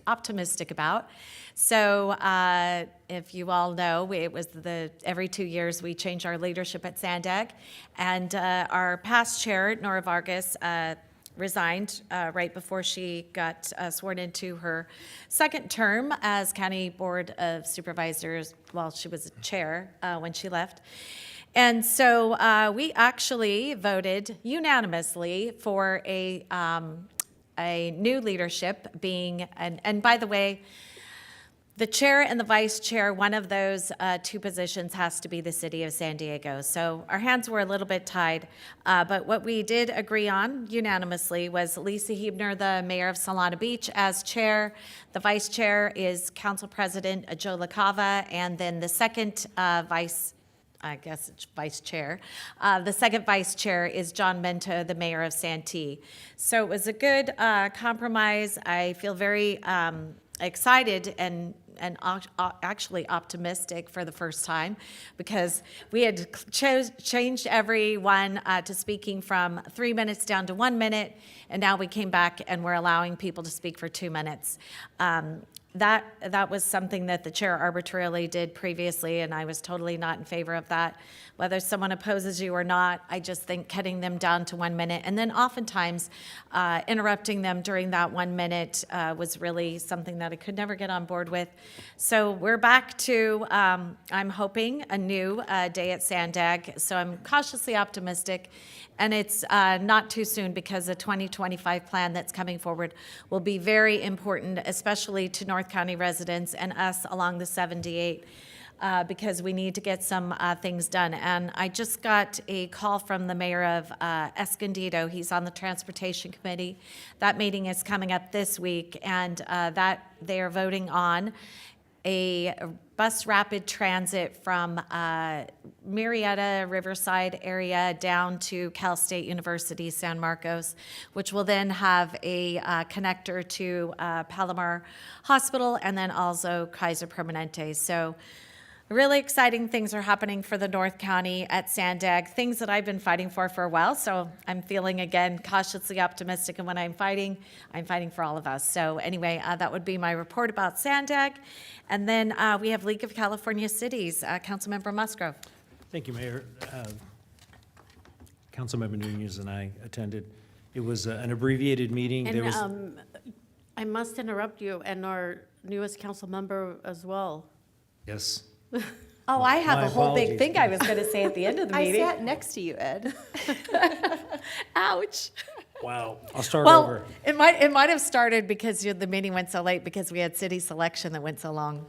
optimistic about. So if you all know, it was every 2 years we change our leadership at Sandag, and our past chair, Nora Vargas, resigned right before she got sworn into her second term as County Board of Supervisors while she was chair when she left. And so we actually voted unanimously for a new leadership being, and by the way, the chair and the vice chair, one of those two positions has to be the city of San Diego. So our hands were a little bit tied. But what we did agree on unanimously was Lisa Huebner, the mayor of Solana Beach, as chair. The vice chair is council president Joe LaCava, and then the second vice chair. The second vice chair is John Mento, the mayor of Santee. So it was a good compromise. I feel very excited and actually optimistic for the first time, because we had changed everyone to speaking from 3 minutes down to 1 minute, and now we came back and we're allowing people to speak for 2 minutes. That was something that the chair arbitrarily did previously, and I was totally not in favor of that. Whether someone opposes you or not, I just think cutting them down to 1 minute, and then oftentimes interrupting them during that 1 minute was really something that I could never get on board with. So we're back to, I'm hoping, a new day at Sandag, so I'm cautiously optimistic. And it's not too soon, because the 2025 plan that's coming forward will be very important, especially to North North County residents and us along the 78 because we need to get some things done. And I just got a call from the mayor of Escondido. He's on the Transportation Committee. That meeting is coming up this week, and that they are voting on a bus rapid transit from Murrieta, Riverside area down to Cal State University, San Marcos, which will then have a connector to Palomar Hospital and then also Kaiser Permanente. So really exciting things are happening for the North County at Sandag, things that I've been fighting for a while. So I'm feeling, again, cautiously optimistic. And when I'm fighting for all of us. So anyway, that would be my report about Sandag. And then we have League of California Cities, Councilmember Musgrove. Thank you, Mayor. Councilmember Nunez and I attended. It was an abbreviated meeting. There was And I must interrupt you, and our newest council member as well. yes. Oh, I have My a whole big apologies. thing I was going to say at the end of the I meeting. sat next to you, Ed. Ouch. Wow. I'll start Well, over. it might have started because the meeting went so late because we had city selection that went so long.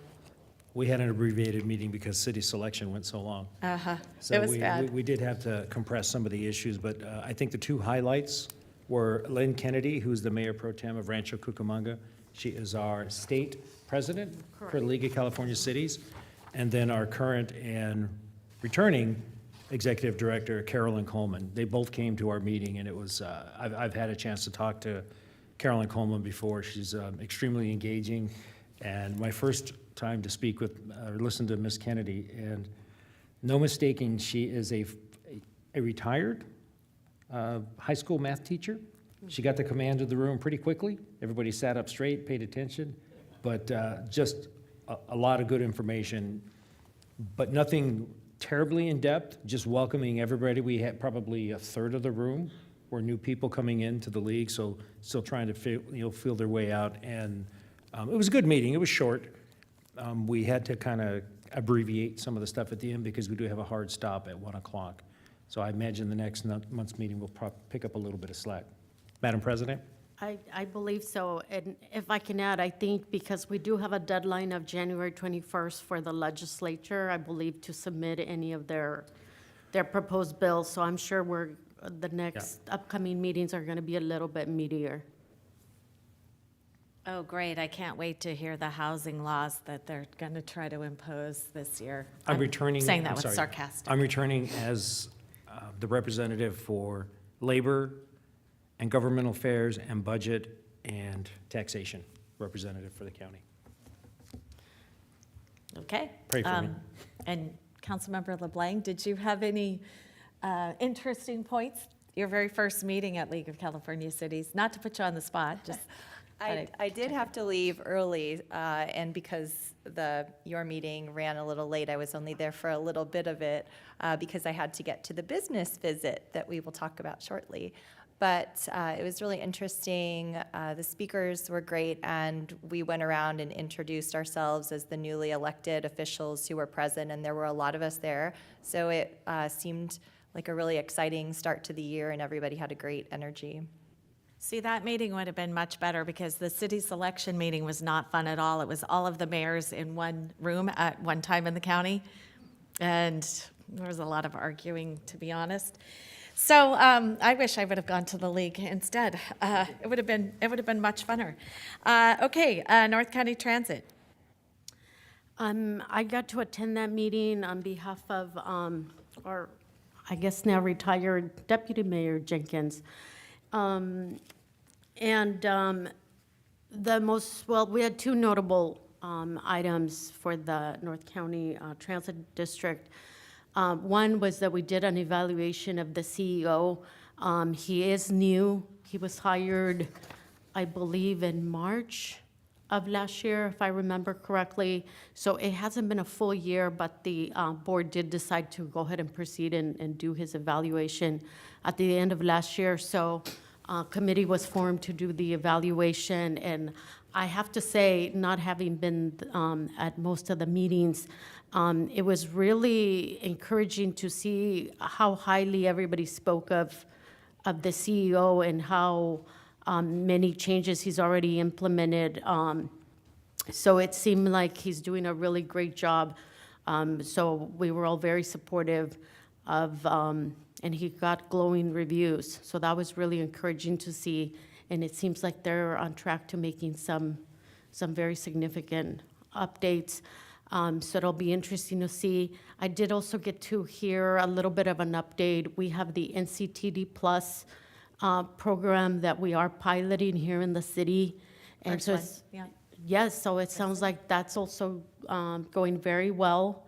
We had an abbreviated meeting because city selection went so long. Uh-huh. So It was we bad. we did have to compress some of the issues, but I think the two highlights were Lynn Kennedy, who's the mayor pro tem of Rancho Cucamonga. She is our state president for the League of California Cities. And then our current and returning executive director, Carolyn Coleman. They both came to our meeting, and it was, I've had a chance to talk to Carolyn Coleman before. She's extremely engaging. And my first time to speak with, or listen to Ms. Kennedy, and no mistaking, she is a retired high school math teacher. She got the command of the room pretty quickly. Everybody sat up straight, paid attention, but just a lot of good information, but nothing terribly in-depth, just welcoming everybody. We had probably a third of the room were new people coming into the league, so still trying to feel their way out. And it was a good meeting. It was short. We had to kind of abbreviate some of the stuff at the end because we do have a hard stop at 1 o'clock. So I imagine the next month's meeting will pick up a little bit of slack. Madam President? I believe so, and if I can add, I think because we do have a deadline of January 21st for the legislature, I believe, to submit any of their proposed bills, so I'm sure the next upcoming meetings are going to be a little bit meatier. Oh, great. I can't wait to hear the housing laws that they're going to try to impose this year. I'm returning. Saying that I'm with sorry. sarcastic. I'm returning as the representative for labor and governmental affairs and budget and taxation representative for the county. Okay. Pray for me. And Councilmember LeBlanc, did you have any interesting points? Your very first meeting at League of California Cities, not to put you on the spot, just. I did have to leave early, and because your meeting ran a little late, I was only there for a little bit of it because I had to get to the business visit that we will talk about shortly. But it was really interesting. The speakers were great, and we went around and introduced ourselves as the newly elected officials who were present, and there were a lot of us there. So it seemed like a really exciting start to the year, and everybody had a great energy. See, that meeting would have been much better because the city selection meeting was not fun at all. It was all of the mayors in one room at one time in the county. And there was a lot of arguing, to be honest. So I wish I would have gone to the league instead. It would have been much funner. Okay, North County Transit. I got to attend that meeting on behalf of our, I guess now retired Deputy Mayor Jenkins. We had two notable items for the North County Transit District. One was that we did an evaluation of the CEO. He is new. He was hired, I believe, in March of last year, if I remember correctly. So it hasn't been a full year, but the board did decide to go ahead and proceed and do his evaluation at the end of last year. So committee was formed to do the evaluation, and I have to say, not having been at most of the meetings, it was really encouraging to see how highly everybody spoke of the CEO and how many changes he's already implemented So it seemed like he's doing a really great job. So we were all very supportive of, and he got glowing reviews. So that was really encouraging to see. And it seems like they're on track to making some very significant updates. So it'll be interesting to see. I did also get to hear a little bit of an update. We have the NCTD Plus program that we are piloting here in the city. And First so one, it's, yeah. yes, so it sounds like that's also going very well.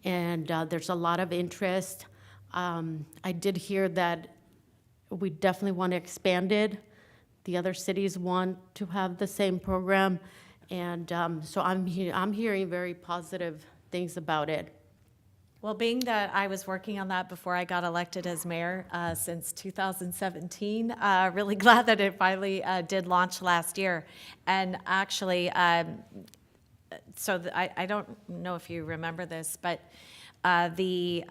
And there's a lot of interest. I did hear that we definitely want to expand it. The other cities want to have the same program. And so I'm hearing very positive things about it. Well, being that I was working on that before I got elected as mayor since 2017, really glad that it finally did launch last year. And actually, I don't know if you remember this, but the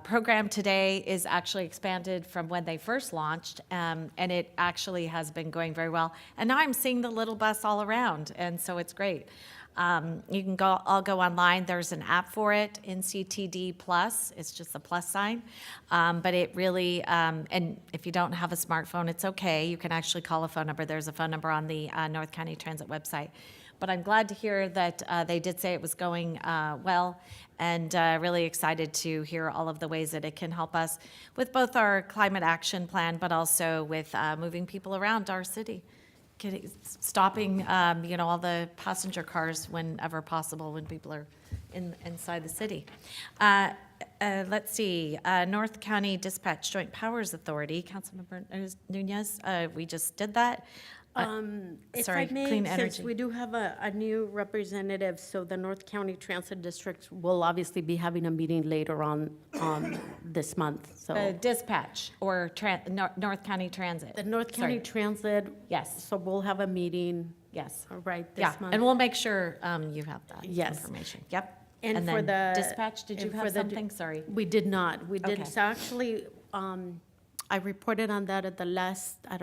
program today is actually expanded from when they first launched, and it actually has been going very well. And now I'm seeing the little bus all around, and so it's great. You can all go online. There's an app for it, NCTD Plus. It's just a plus sign. But it really, and if you don't have a smartphone, it's okay. You can actually call a phone number. There's a phone number on the North County Transit website. But I'm glad to hear that they did say it was going well, and really excited to hear all of the ways that it can help us with both our climate action plan, but also with moving people around our city. Stopping, all the passenger cars whenever possible when people are inside the city. Let's see, North County Dispatch Joint Powers Authority, Councilmember Nunez, we just did that. If Sorry, I may, clean since energy. we do have a new representative, so the North County Transit District will obviously be having a meeting later on this month, so. Dispatch or North County Transit. The North County Sorry. Transit. Yes. So we'll have a meeting. Yes. Right, Yeah, this month. and we'll make sure you have that Yes. information. Yep. And for then the. dispatch, did you and have for the something? Sorry. We did not. We Okay. did, so actually, I reported on that at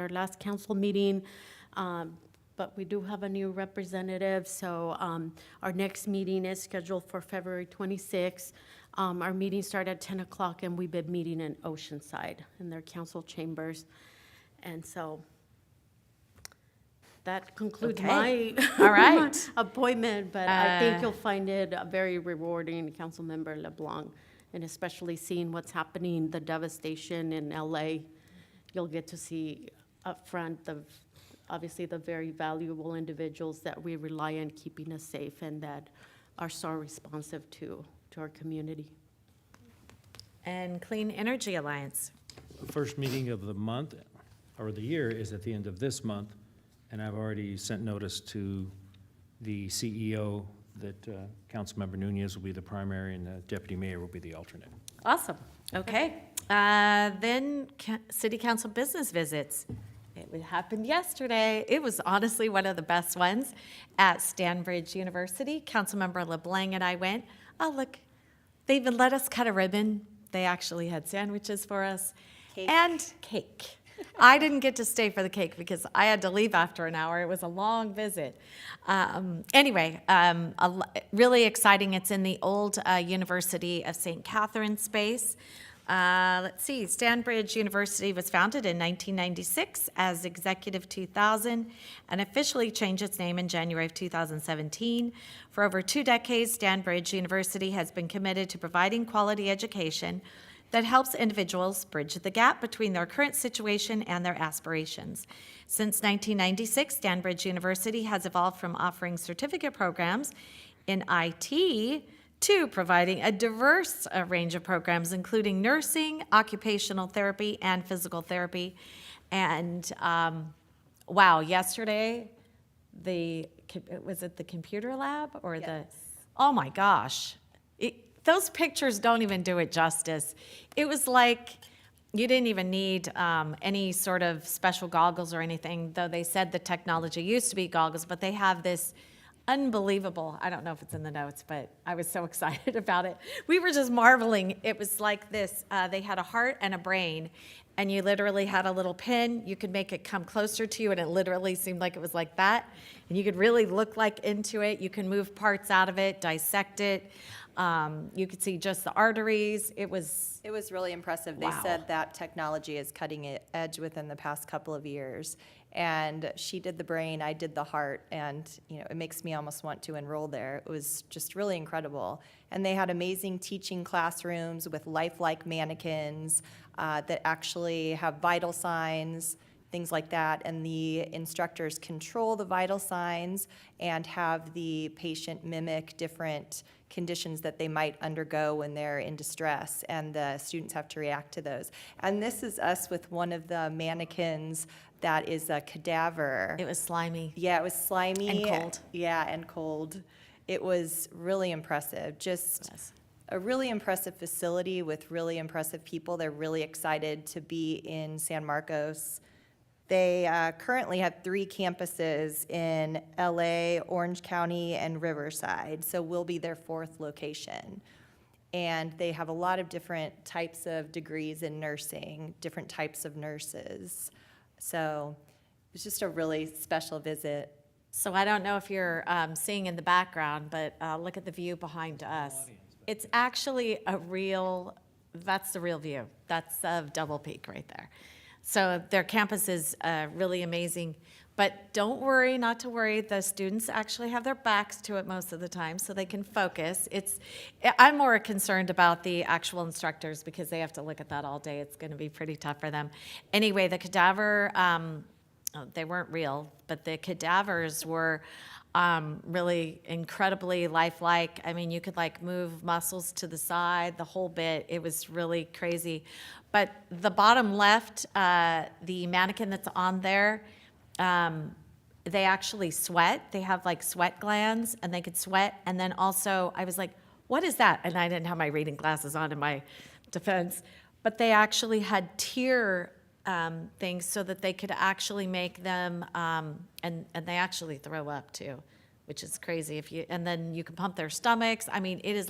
our last council meeting. But we do have a new representative, so our next meeting is scheduled for February 26th. Our meetings start at 10 o'clock, and we've been meeting in Oceanside in their council chambers. And so that concludes Okay. my All right. appointment, but I think you'll find it very rewarding, Councilmember LeBlanc, and especially seeing what's happening, the devastation in LA. You'll get to see up front obviously the very valuable individuals that we rely on keeping us safe and that are so responsive to our community. And Clean Energy Alliance. The first meeting of the month or the year is at the end of this month, and I've already sent notice to the CEO that Councilmember Nunez will be the primary and the deputy mayor will be the alternate. Awesome. Okay. Then City Council business visits. It happened yesterday. It was honestly one of the best ones at Stanbridge University. Councilmember LeBlanc and I went. Oh, look, they even let us cut a ribbon. They actually had sandwiches for us. And cake. I didn't get to stay for the cake because I had to leave after an hour. It was a long visit. Anyway, really exciting. It's in the old University of St. Catherine space. Let's see, Stanbridge University was founded in 1996 as Executive 2000 and officially changed its name in January of 2017. For over 2 decades, Stanbridge University has been committed to providing quality education that helps individuals bridge the gap between their current situation and their aspirations. Since 1996, Stanbridge University has evolved from offering certificate programs in IT to providing a diverse range of programs, including nursing, occupational therapy, and physical therapy. And wow, yesterday, was it the computer lab or oh my gosh. Those pictures don't even do it justice. It was like you didn't even need any sort of special goggles or anything, though they said the technology used to be goggles, but they have this unbelievable, I don't know if it's in the notes, but I was so excited about it. We were just marveling. It was like this. They had a heart and a brain, and you literally had a little pin. You could make it come closer to you, and it literally seemed like it was like that. And you could really look like into it. You can move parts out of it, dissect it. You could see just the arteries. It was really impressive. They Wow. said that technology is cutting edge within the past couple of years. And she did the brain, I did the heart, and it makes me almost want to enroll there. It was just really incredible. And they had amazing teaching classrooms with lifelike mannequins that actually have vital signs, things like that. And the instructors control the vital signs and have the patient mimic different conditions that they might undergo when they're in distress, and the students have to react to those. And this is us with one of the mannequins that is a cadaver. It was slimy. Yeah, it was slimy. And cold. Yeah, and cold. It was really impressive. Just a really impressive facility with really impressive people. They're really excited to be in San Marcos. They currently have 3 campuses in LA, Orange County, and Riverside, so we'll be their 4th location. And they have a lot of different types of degrees in nursing, different types of nurses. So it was just a really special visit. So I don't know if you're seeing in the background, but look at the view behind us. It's actually that's the real view. That's of Double Peak right there. So their campus is really amazing. But don't worry, not to worry, the students actually have their backs to it most of the time so they can focus. I'm more concerned about the actual instructors because they have to look at that all day. It's going to be pretty tough for them. Anyway, the cadaver, they weren't real, but the cadavers were really incredibly lifelike. I mean, you could move muscles to the side, the whole bit. It was really crazy. But the bottom left, the mannequin that's on there, they actually sweat. They have sweat glands, and they could sweat. And then also, I was like, what is that? And I didn't have my reading glasses on in my defense. But they actually had tear things so that they could actually make them, and they actually throw up too, which is crazy. And then you can pump their stomachs. I mean, it is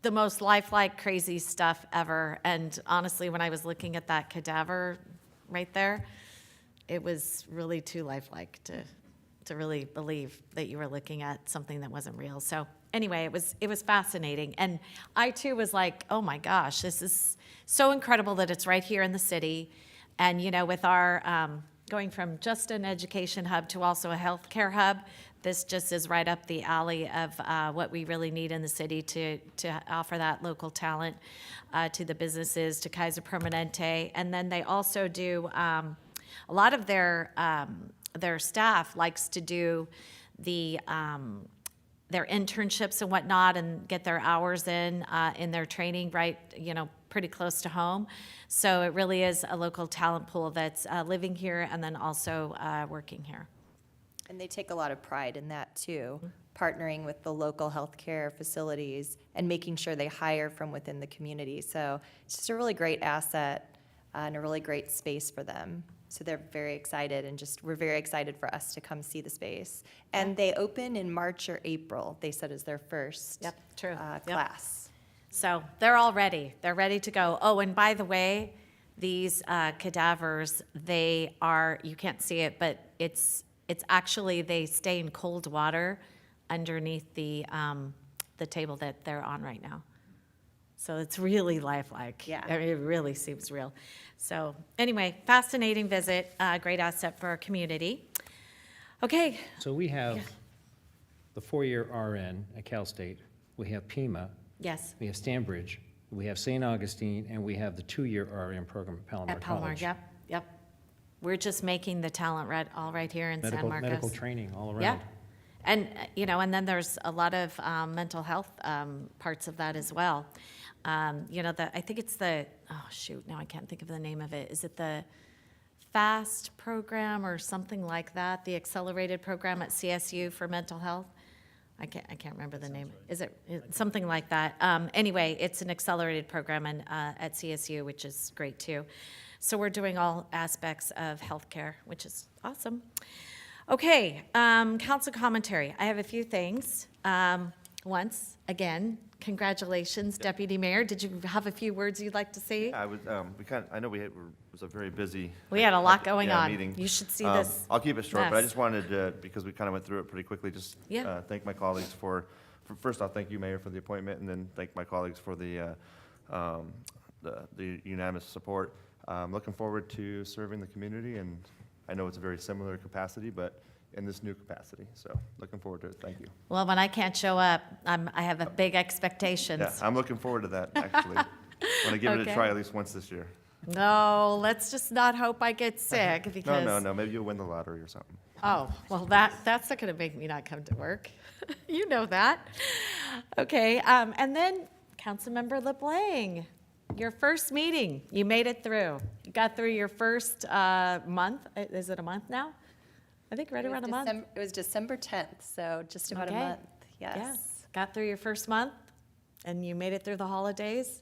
the most lifelike, crazy stuff ever. And honestly, when I was looking at that cadaver right there, it was really too lifelike to really believe that you were looking at something that wasn't real. So anyway, it was fascinating. And I too was like, oh my gosh, this is so incredible that it's right here in the city. And with our going from just an education hub to also a healthcare hub, this just is right up the alley of what we really need in the city to offer that local talent to the businesses, to Kaiser Permanente. And then they also do, a lot of their staff likes to do their internships and whatnot and get their hours in their training right, pretty close to home. So it really is a local talent pool that's living here and then also working here. And they take a lot of pride in that too, partnering with the local healthcare facilities and making sure they hire from within the community. So it's just a really great asset and a really great space for them. So they're very excited, and we're very excited for us to come see the space. And they open in March or April, they said, is their first class. So they're all ready. They're ready to go. Oh, and by the way, these cadavers, you can't see it, but it's actually, they stay in cold water underneath the table that they're on right now. So it's really lifelike. Yeah. I mean, it really seems real. So anyway, fascinating visit, great asset for our community. Okay. So we have the 4-year RN at Cal State. We have Pima. Yes. We have Stanbridge. We have St. Augustine, and we have the 2-year RN program at Palomar College. Yep. We're just making the talent all right here in San Marcos. Medical training all around. Yeah. And, and then there's a lot of mental health parts of that as well. I think it's now I can't think of the name of it. Is it the FAST program or something like that? The accelerated program at CSU for mental health? I can't remember the name. Is it something like that? Anyway, it's an accelerated program at CSU, which is great too. So we're doing all aspects of healthcare, which is awesome. Okay, council commentary. I have a few things. once again, congratulations, Deputy Mayor. Did you have a few words you'd like to say? I was, I know it was a very busy. We had a lot going yeah, on. meeting. You should see this I'll keep it short, but I mess. just wanted to, because we kind of went through it pretty quickly, just Yeah. thank my colleagues first off, thank you, Mayor, for the appointment, and then thank my colleagues for the unanimous support. Looking forward to serving the community, and I know it's a very similar capacity, but in this new capacity. So looking forward to it. Thank you. Well, when I can't show up, I have a big expectations. Yeah, I'm looking forward to that, actually. I'm going to give it a Okay. try at least once this year. No, let's just not hope I get sick because. No. Maybe you'll win the lottery or something. Oh, well, that's not going to make me not come to work. You know that. Okay, and then Councilmember LeBlanc, your first meeting, you made it through. You got through your first month. Is it a month now? I think right around a month. It was December 10th, so just about a Okay. month, yes. Yeah. Got through your first month, and you made it through the holidays.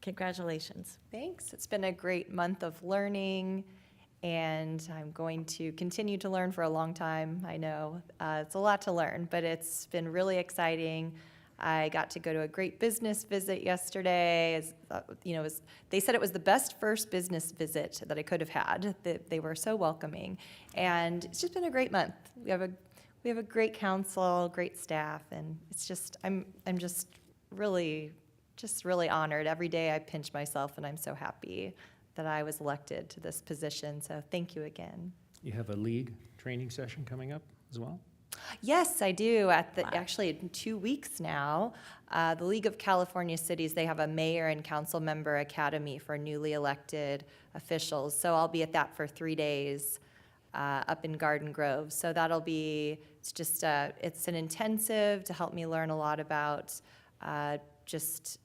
Congratulations. Thanks. It's been a great month of learning, and I'm going to continue to learn for a long time. I know it's a lot to learn, but it's been really exciting. I got to go to a great business visit yesterday. They said it was the best first business visit that I could have had. They were so welcoming, and it's just been a great month. We have a great council, great staff, and it's just I'm just really honored. Every day I pinch myself, and I'm so happy that I was elected to this position. So thank you again. You have a league training session coming up as well? Yes, I do. Actually, in 2 weeks now, the League of California Cities, they have a mayor and council member academy for newly elected officials. So I'll be at that for 3 days up in Garden Grove. So that'll be, it's an intensive to help me learn a lot about just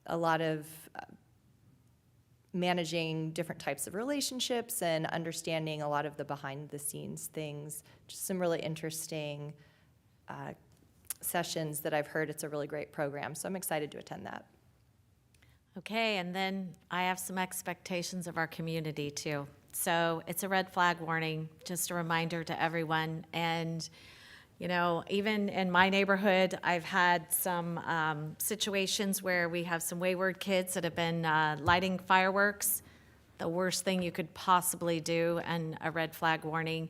a lot of managing different types of relationships and understanding a lot of the behind-the-scenes things. Just some really interesting sessions that I've heard. It's a really great program, so I'm excited to attend that. Okay, and then I have some expectations of our community too. So it's a red flag warning, just a reminder to everyone. And you know, even in my neighborhood, I've had some situations where we have some wayward kids that have been lighting fireworks. The worst thing you could possibly do, and a red flag warning.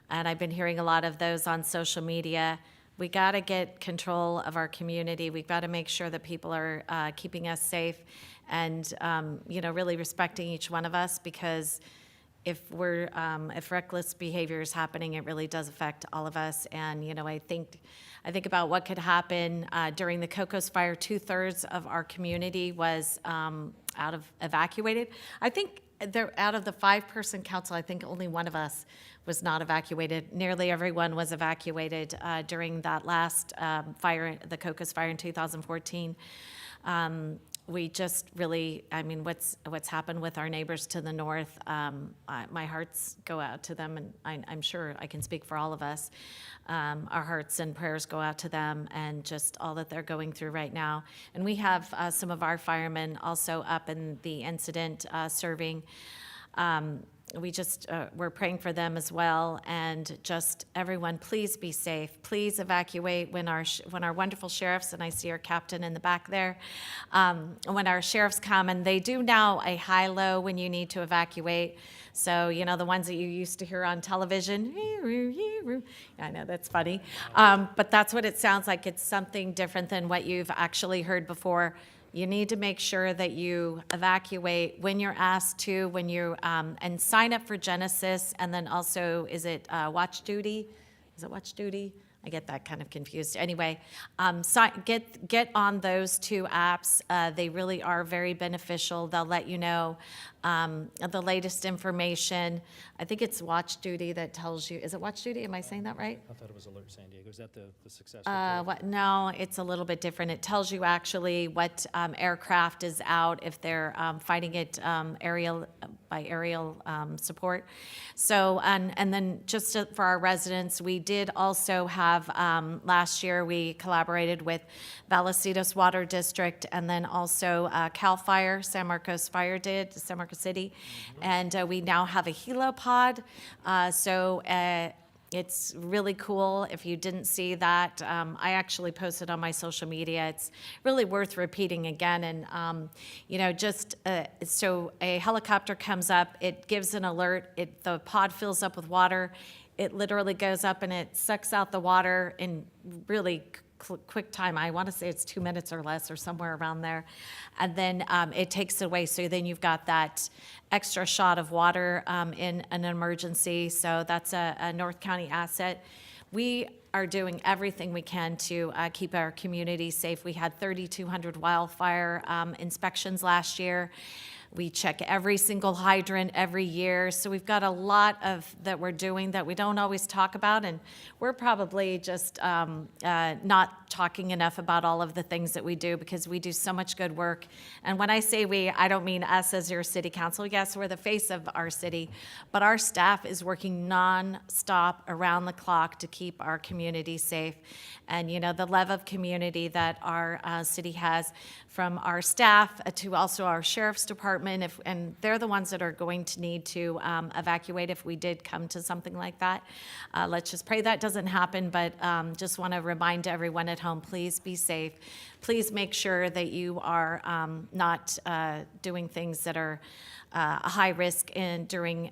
And I've been hearing a lot of those on social media. We got to get control of our community. We've got to make sure that people are keeping us safe and, you know, really respecting each one of us, because if reckless behavior is happening, it really does affect all of us. And, you know, I think about what could happen during the Cocos fire. 2/3 of our community was evacuated. I think out of the 5-person council, I think only one of us was not evacuated. Nearly everyone was evacuated during that last fire, the Cocos fire in 2014. We just really, I mean, what's happened with our neighbors to the north, my hearts go out to them, and I'm sure I can speak for all of us. Our hearts and prayers go out to them and just all that they're going through right now. And we have some of our firemen also up in the incident serving. We're praying for them as well, and just everyone, please be safe. Please evacuate when our wonderful sheriffs, and I see our captain in the back there, when our sheriffs come, and they do now a high-low when you need to evacuate. So, you know, the ones that you used to hear on television, I know that's funny, but that's what it sounds like. It's something different than what you've actually heard before. You need to make sure that you evacuate when you're asked to, and sign up for Genesis, and then also, is it watch duty? Is it watch duty? I get that kind of confused. Anyway, get on those 2 apps. They really are very beneficial. They'll let you know the latest information. I think it's Watch Duty that tells you. Is it Watch Duty? Am I saying that right? I thought it was Alert San Diego. Is that the success? No, it's a little bit different. It tells you actually what aircraft is out, if they're fighting it by aerial support. So, and then just for our residents, we did also have, last year, we collaborated with Vallecito's Water District, and then also CAL FIRE, San Marcos City. And we now have a helipod. So It's really cool. If you didn't see that, I actually posted on my social media. It's really worth repeating again. And, so a helicopter comes up, it gives an alert, the pod fills up with water. It literally goes up and it sucks out the water in really quick time. I want to say it's 2 minutes or less or somewhere around there. And then it takes it away. So then you've got that extra shot of water in an emergency. So that's a North County asset. We are doing everything we can to keep our community safe. We had 3,200 wildfire inspections last year. We check every single hydrant every year. So we've got a lot of that we're doing that we don't always talk about. And we're probably just not talking enough about all of the things that we do because we do so much good work. And when I say we, I don't mean us as your city council. Yes, we're the face of our city, but our staff is working nonstop around the clock to keep our community safe. And, the love of community that our city has, from our staff to also our sheriff's department, and they're the ones that are going to need to evacuate if we did come to something like that. Let's just pray that doesn't happen, but just want to remind everyone at home, please be safe. Please make sure that you are not doing things that are a high risk during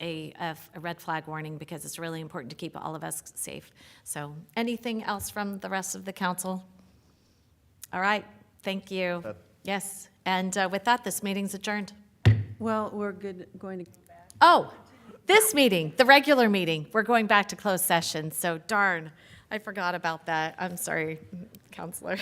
a red flag warning, because it's really important to keep all of us safe. So anything else from the rest of the council? All right, thank you. Yes, and with that, this meeting's adjourned. Well, we're going to. Oh, this meeting, the regular meeting, we're going back to closed session, so darn, I forgot about that. I'm sorry, Counselor.